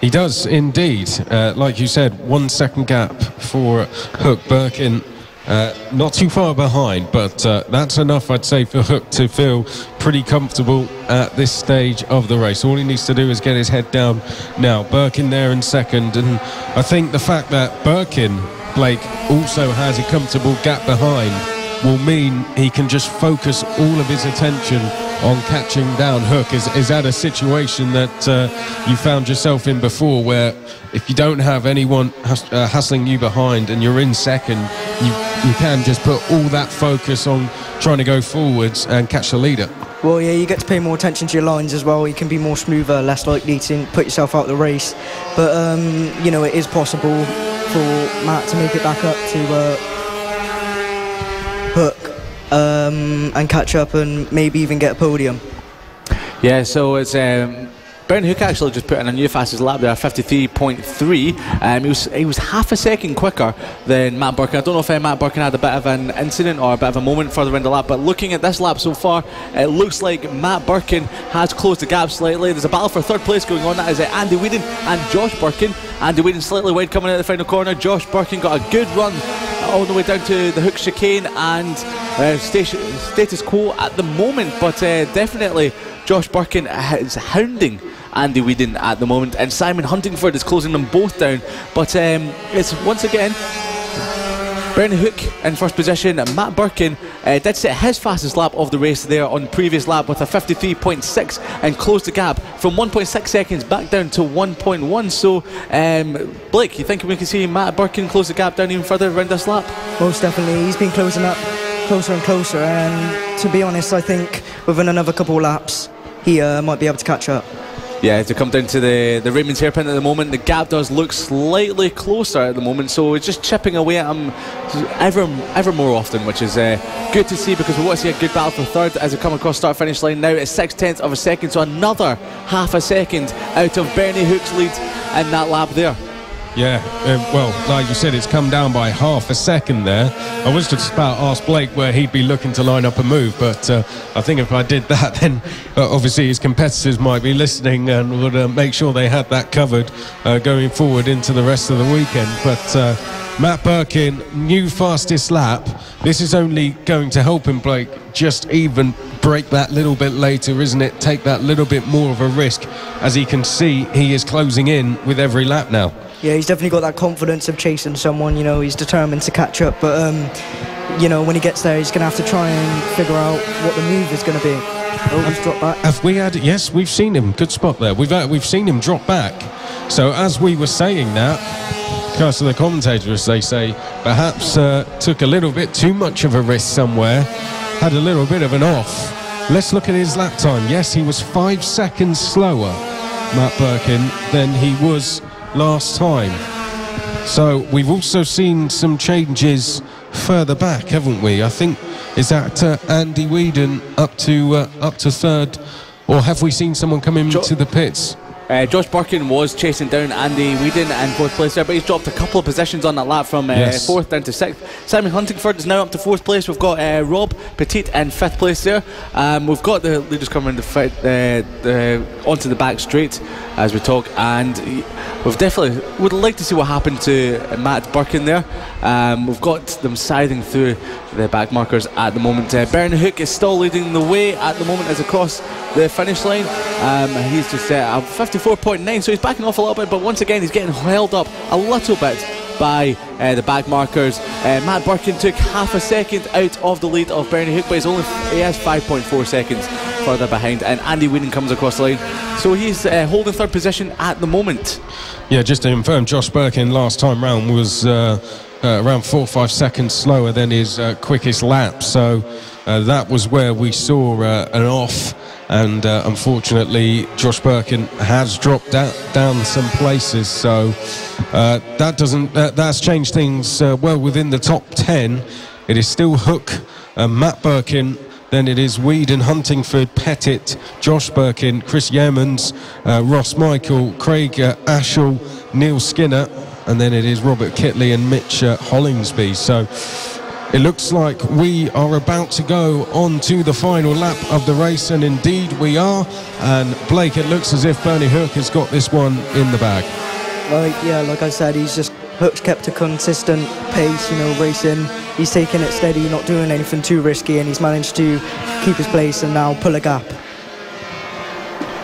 He does indeed. Like you said, 1 second gap for Hook. Birkin not too far behind, but that's enough, I'd say, for Hook to feel pretty comfortable at this stage of the race. All he needs to do is get his head down now. Birkin there in second, and I think the fact that Birkin, Blake, also has a comfortable gap behind will mean he can just focus all of his attention on catching down Hook. Is that a situation that you found yourself in before, where if you don't have anyone hustling you behind and you're in second, you can just put all that focus on trying to go forwards and catch the leader? Well, yeah, you get to pay more attention to your lines as well. You can be more smoother, less likely to put yourself out of the race. But, you know, it is possible for Matt to make it back up to Hook and catch up and maybe even get a podium. Yeah, so it's Bernie Hook actually just put in a new fastest lap there, 53.3. He was half a second quicker than Matt Birkin. I don't know if Matt Birkin had a bit of an incident or a bit of a moment further in the lap, but looking at this lap so far, it looks like Matt Birkin has closed the gap slightly. There's a battle for third place going on. That is Andy Whedon and Josh Birkin. Andy Whedon slightly wide coming out of the final corner. Josh Birkin got a good run all the way down to the Hook chicane, and status quo at the moment, but definitely Josh Birkin is hounding Andy Whedon at the moment, and Simon Huntingford is closing them both down. But it's once again Bernie Hook in first position. Matt Birkin did set his fastest lap of the race there on the previous lap with a 53.6 and closed the gap from 1.6 seconds back down to 1.1. So Blake, you think we can see Matt Birkin close the gap down even further around this lap? Most definitely. He's been closing up closer and closer, and to be honest, I think within another couple of laps he might be able to catch up. Yeah, to come down to the Raymond's hairpin at the moment, the gap does look slightly closer at the moment, so it's just chipping away at him ever more often, which is good to see, because we want to see a good battle for third as we come across start-finish line now. It's 0.6 of a second, so another half a second out of Bernie Hook's lead in that lap there. Yeah, well, like you said, it's come down by half a second there. I was just about to ask Blake where he'd be looking to line up a move, but I think if I did that, then obviously his competitors might be listening and would make sure they had that covered going forward into the rest of the weekend. But Matt Birkin, new fastest lap. This is only going to help him, Blake, just even break that little bit later, isn't it? Take that little bit more of a risk, as he can see he is closing in with every lap now. Yeah, he's definitely got that confidence of chasing someone. You know, he's determined to catch up, but you know, when he gets there, he's going to have to try and figure out what the move is going to be. Oh, he's dropped back. Have we had? Yes, we've seen him. Good spot there. We've seen him drop back. So as we were saying that, because of the commentators, they say perhaps took a little bit too much of a risk somewhere, had a little bit of an off. Let's look at his lap time. Yes, he was 5 seconds slower, Matt Birkin, than he was last time. So we've also seen some changes further back, haven't we? I think, is that Andy Whedon up to third, or have we seen someone come into the pits? Josh Birkin was chasing down Andy Whedon in fourth place there, but he's dropped a couple of positions on that lap from fourth down to sixth. Simon Huntingford is now up to fourth place. We've got Rob Petit in fifth place there. We've got the leaders coming onto the back straight as we talk, and we've definitely would like to see what happened to Matt Birkin there. We've got them scything through the back markers at the moment. Bernie Hook is still leading the way at the moment as across the finish line. He's just at 54.9, so he's backing off a little bit, but once again he's getting held up a little bit by the back markers. Matt Birkin took half a second out of the lead of Bernie Hook, but he has 5.4 seconds further behind, and Andy Whedon comes across the line, so he's holding third position at the moment. Yeah, just to confirm, Josh Birkin last time round was around 4 or 5 seconds slower than his quickest lap, so that was where we saw an off, and unfortunately Josh Birkin has dropped down some places, so that's changed things well within the top 10. It is still Hook, Matt Birkin, then it is Whedon, Huntingford, Pettit, Josh Birkin, Chris Yeamans, Ross Michael, Craig Ashall, Neil Skinner, and then it is Robert Kitley and Mitch Hollingsby. So it looks like we are about to go on to the final lap of the race, and indeed we are. And Blake, it looks as if Bernie Hook has got this one in the bag. Like I said, he's just Hook's kept a consistent pace, you know, racing. He's taking it steady, not doing anything too risky, and he's managed to keep his place and now pull a gap.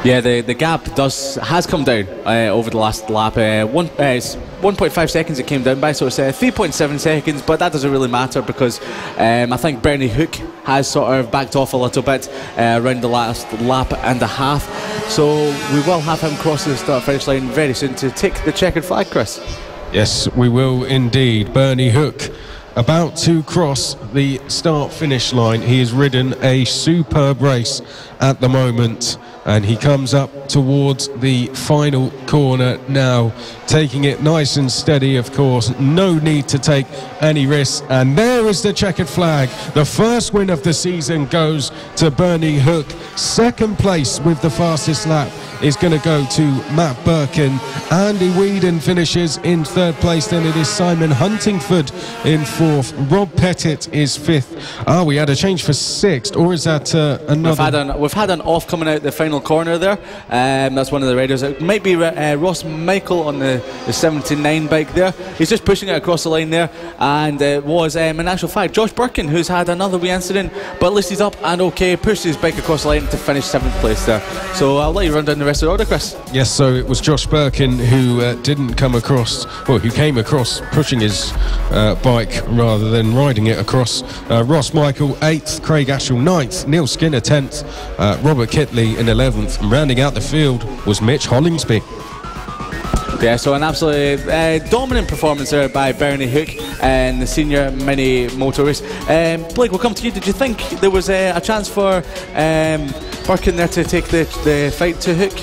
Yeah, the gap has come down over the last lap. 1.5 seconds it came down by, so it's 3.7 seconds, but that doesn't really matter because I think Bernie Hook has sort of backed off a little bit around the last lap and a half. So we will have him cross the start-finish line very soon to take the checkered flag, Chris. Yes, we will indeed. Bernie Hook about to cross the start-finish line. He has ridden a superb race at the moment, and he comes up towards the final corner now, taking it nice and steady, of course. No need to take any risks. And there is the checkered flag. The first win of the season goes to Bernie Hook. Second place with the fastest lap is going to go to Matt Birkin. Andy Whedon finishes in third place. Then it is Simon Huntingford in fourth. Rob Pettit is fifth. We had a change for sixth, or is that another? We've had an off coming out the final corner there. That's one of the riders. It might be Ross Michael on the 79 bike there. He's just pushing it across the line there, and it was in actual fact Josh Birkin who's had another wee incident, but at least he's up and okay, pushed his bike across the line to finish 7th place there. So I'll let you run down the rest of the order, Chris. Yes, so it was Josh Birkin who didn't come across, well, who came across pushing his bike rather than riding it across. Ross Michael 8th, Craig Ashall 9th, Neil Skinner 10th, Robert Kitley in 11th, and rounding out the field was Mitch Hollingsby. Yeah, so an absolutely dominant performance there by Bernie Hook in the senior mini motor race. Blake, we'll come to you. Did you think there was a chance for Birkin there to take the fight to Hook?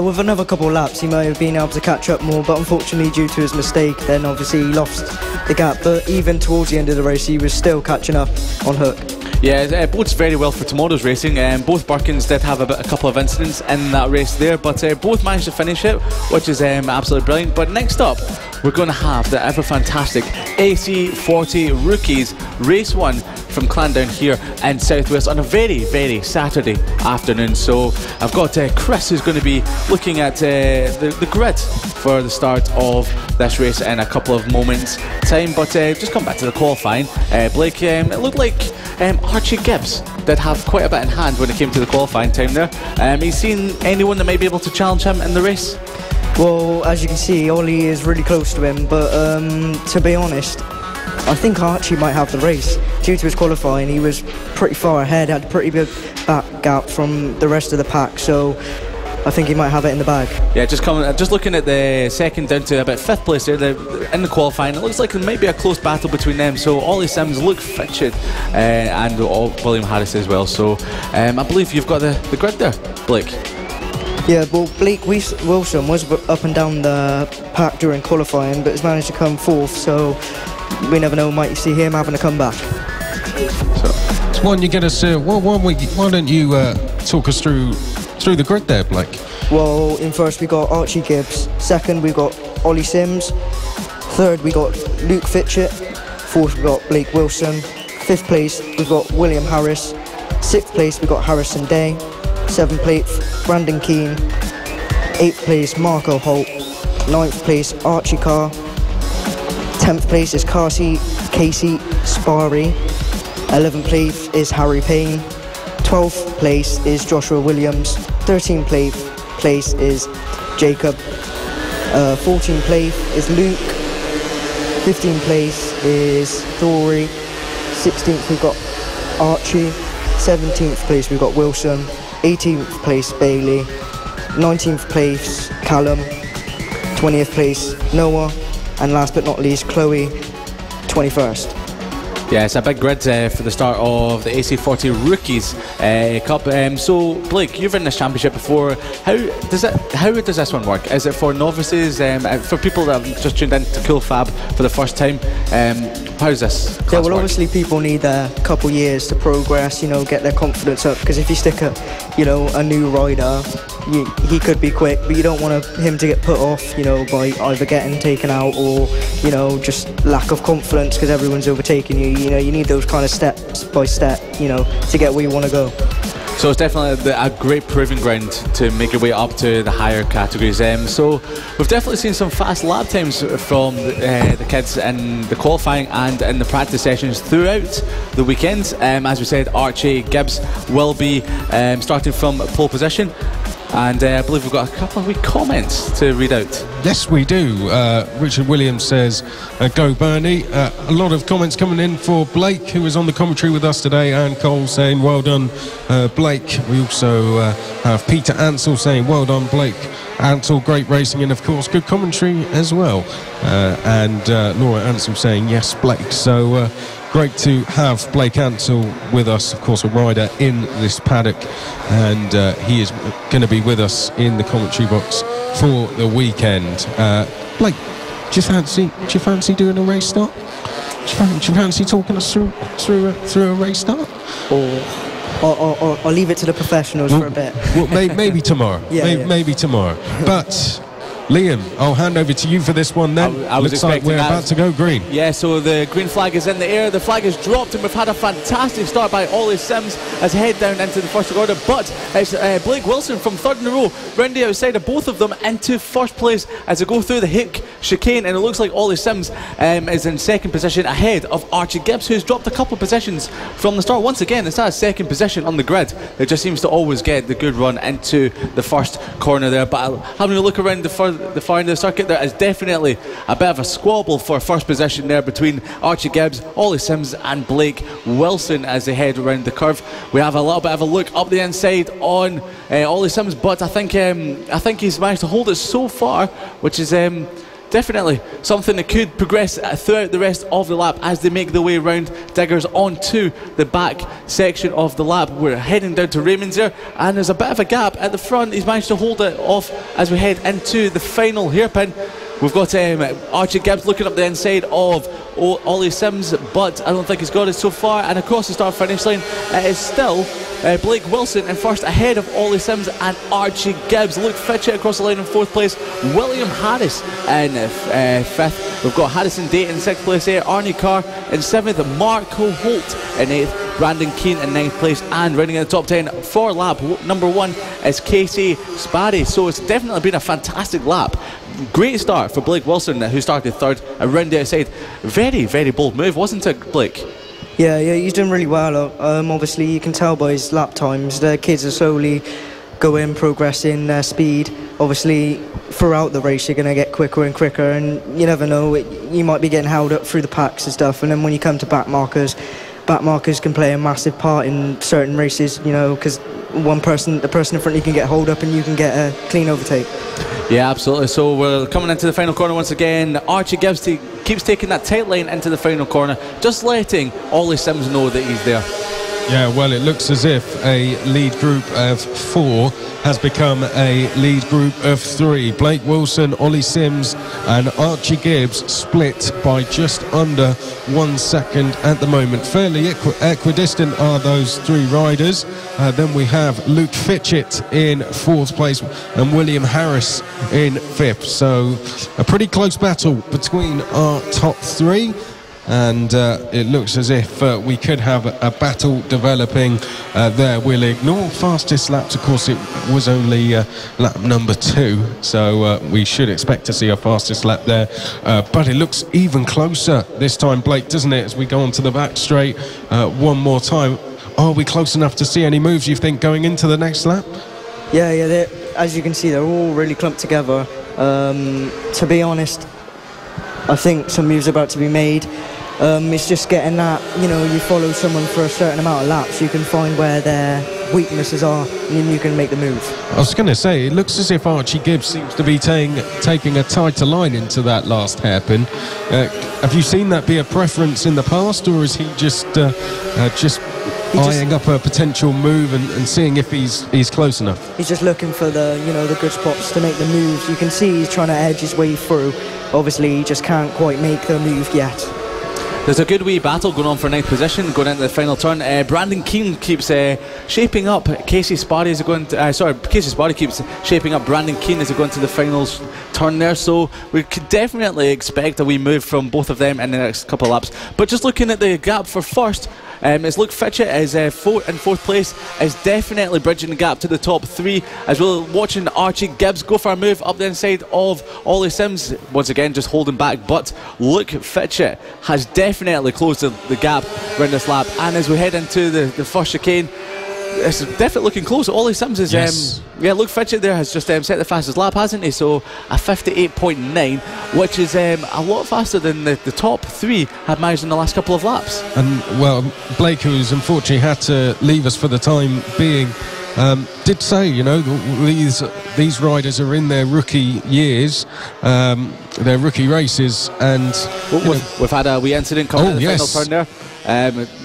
With another couple of laps, he might have been able to catch up more, but unfortunately, due to his mistake, then obviously he lost the gap. But even towards the end of the race, he was still catching up on Hook. Yeah, it bodes very well for tomorrow's racing. Both Birkins did have a couple of incidents in that race there, but both managed to finish it, which is absolutely brilliant. But next up, we're going to have the ever fantastic AC40 Rookies Race 1 from Llandow here in South Wales on a very, very Saturday afternoon. So I've got Chris who's going to be looking at the grid for the start of this race in a couple of moments time, but just come back to the qualifying. Blake, it looked like Archie Gibbs did have quite a bit in hand when it came to the qualifying time there. Have you seen anyone that may be able to challenge him in the race? Well, as you can see, Ollie is really close to him, but to be honest, I think Archie might have the race. Due to his qualifying, he was pretty far ahead, had a pretty big back gap from the rest of the pack, so I think he might have it in the bag. Yeah, just looking at the second down to about 5th place there in the qualifying, it looks like there might be a close battle between them. So Ollie Sims, Luke Fitchett and William Harris as well. So I believe you've got the grid there, Blake. Yeah, well, Blake Wilson was up and down the pack during qualifying, but has managed to come 4th, so we never know, might see him having a comeback. So why don't you get us? Why don't you talk us through the grid there, Blake? Well, in first we got Archie Gibbs. Second we got Ollie Sims. Third we got Luke Fitchett. Fourth we got Blake Wilson. 5th place we got William Harris. 6th place we got Harrison Day. 7th place Brandon Keane. 8th place Marco Holt. 9th place Archie Carr. 10th place is Casey Sparry. 11th place is Harry Payne. 12th place is Joshua Williams. 13th place is Jacob. 14th place is Luke. 15th place is Thory. 16th we've got Archie. 17th place we've got Wilson. 18th place Bailey. 19th place Callum. 20th place Noah. And last but not least Chloe, 21st. Yeah, it's a big grid for the start of the AC40 Rookies Cup. So, Blake, you've ridden this championship before. How does this one work? Is it for novices? For people that have just tuned in to Cool Fab for the first time? How's this? Yeah, well, obviously people need a couple years to progress. Get their confidence up. Because if you stick a new rider, he could be quick, but you don't want him to get put off, by either getting taken out or, just lack of confidence because everyone's overtaking you. You need those kind of steps by step, to get where you want to go. So it's definitely a great proving ground to make your way up to the higher categories. So we've definitely seen some fast lap times from the kids in the qualifying and in the practice sessions throughout the weekend. As we said, Archie Gibbs will be starting from pole position. And I believe we've got a couple of wee comments to read out. Yes, we do. Richard Williams says, go Bernie. A lot of comments coming in for Blake, who was on the commentary with us today, and Cole saying, well done, Blake. We also have Peter Ansell saying, well done, Blake. Ansell, great racing, and of course, good commentary as well. And Laura Ansell saying, yes, Blake. So great to have Blake Ansell with us, of course, a rider in this paddock, and he is going to be with us in the commentary box for the weekend. Blake, do you fancy doing a race start? Do you fancy talking us through a race start? Or I'll leave it to the professionals for a bit. Well, maybe tomorrow. Maybe tomorrow. But Liam, I'll hand over to you for this one then. I was Looks like we're about to go green. Yeah, so the green flag is in the air, the flag is dropped, and we've had a fantastic start by Ollie Sims as head down into the first order, but it's Blake Wilson from third in a row, round the outside of both of them into first place as they go through the Hick chicane, and it looks like Ollie Sims is in second position ahead of Archie Gibbs, who's dropped a couple of positions from the start. Once again, it's that second position on the grid. It just seems to always get the good run into the first corner there, but having a look around the far end of the circuit, there is definitely a bit of a squabble for first position there between Archie Gibbs, Ollie Sims and Blake Wilson as they head around the curve. We have a little bit of a look up the inside on Ollie Sims, but I think he's managed to hold it so far, which is definitely something that could progress throughout the rest of the lap as they make their way around Diggers onto the back section of the lap. We're heading down to Raymond's there, and there's a bit of a gap at the front. He's managed to hold it off as we head into the final hairpin. We've got Archie Gibbs looking up the inside of Ollie Sims, but I don't think he's got it so far. And across the start-finish line, it is still Blake Wilson in first, ahead of Ollie Sims and Archie Gibbs. Luke Fitchett across the line in fourth place. William Harris in fifth. We've got Harrison Date in sixth place there. Arnie Carr in seventh. Marco Holt in eighth. Brandon Keane in ninth place. And running in the top 10 for lap number one is Casey Sparry. So it's definitely been a fantastic lap. Great start for Blake Wilson, who started third around the outside. Very, very bold move, wasn't it, Blake? Yeah, he's doing really well. Obviously, you can tell by his lap times, the kids are slowly progressing their speed. Obviously, throughout the race, you're going to get quicker and quicker, and you never know, you might be getting held up through the packs and stuff, and then when you come to back markers can play a massive part in certain races, you know, because the person in front of you can get hold up and you can get a clean overtake. Yeah, absolutely. So we're coming into the final corner once again. Archie Gibbs keeps taking that tight line into the final corner, just letting Ollie Sims know that he's there. Yeah, well, it looks as if a lead group of four has become a lead group of three. Blake Wilson, Ollie Sims and Archie Gibbs split by just under 1 second at the moment. Fairly equidistant are those three riders. Then we have Luke Fitchett in fourth place and William Harris in fifth. So a pretty close battle between our top three. And it looks as if we could have a battle developing there. We'll ignore fastest laps, of course it was only lap number 2, so we should expect to see our fastest lap there, but it looks even closer this time, Blake, doesn't it, as we go on to the back straight one more time. Are we close enough to see any moves, you think, going into the next lap? Yeah, as you can see, they're all really clumped together. To be honest, I think some moves are about to be made. It's just getting that, you know, you follow someone for a certain amount of laps, you can find where their weaknesses are, and then you can make the move. I was going to say, it looks as if Archie Gibbs seems to be taking a tighter line into that last hairpin. Have you seen that be a preference in the past, or is he just eyeing up a potential move and seeing if he's close enough? He's just looking for the good spots to make the moves. You can see he's trying to edge his way through. Obviously, he just can't quite make the move yet. There's a good wee battle going on for ninth position, going into the final turn. Brandon Keane keeps shaping up Casey Sparry as Casey Sparry keeps shaping up Brandon Keane as they go into the final turn there. So we could definitely expect a wee move from both of them in the next couple of laps. But just looking at the gap for first, It's Luke Fitchett is in fourth place, is definitely bridging the gap to the top 3, as we're watching Archie Gibbs go for a move up the inside of Ollie Sims, once again just holding back, but Luke Fitchett has definitely closed the gap around this lap. And as we head into the first chicane, it's definitely looking close. Ollie Sims is, yes. Luke Fitchett there has just set the fastest lap, hasn't he? So a 58.9, which is a lot faster than the top 3 have managed in the last couple of laps. And, well, Blake, who's unfortunately had to leave us for the time being, did say, these riders are in their rookie years, their rookie races, and we've had a wee incident coming in the final turn there.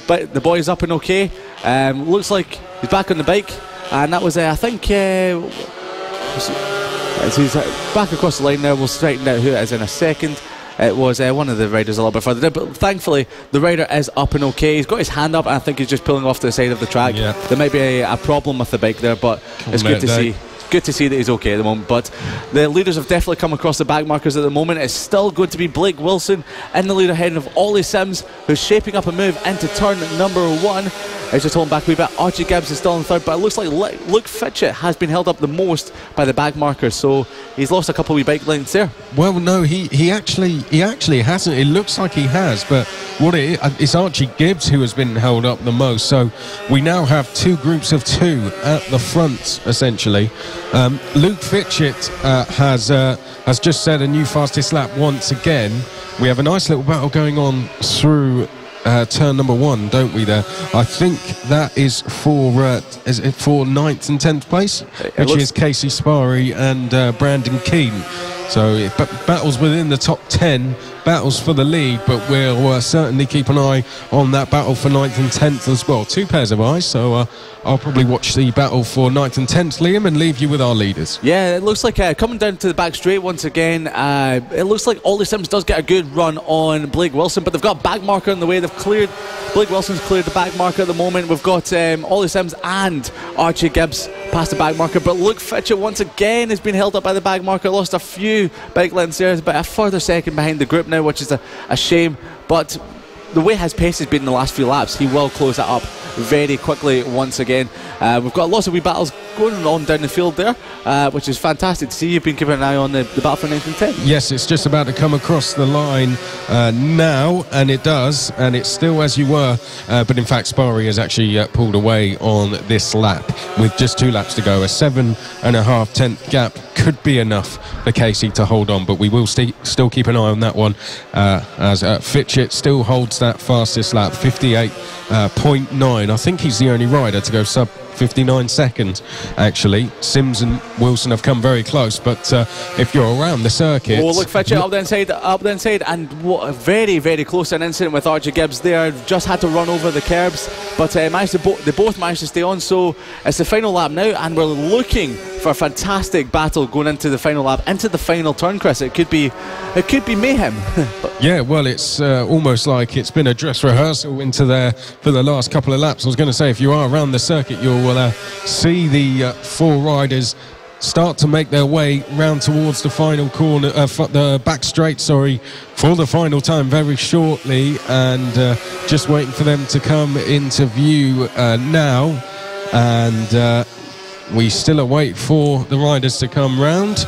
But the boy's up and okay. Looks like he's back on the bike, and that was I think he's back across the line now. We'll straighten out who it is in a second. It was one of the riders a little bit further down, but thankfully the rider is up and okay. He's got his hand up, and I think he's just pulling off to the side of the track. Yeah. There might be a problem with the bike there, but it's good to see. Good to see that he's okay at the moment. But the leaders have definitely come across the back markers at the moment. It's still going to be Blake Wilson in the lead ahead of Ollie Sims, who's shaping up a move into turn number 1. He's just holding back a wee bit. Archie Gibbs is still in third, but it looks like Luke Fitchett has been held up the most by the back markers, so he's lost a couple of wee bike lengths there. Well, no, he actually hasn't. It looks like he has, but what it's Archie Gibbs who has been held up the most. So we now have 2 groups of 2 at the front, essentially. Luke Fitchett has just set a new fastest lap once again. We have a nice little battle going on through turn number 1, don't we there? I think that is for 9th and 10th place, which is Casey Sparry and Brandon Keane. So battles within the top 10, battles for the lead, but we'll certainly keep an eye on that battle for 9th and 10th as well. 2 pairs of eyes, so I'll probably watch the battle for 9th and 10th, Liam, and leave you with our leaders. Yeah, it looks like coming down to the back straight once again, it looks like Ollie Sims does get a good run on Blake Wilson, but they've got a back marker on the way. Blake Wilson's cleared the back marker at the moment. We've got Ollie Sims and Archie Gibbs past the back marker, but Luke Fitchett once again has been held up by the back marker, lost a few bike lengths there, but a further second behind the group now, which is a shame. But the way his pace has been in the last few laps, he will close that up very quickly once again. We've got lots of wee battles going on down the field there, which is fantastic to see. You've been keeping an eye on the battle for 9th and 10th. Yes, it's just about to come across the line now, and it does, and it's still as you were, but in fact Sparry has actually pulled away on this lap with just 2 laps to go. A 7.5 tenth gap could be enough for Casey to hold on, but we will still keep an eye on that one, as Fitchett still holds that fastest lap, 58.9. I think he's the only rider to go sub 59 seconds, actually. Sims and Wilson have come very close, but if you're around the circuit... Oh, look, Fitchett up the inside, and what a very, very close an incident with Archie Gibbs there. Just had to run over the curbs, but they both managed to stay on, so it's the final lap now, and we're looking for a fantastic battle going into the final lap, into the final turn, Chris. It could be mayhem. Yeah, well, it's almost like it's been a dress rehearsal into there for the last couple of laps. I was going to say, if you are around the circuit, you'll see the 4 riders start to make their way round towards the final corner, the back straight, for the final time very shortly, and just waiting for them to come into view now, and we still await for the riders to come round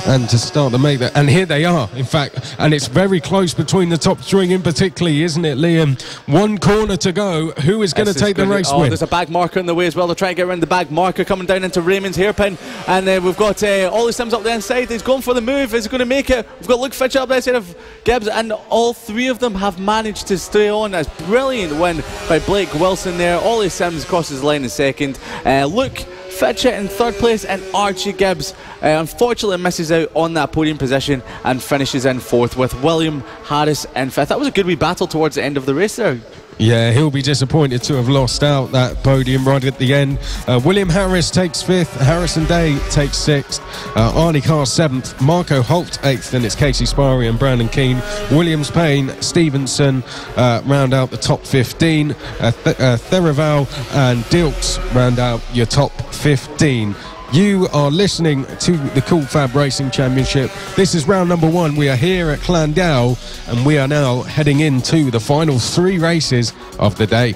and to start to make that, and here they are, in fact, and it's very close between the top 3 in particular, isn't it, Liam? 1 corner to go. Who is going to take the race win? There's a back marker in the way as well. They're trying to get around the back marker, coming down into Raymond's hairpin, and we've got Ollie Sims up the inside. He's going for the move. Is he going to make it? We've got Luke Fitchett up the inside of Gibbs, and all 3 of them have managed to stay on. That's a brilliant win by Blake Wilson there. Ollie Sims crosses the line in second. Luke Fitchett in third place, and Archie Gibbs unfortunately misses out on that podium position and finishes in fourth, with William Harris in fifth. That was a good wee battle towards the end of the race there. Yeah, he'll be disappointed to have lost out that podium right at the end. William Harris takes 5th, Harrison Day takes 6th, Arnie Carr 7th, Marco Holt 8th, and it's Casey Sparry and Brandon Keane. Williams Payne, Stevenson round out the top 15, Therival and Dilks round out your top 15. You are listening to the Cool Fab Racing Championship. This is round number 1. We are here at Llandow, and we are now heading into the final 3 races of the day.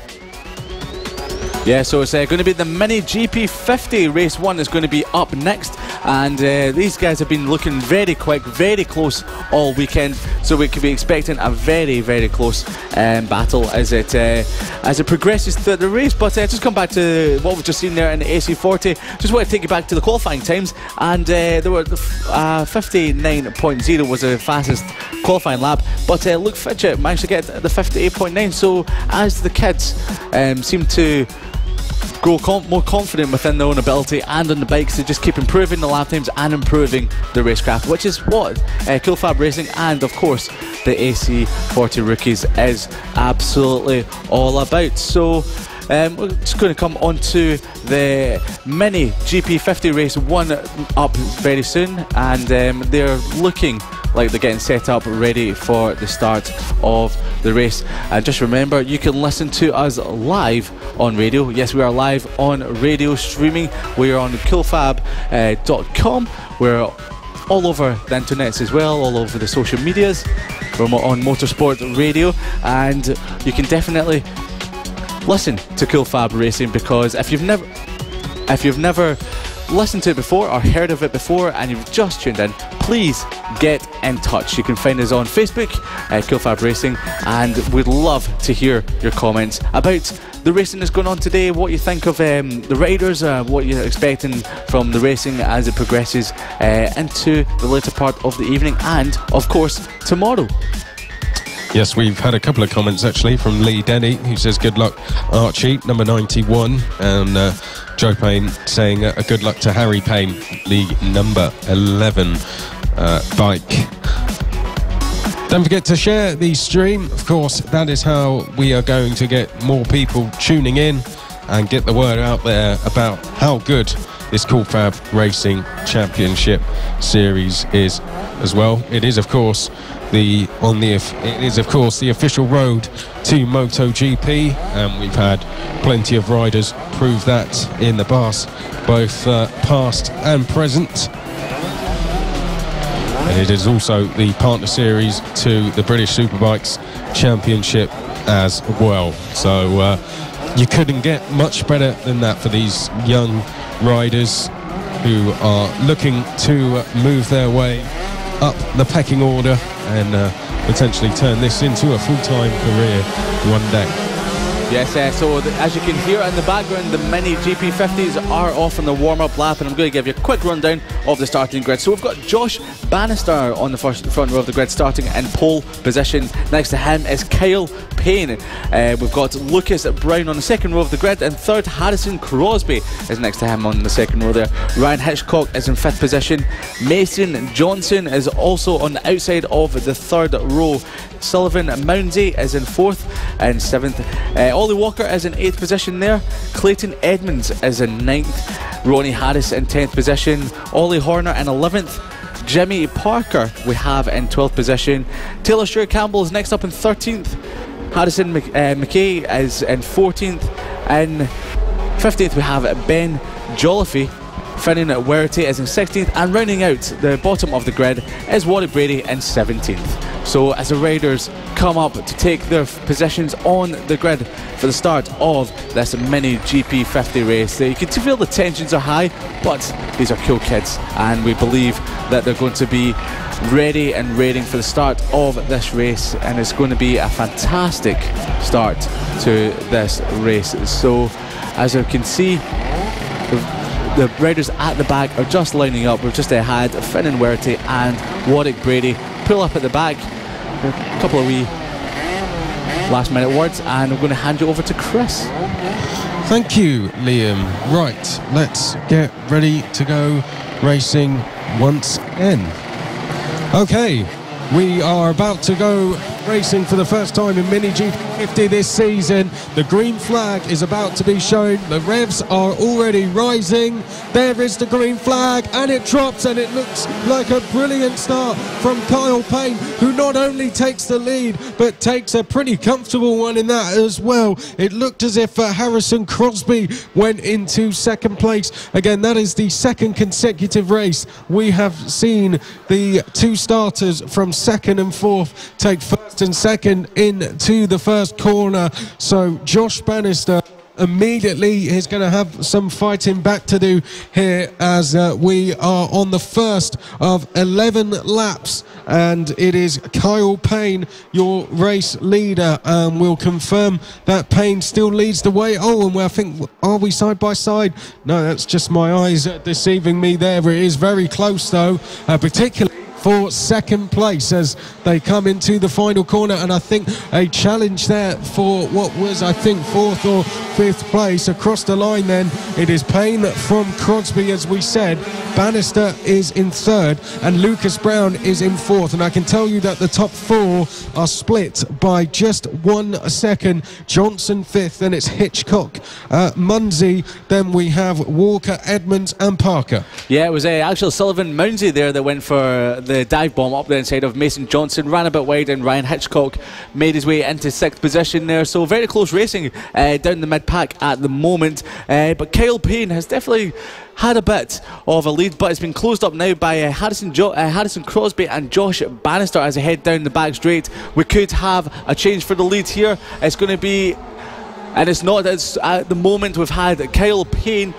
Yeah, so it's going to be the Mini GP50. Race 1 is going to be up next, and these guys have been looking very quick, very close all weekend, so we could be expecting a very, very close battle as it progresses through the race. But just come back to what we've just seen there in the AC40. Just want to take you back to the qualifying times, and there were 59.0 was the fastest qualifying lap, but Luke Fitchett managed to get the 58.9. So as the kids seem to grow more confident within their own ability and on the bikes, to just keep improving the lap times and improving the racecraft, which is what Cool FAB-Racing and of course the AC40 rookies is absolutely all about. So we're just going to come on to the Mini GP50 race 1 up very soon, and they're looking like they're getting set up ready for the start of the race. And just remember, you can listen to us live on radio. Yes, we are live on radio streaming. We are on coolfab.com. We're all over the internet as well, all over the social medias. We're on Motorsport Radio, and you can definitely listen to Cool FAB-Racing, because if you've never listened to it before or heard of it before and you've just tuned in, please get in touch. You can find us on Facebook, Cool FAB-Racing, and we'd love to hear your comments about the racing that's going on today, what you think of the riders, what you're expecting from the racing as it progresses into the later part of the evening, and of course tomorrow. Yes, we've had a couple of comments actually from Lee Denny, who says good luck Archie, number 91, and Joe Payne saying a good luck to Harry Payne, league number 11 bike. Don't forget to share the stream. Of course, that is how we are going to get more people tuning in and get the word out there about how good this Cool FAB-Racing Championship Series is as well. It is of course the official road to MotoGP, and we've had plenty of riders prove that in the past, both past and present. And it is also the partner series to the British Superbikes Championship as well. So you couldn't get much better than that for these young riders who are looking to move their way up the pecking order and potentially turn this into a full-time career one day. Yes, so as you can hear in the background, the Mini GP50s are off on the warm-up lap, and I'm going to give you a quick rundown of the starting grid. So we've got Josh Bannister on the front row of the grid, starting in pole position. Next to him is Kyle Payne. We've got Lucas Brown on the second row of the grid, and third, Harrison Crosby is next to him on the second row there. Ryan Hitchcock is in fifth position. Mason Johnson is also on the outside of the third row. Sullivan Mounsey is in fourth and seventh. Ollie Walker is in 8th position there. Clayton Edmonds is in 9th. Ronnie Harris in 10th position. Ollie Horner in 11th. Jimmy Parker we have in 12th position. Taylor Stewart Campbell is next up in 13th. Harrison McKay is in 14th. And 15th we have Ben Jolliffe. Finnan Werty is in 16th, and rounding out the bottom of the grid is Warwick Brady in 17th. So as the riders come up to take their positions on the grid for the start of this Mini GP50 race, you can feel the tensions are high, but these are cool kids, and we believe that they're going to be ready and raring for the start of this race, and it's going to be a fantastic start to this race. So as you can see, the riders at the back are just lining up. We've just had Finnan Werty and Warwick Brady pull up at the back. A couple of wee last minute words, and I'm going to hand you over to Chris. Thank you, Liam. Right, let's get ready to go racing once again. Okay, we are about to go racing for the first time in Mini GP50 this season. The green flag is about to be shown. The revs are already rising. There is the green flag, and it drops, and it looks like a brilliant start from Kyle Payne, who not only takes the lead but takes a pretty comfortable one in that as well. It looked as if Harrison Crosby went into second place. Again, that is the second consecutive race we have seen the two starters from second and fourth take first and second into the first corner. So Josh Bannister immediately. He's going to have some fighting back to do here as we are on the first of 11 laps, and it is Kyle Payne, your race leader. We'll confirm that Payne still leads the way. Oh, and I think, are we side by side? No, that's just my eyes deceiving me there. It is very close though, particularly for second place as they come into the final corner, and I think a challenge there for what was, I think, 4th or 5th place across the line. Then it is Payne from Crosby, as we said. Bannister is in 3rd and Lucas Brown is in 4th, and I can tell you that the top 4 are split by just 1 second. Johnson 5th, then it's Hitchcock, Munsey, then we have Walker, Edmonds and Parker. Yeah, it was actually Sullivan Munsey there that went for the dive bomb up the inside of Mason Johnson, ran a bit wide, and Ryan Hitchcock made his way into 6th position there. So very close racing down the mid-pack at the moment, but Kyle Payne has definitely had a bit of a lead, but it's been closed up now by Harrison Crosby and Josh Bannister as they head down the back straight. We could have a change for the lead here. It's going to be, and it's not, it's at the moment we've had Kyle Payne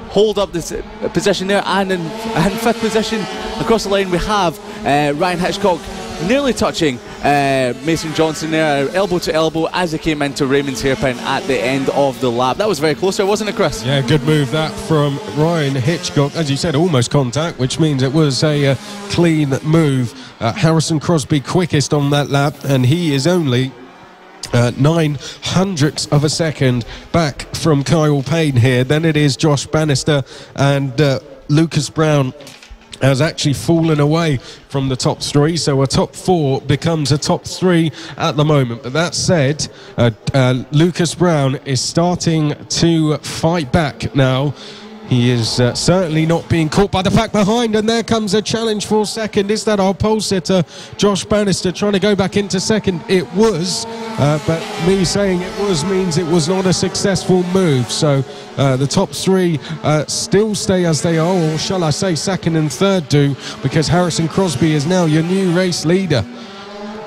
hold up this position there, and in 5th position across the line we have Ryan Hitchcock nearly touching Mason Johnson there, elbow to elbow, as he came into Raymond's hairpin at the end of the lap. That was very close there, wasn't it, Chris? Yeah, good move that from Ryan Hitchcock. As you said, almost contact, which means it was a clean move. Harrison Crosby quickest on that lap, and he is only 0.09 of a second back from Kyle Payne here. Then it is Josh Bannister, and Lucas Brown has actually fallen away from the top 3, so a top 4 becomes a top 3 at the moment. But that said, Lucas Brown is starting to fight back now. He is certainly not being caught by the pack behind, and there comes a challenge for second. Is that our pole sitter, Josh Bannister, trying to go back into second? It was, but me saying it was means it was not a successful move. So the top 3 still stay as they are, or shall I say second and third do, because Harrison Crosby is now your new race leader.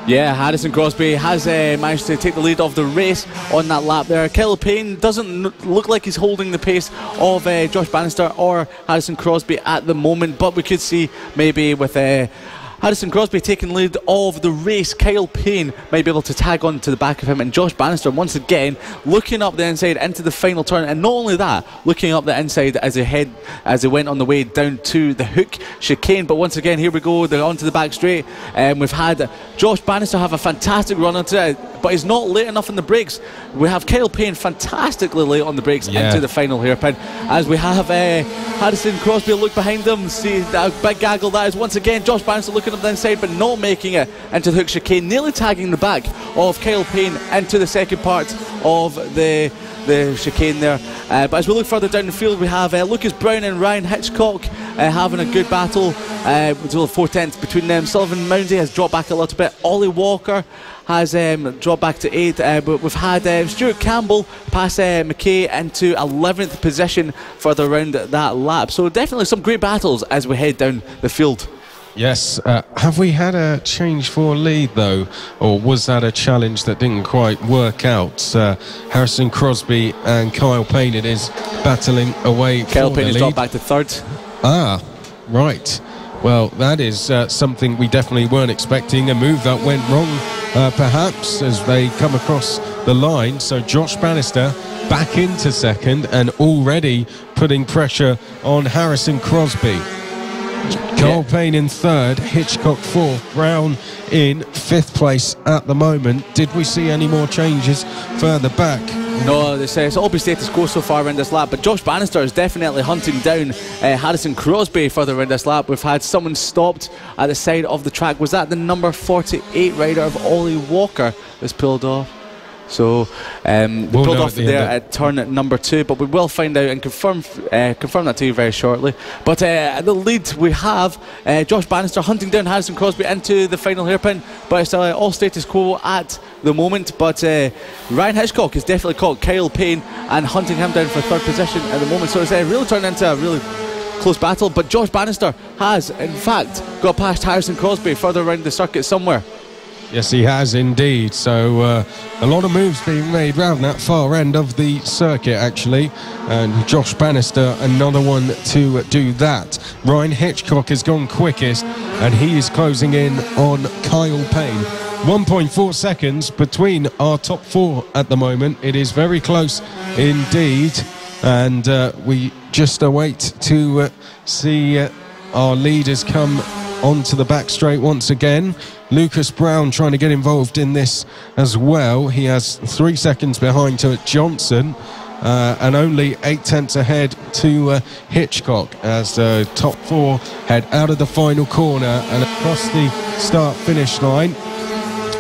Yeah, Harrison Crosby has managed to take the lead of the race on that lap there. Kyle Payne doesn't look like he's holding the pace of Josh Bannister or Harrison Crosby at the moment, but we could see maybe with Harrison Crosby taking lead of the race, Kyle Payne might be able to tag on to the back of him, and Josh Bannister once again looking up the inside into the final turn, and not only that, looking up the inside as they went on the way down to the hook chicane. But once again, here we go, they're onto the back straight, and we've had Josh Bannister have a fantastic run onto it, but he's not late enough in the brakes. We have Kyle Payne fantastically late on the brakes into the final hairpin, as we have Harrison Crosby look behind them, see that big gaggle that is. Once again, Josh Bannister looking up the inside but not making it into the hook chicane, nearly tagging the back of Kyle Payne into the second part of the chicane there. But as we look further down the field, we have Lucas Brown and Ryan Hitchcock having a good battle with 4 tenths between them. Sullivan Moundsey has dropped back a little bit. Ollie Walker has dropped back to 8th, but we've had Stuart Campbell pass McKay into 11th position further around that lap. So definitely some great battles as we head down the field. Yes, have we had a change for lead though, or was that a challenge that didn't quite work out? Harrison Crosby and Kyle Payne, it is battling away. Kyle Payne has dropped back to 3rd. Ah, right. Well, that is something we definitely weren't expecting. A move that went wrong, perhaps, as they come across the line. So Josh Bannister back into second and already putting pressure on Harrison Crosby. Kyle Payne in 3rd, Hitchcock 4th, Brown in 5th place at the moment. Did we see any more changes further back? No, it's all been status quo so far around this lap, but Josh Bannister is definitely hunting down Harrison Crosby further around this lap. We've had someone stopped at the side of the track. Was that the number 48 rider of Ollie Walker that's pulled off? So they pulled off there at turn number 2, but we will find out and confirm that to you very shortly. But at the lead we have Josh Bannister hunting down Harrison Crosby into the final hairpin, but it's all status quo at the moment. But Ryan Hitchcock has definitely caught Kyle Payne and hunting him down for 3rd position at the moment, so it's really turned into a really close battle. But Josh Bannister has in fact got past Harrison Crosby further around the circuit somewhere. Yes, he has indeed. So a lot of moves being made round that far end of the circuit, actually. And Josh Bannister, another one to do that. Ryan Hitchcock has gone quickest, and he is closing in on Kyle Payne. 1.4 seconds between our top 4 at the moment. It is very close indeed. And we just await to see our leaders come onto the back straight once again. Lucas Brown trying to get involved in this as well. He has 3 seconds behind to Johnson and only 8 tenths ahead to Hitchcock as the top 4 head out of the final corner and across the start-finish line.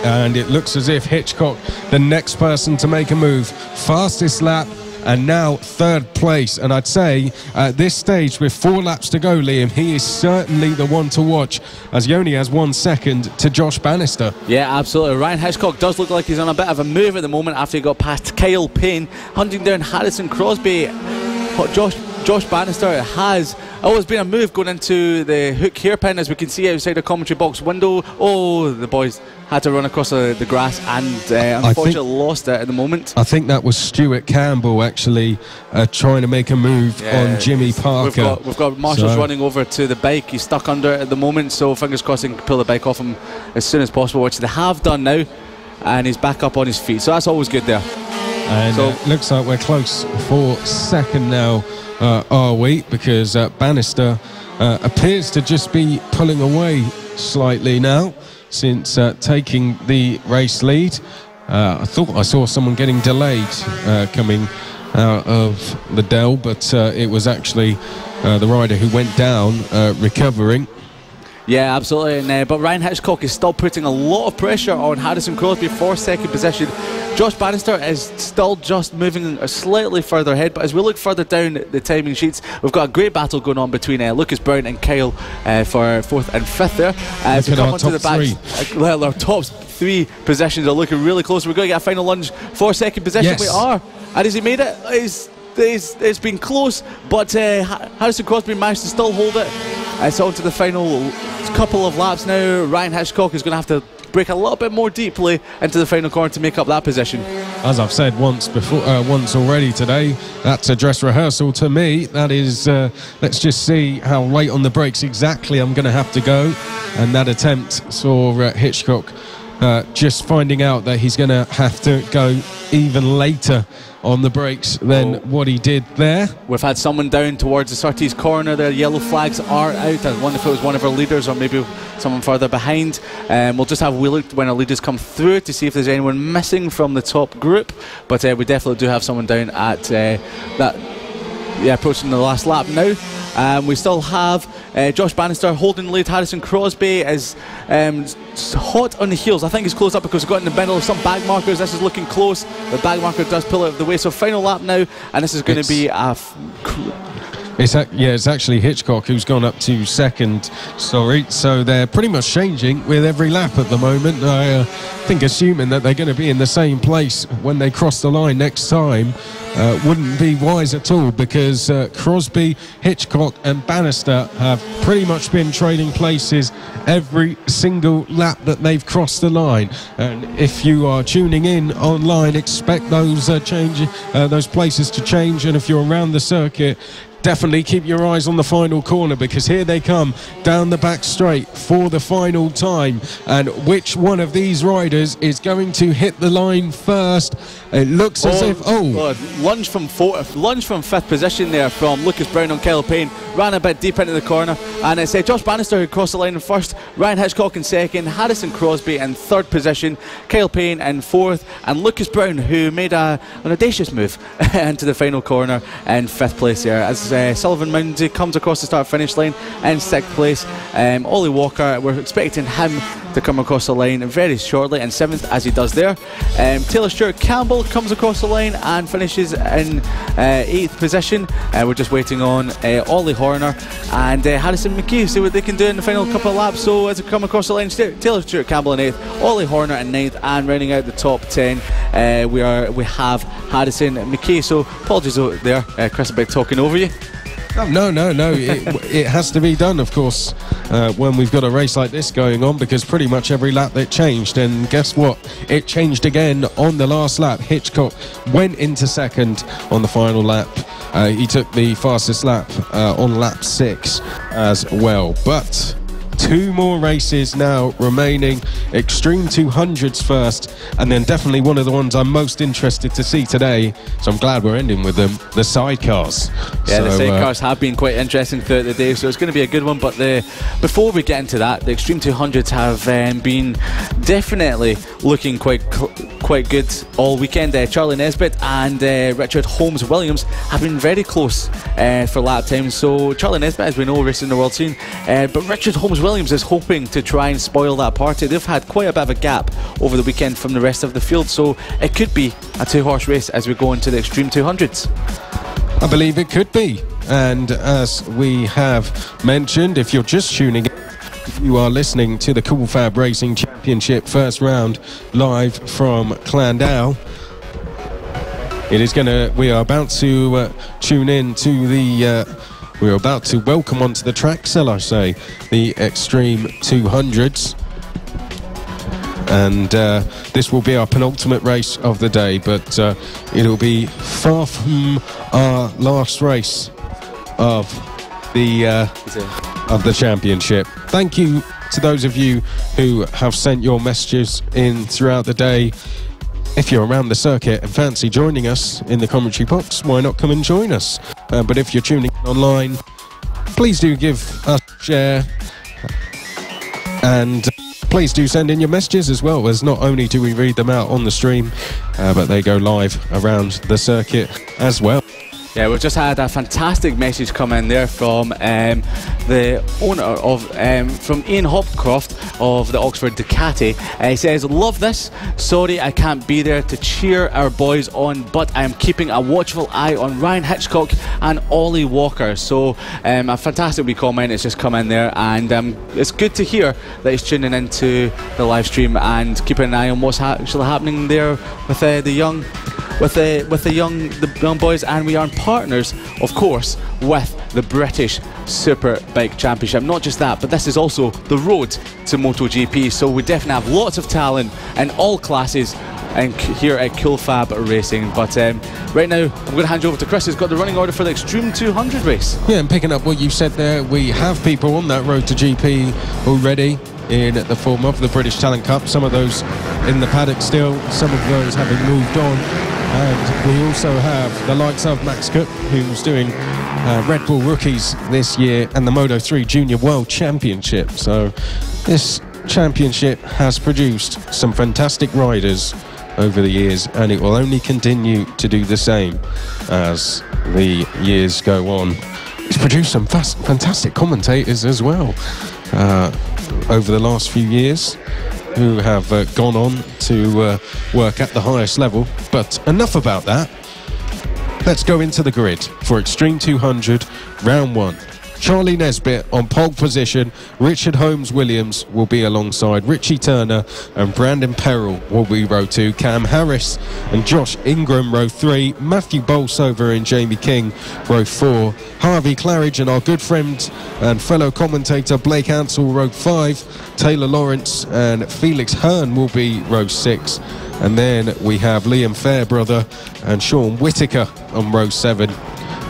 And it looks as if Hitchcock, the next person to make a move, fastest lap, and now 3rd place. And I'd say at this stage with 4 laps to go, Liam, he is certainly the one to watch, as he only has 1 second to Josh Bannister. Yeah, absolutely. Ryan Hitchcock does look like he's on a bit of a move at the moment after he got past Kyle Payne, hunting down Harrison Crosby. Josh Bannister has always been a move going into the hook hairpin, as we can see outside the commentary box window. Oh, the boys had to run across the grass and unfortunately lost it at the moment. I think that was Stuart Campbell actually trying to make a move on Jimmy Parker. We've got Marshall's running over to the bike. He's stuck under it at the moment, so fingers crossed he can pull the bike off him as soon as possible, which they have done now, and he's back up on his feet, so that's always good there. And so looks like we're close for second now, are we? Because Bannister appears to just be pulling away slightly now since taking the race lead. I thought I saw someone getting delayed coming out of the Dell, but it was actually the rider who went down recovering. Yeah, absolutely. And, but Ryan Hitchcock is still putting a lot of pressure on Harrison Crosby for second position. Josh Bannister is still just moving slightly further ahead, but as we look further down the timing sheets, we've got a great battle going on between Lucas Brown and Kyle for 4th and 5th there. As we come onto the back, well, our top 3 positions are looking really close. We're going to get a final lunge for second position. Yes. We are. And has he made it? It's been close, but Harrison Crosby managed to still hold it. It's on to the final couple of laps now. Ryan Hitchcock is going to have to break a little bit more deeply into the final corner to make up that position. As I've said once already today, that's a dress rehearsal to me. That is, let's just see how late on the brakes exactly I'm going to have to go. And that attempt saw Hitchcock just finding out that he's going to have to go even later on the brakes than what he did there. We've had someone down towards the Surtees corner there. Yellow flags are out. I wonder if it was one of our leaders or maybe someone further behind. We'll just have a look when our leaders come through to see if there's anyone missing from the top group, but we definitely do have someone down at approaching the last lap now. We still have Josh Bannister holding the lead. Harrison Crosby is hot on the heels. I think he's closed up because we've got in the middle of some bag markers. This is looking close. The bag marker does pull out of the way. So final lap now, and this is going to be a... It's actually Hitchcock who's gone up to second. Sorry, so they're pretty much changing with every lap at the moment. I think assuming that they're going to be in the same place when they cross the line next time wouldn't be wise at all, because Crosby, Hitchcock and Bannister have pretty much been trading places every single lap that they've crossed the line. And if you are tuning in online, expect those those places to change. And if you're around the circuit, definitely keep your eyes on the final corner, because here they come down the back straight for the final time. And which one of these riders is going to hit the line first? It looks as if lunge from 5th position there from Lucas Brown on Kyle Payne, ran a bit deep into the corner, and it's Josh Bannister who crossed the line in first, Ryan Hitchcock in second, Harrison Crosby in 3rd position, Kyle Payne in 4th, and Lucas Brown, who made an audacious move into the final corner in 5th place there, as Sullivan Moundy comes across the start-finish line in 6th place. Ollie Walker, we're expecting him to come across the line very shortly in 7th, as he does there. Taylor Stewart Campbell comes across the line and finishes in 8th position. We're just waiting on Ollie Horner and Harrison McKee, see what they can do in the final couple of laps. So as they come across the line, Taylor Stewart Campbell in 8th, Ollie Horner in 9th, and rounding out the top 10 we have Harrison McKee. So apologies there, Chris, a bit talking over you. Oh, no. It has to be done, of course, when we've got a race like this going on, because pretty much every lap it changed. And guess what? It changed again on the last lap. Hitchcock went into second on the final lap. He took the fastest lap on lap 6 as well. But 2 more races now remaining. Extreme 200s first, and then definitely one of the ones I'm most interested to see today, so I'm glad we're ending with them, the sidecars. Yeah, the sidecars have been quite interesting throughout the day, so it's going to be a good one. But before we get into that, the Extreme 200s have been definitely looking quite good all weekend. Charlie Nesbitt and Richard Holmes-Williams have been very close for lap times. So Charlie Nesbitt, as we know, racing the world scene, but Richard Holmes-Williams is hoping to try and spoil that party. They've had quite a bit of a gap over the weekend from the rest of the field, so it could be a 2-horse race as we go into the Extreme 200s. I believe it could be, and as we have mentioned, if you're just tuning in, you are listening to the Cool Fab Racing Championship first round live from Llandow. We are about to tune in to the we're about to welcome onto the track, shall I say, the Extreme 200s. And this will be our penultimate race of the day, but it'll be far from our last race of the championship. Thank you to those of you who have sent your messages in throughout the day. If you're around the circuit and fancy joining us in the commentary box, why not come and join us? But if you're tuning in online, please do give us a share, and please do send in your messages as well, as not only do we read them out on the stream, but they go live around the circuit as well. Yeah, we've just had a fantastic message come in there from the owner of, from Ian Hopcroft of the Oxford Ducati. He says, love this. Sorry I can't be there to cheer our boys on, but I am keeping a watchful eye on Ryan Hitchcock and Ollie Walker. So a fantastic wee comment has just come in there, and it's good to hear that he's tuning into the live stream and keeping an eye on what's actually happening there with the young boys. And we are partners, of course, with the British Superbike Championship. Not just that, but this is also the road to MotoGP, so we definitely have lots of talent in all classes and here at Cool Fab Racing. But right now I'm going to hand you over to Chris, who's got the running order for the Extreme 200 race. Yeah, and picking up what you said there, we have people on that road to GP already in the form of the British Talent Cup. Some of those in the paddock still, some of those having moved on. And we also have the likes of Max Cook, who's doing Red Bull Rookies this year, and the Moto3 Junior World Championship. So this championship has produced some fantastic riders over the years, and it will only continue to do the same as the years go on. It's produced some fantastic commentators as well over the last few years, who have gone on to work at the highest level. But enough about that. Let's go into the grid for Extreme 200 Round 1. Charlie Nesbitt on pole position. Richard Holmes-Williams will be alongside Richie Turner, and Brandon Perrell will be row 2. Cam Harris and Josh Ingram row 3. Matthew Bolsover and Jamie King row 4. Harvey Claridge and our good friend and fellow commentator Blake Ansell row 5. Taylor Lawrence and Felix Hearn will be row 6. And then we have Liam Fairbrother and Sean Whittaker on row 7.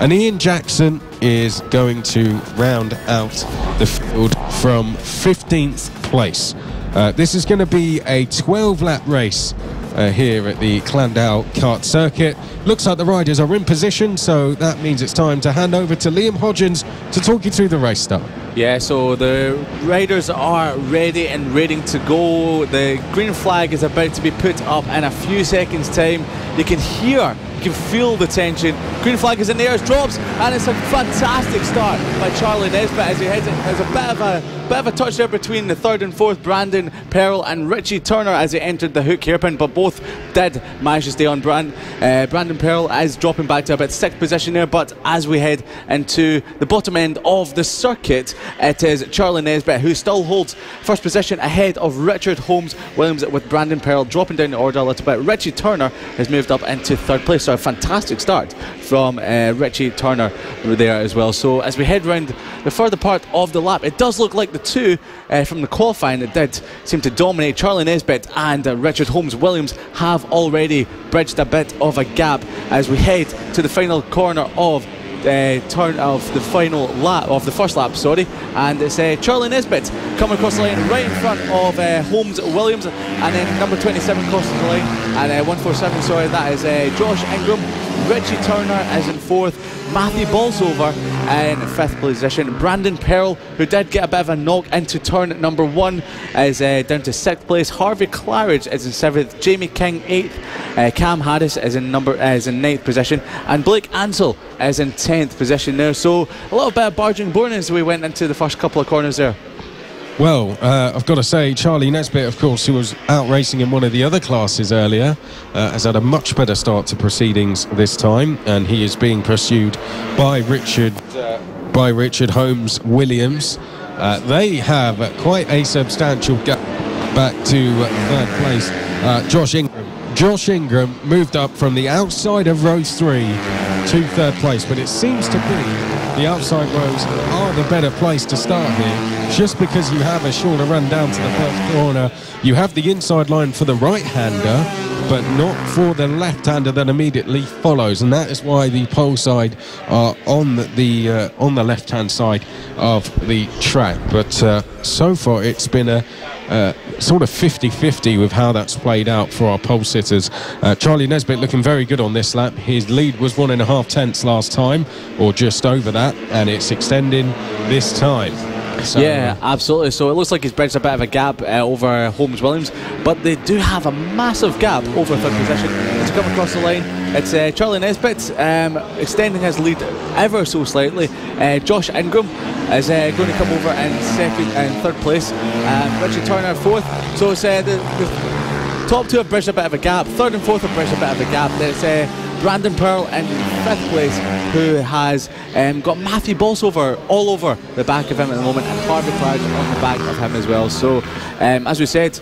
And Ian Jackson is going to round out the field from 15th place. This is going to be a 12-lap race here at the Llandow kart circuit. Looks like the riders are in position, so that means it's time to hand over to Liam Hodgins to talk you through the race start. Yeah, so the riders are ready and ready to go. The green flag is about to be put up in a few seconds' time. You can hear, you can feel the tension. Green flag is in the air, it drops, and it's a fantastic start by Charlie Nesbitt as he heads in. There's a bit of a touch there between the third and fourth, Brandon Perrell and Richie Turner as he entered the hook hairpin, but both did manage to stay on. Brandon Perrell is dropping back to about 6th position there, but as we head into the bottom end of the circuit, it is Charlie Nesbitt who still holds first position ahead of Richard Holmes-Williams, with Brandon Perrell dropping down the order a little bit. Richie Turner has moved up into 3rd place, so a fantastic start from Richie Turner there as well. So as we head round the further part of the lap, it does look like the two from the qualifying that did seem to dominate, Charlie Nesbitt and Richard Holmes-Williams, have already bridged a bit of a gap as we head to the final corner of turn of the final lap of the first lap, sorry, and it's Charlie Nesbitt coming across the line right in front of Holmes-Williams, and then number 27 crosses the line, and 147, sorry, that is Josh Ingram. Richie Turner is in fourth, Matthew Bolsover in fifth position, Brandon Pearl, who did get a bit of a knock into turn number one, is down to sixth place. Harvey Claridge is in seventh, Jamie King eighth, Cam Harris is in ninth position, and Blake Ansell is in 10th position there. So a little bit of barging born as we went into the first couple of corners there. Well, I've got to say, Charlie Nesbitt, of course, who was out racing in one of the other classes earlier, has had a much better start to proceedings this time, and he is being pursued by Richard Holmes-Williams. They have quite a substantial gap back to third place. Josh Ingram moved up from the outside of row 3 to third place, but it seems to be the outside rows are the better place to start here, just because you have a shorter run down to the first corner. You have the inside line for the right-hander, but not for the left-hander that immediately follows, and that is why the pole side are on the left-hand side of the track. But so far it's been a sort of 50-50 with how that's played out for our pole sitters. Charlie Nesbitt looking very good on this lap. His lead was 1.5 tenths last time, or just over that, and it's extending this time. So, yeah, absolutely. So it looks like he's bridged a bit of a gap over Holmes-Williams, but they do have a massive gap over third position. To come across the line, it's Charlie Nesbitt extending his lead ever so slightly. Josh Ingram is going to come over in second and third place. Richard Turner fourth. So it's the top two have bridged a bit of a gap. Third and fourth have bridged a bit of a gap. Then it's Brandon Pearl in fifth place, who has got Matthew Bolsover all over the back of him at the moment, and Harvey Clark on the back of him as well. So as we said,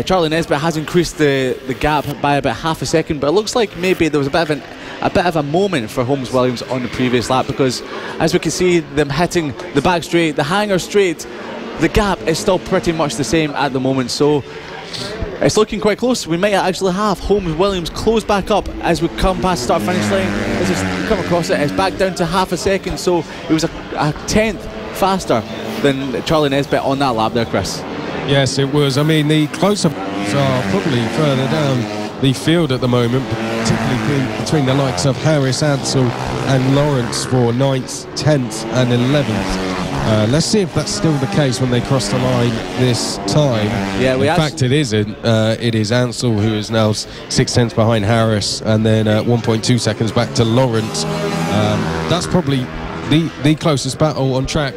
Charlie Nesbitt has increased the gap by about half a second, but it looks like maybe there was a bit of a moment for Holmes-Williams on the previous lap, because as we can see them hitting the back straight, the hanger straight, the gap is still pretty much the same at the moment. So it's looking quite close. We might actually have Holmes-Williams close back up as we come past start finish line. As we come across it, it's back down to half a second, so it was a tenth faster than Charlie Nesbitt on that lap there, Chris. Yes, it was. I mean, the close-ups are probably further down the field at the moment, particularly between the likes of Harris, Ansell and Lawrence for 9th, 10th and 11th. Let's see if that's still the case when they cross the line this time. Yeah, in fact, it isn't. It is Ansell who is now 6 tenths behind Harris, and then 1.2 seconds back to Lawrence. That's probably the closest battle on track,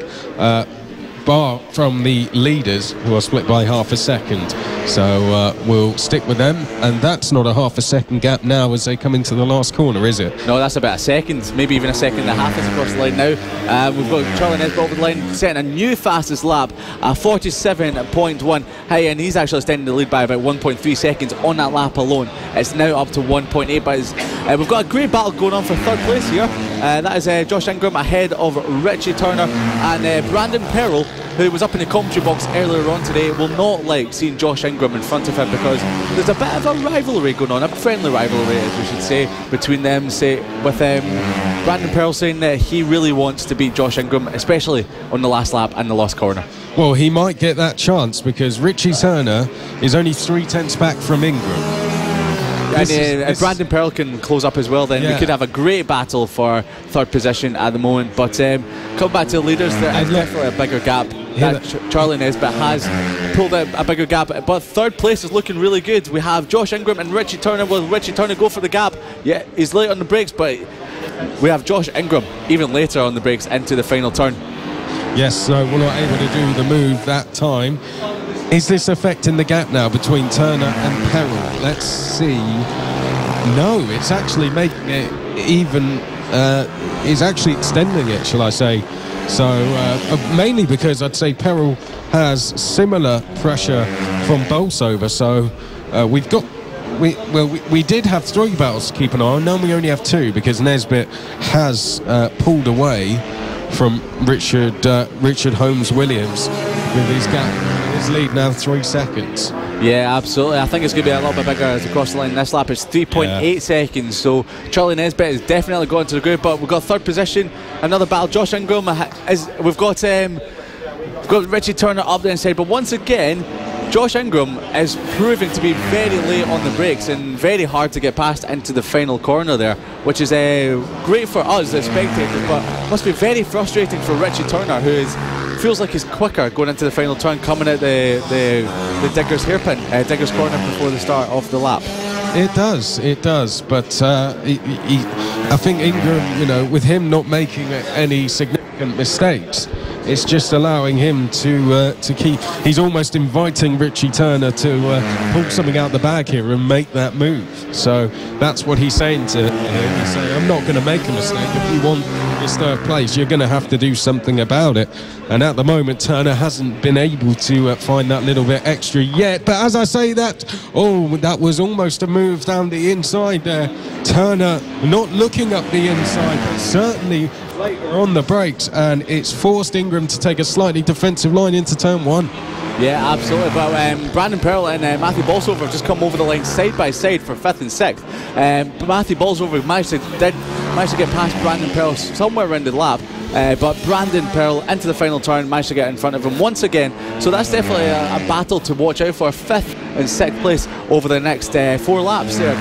bar from the leaders, who are split by half a second. So we'll stick with them, and that's not a half a second gap now as they come into the last corner, is it? No, that's about a second, maybe even a second and a half as across the line now. We've got Charlie Nesbitt over the line, setting a new fastest lap, 47.1. Hey, and he's actually extending the lead by about 1.3 seconds on that lap alone. It's now up to 1.8, but we've got a great battle going on for third place here. That is Josh Ingram ahead of Richie Turner, and Brandon Pearl, who was up in the commentary box earlier on today, will not like seeing Josh Ingram in front of him, because there's a bit of a rivalry going on, a friendly rivalry as we should say, between them, with Brandon Pearl saying that he really wants to beat Josh Ingram, especially on the last lap and the last corner. Well, he might get that chance, because Richie Turner is only 3 tenths back from Ingram. And if Brandon Pearl can close up as well, then we could have a great battle for third position at the moment. But come back to the leaders, there's definitely a bigger gap. Charlie Nesbitt has pulled out a bigger gap, but third place is looking really good. We have Josh Ingram and Richie Turner. Will Richie Turner go for the gap? Yeah, he's late on the brakes, but we have Josh Ingram even later on the brakes into the final turn. Yes, so we're not able to do the move that time. Is this affecting the gap now between Turner and Pearl? Let's see. No, it's actually making it even, is actually extending it, shall I say. So, mainly because I'd say Pearl has similar pressure from Bolsover, so we've got we did have 3 battles to keep an eye on. Now we only have 2 because Nesbitt has pulled away from Richard Holmes Williams with his lead now 3 seconds. Yeah, absolutely. I think it's going to be a little bit bigger as we cross the line. This lap is 3.8 seconds, so Charlie Nesbitt is definitely going to the group. But we've got 3rd position, another battle. Josh Ingram we've got Richie Turner up the inside, but once again, Josh Ingram is proving to be very late on the brakes and very hard to get past into the final corner there, which is great for us as spectators, but must be very frustrating for Richie Turner, who feels like he's quicker going into the final turn, coming at the Diggers hairpin, Diggers corner before the start of the lap. It does, but I think Ingram, with him not making any significant mistakes, it's just allowing him to keep. He's almost inviting Richie Turner to pull something out the bag here and make that move. So that's what he's saying to him. He's saying, I'm not going to make a mistake. If you want this 3rd place, you're going to have to do something about it. And at the moment, Turner hasn't been able to find that little bit extra yet. But as I say that, that was almost a move down the inside there. Turner not looking up the inside, but certainly later on the brakes, and it's forced Ingram to take a slightly defensive line into turn 1. Yeah, absolutely. But Brandon Pearl and Matthew Bolsover have just come over the line side by side for 5th and 6th. But Matthew Bolsover managed to get past Brandon Pearl somewhere around the lap. But Brandon Pearl into the final turn managed to get in front of him once again. So that's definitely a battle to watch out for. 5th and 6th place over the next 4 laps there.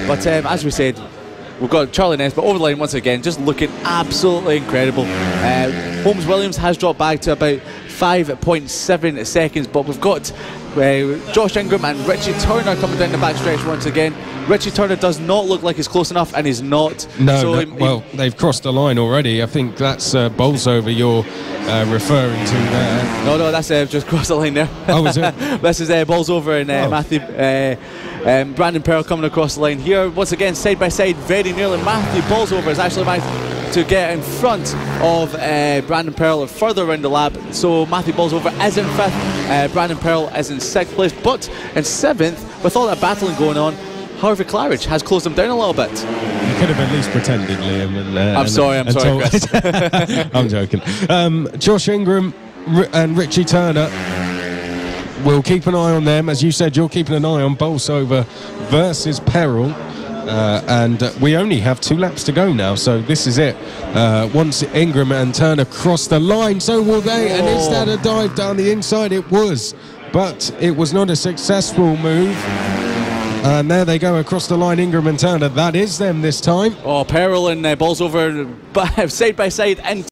But as we said, we've got Charlie Nesbitt over the line once again, just looking absolutely incredible. Holmes Williams has dropped back to about 5.7 seconds, but we've got Josh Ingram and Richie Turner coming down the back stretch once again. Richie Turner does not look like he's close enough, and he's not. Well, they've crossed the line already. I think that's Bolsover you're referring to there. No, that's just crossed the line there. Oh, is it? This is Bolsover and Matthew. Brandon Pearl coming across the line here once again, side by side, very nearly. Matthew Bolsover has actually managed to get in front of Brandon Pearl further around the lap. So Matthew Bolsover is in 5th, Brandon Pearl is in 6th place, but in 7th, with all that battling going on, Harvey Claridge has closed him down a little bit. You could have at least pretended, Liam. I'm sorry, Chris. I'm joking. Josh Ingram and Richie Turner, we'll keep an eye on them. As you said, you're keeping an eye on Bolsover versus Peril. And we only have 2 laps to go now, so this is it. Once Ingram and Turner cross the line, so will they. And is that a dive down the inside? It was, but it was not a successful move. And there they go across the line, Ingram and Turner. That is them this time. Peril and Bolsover side by side into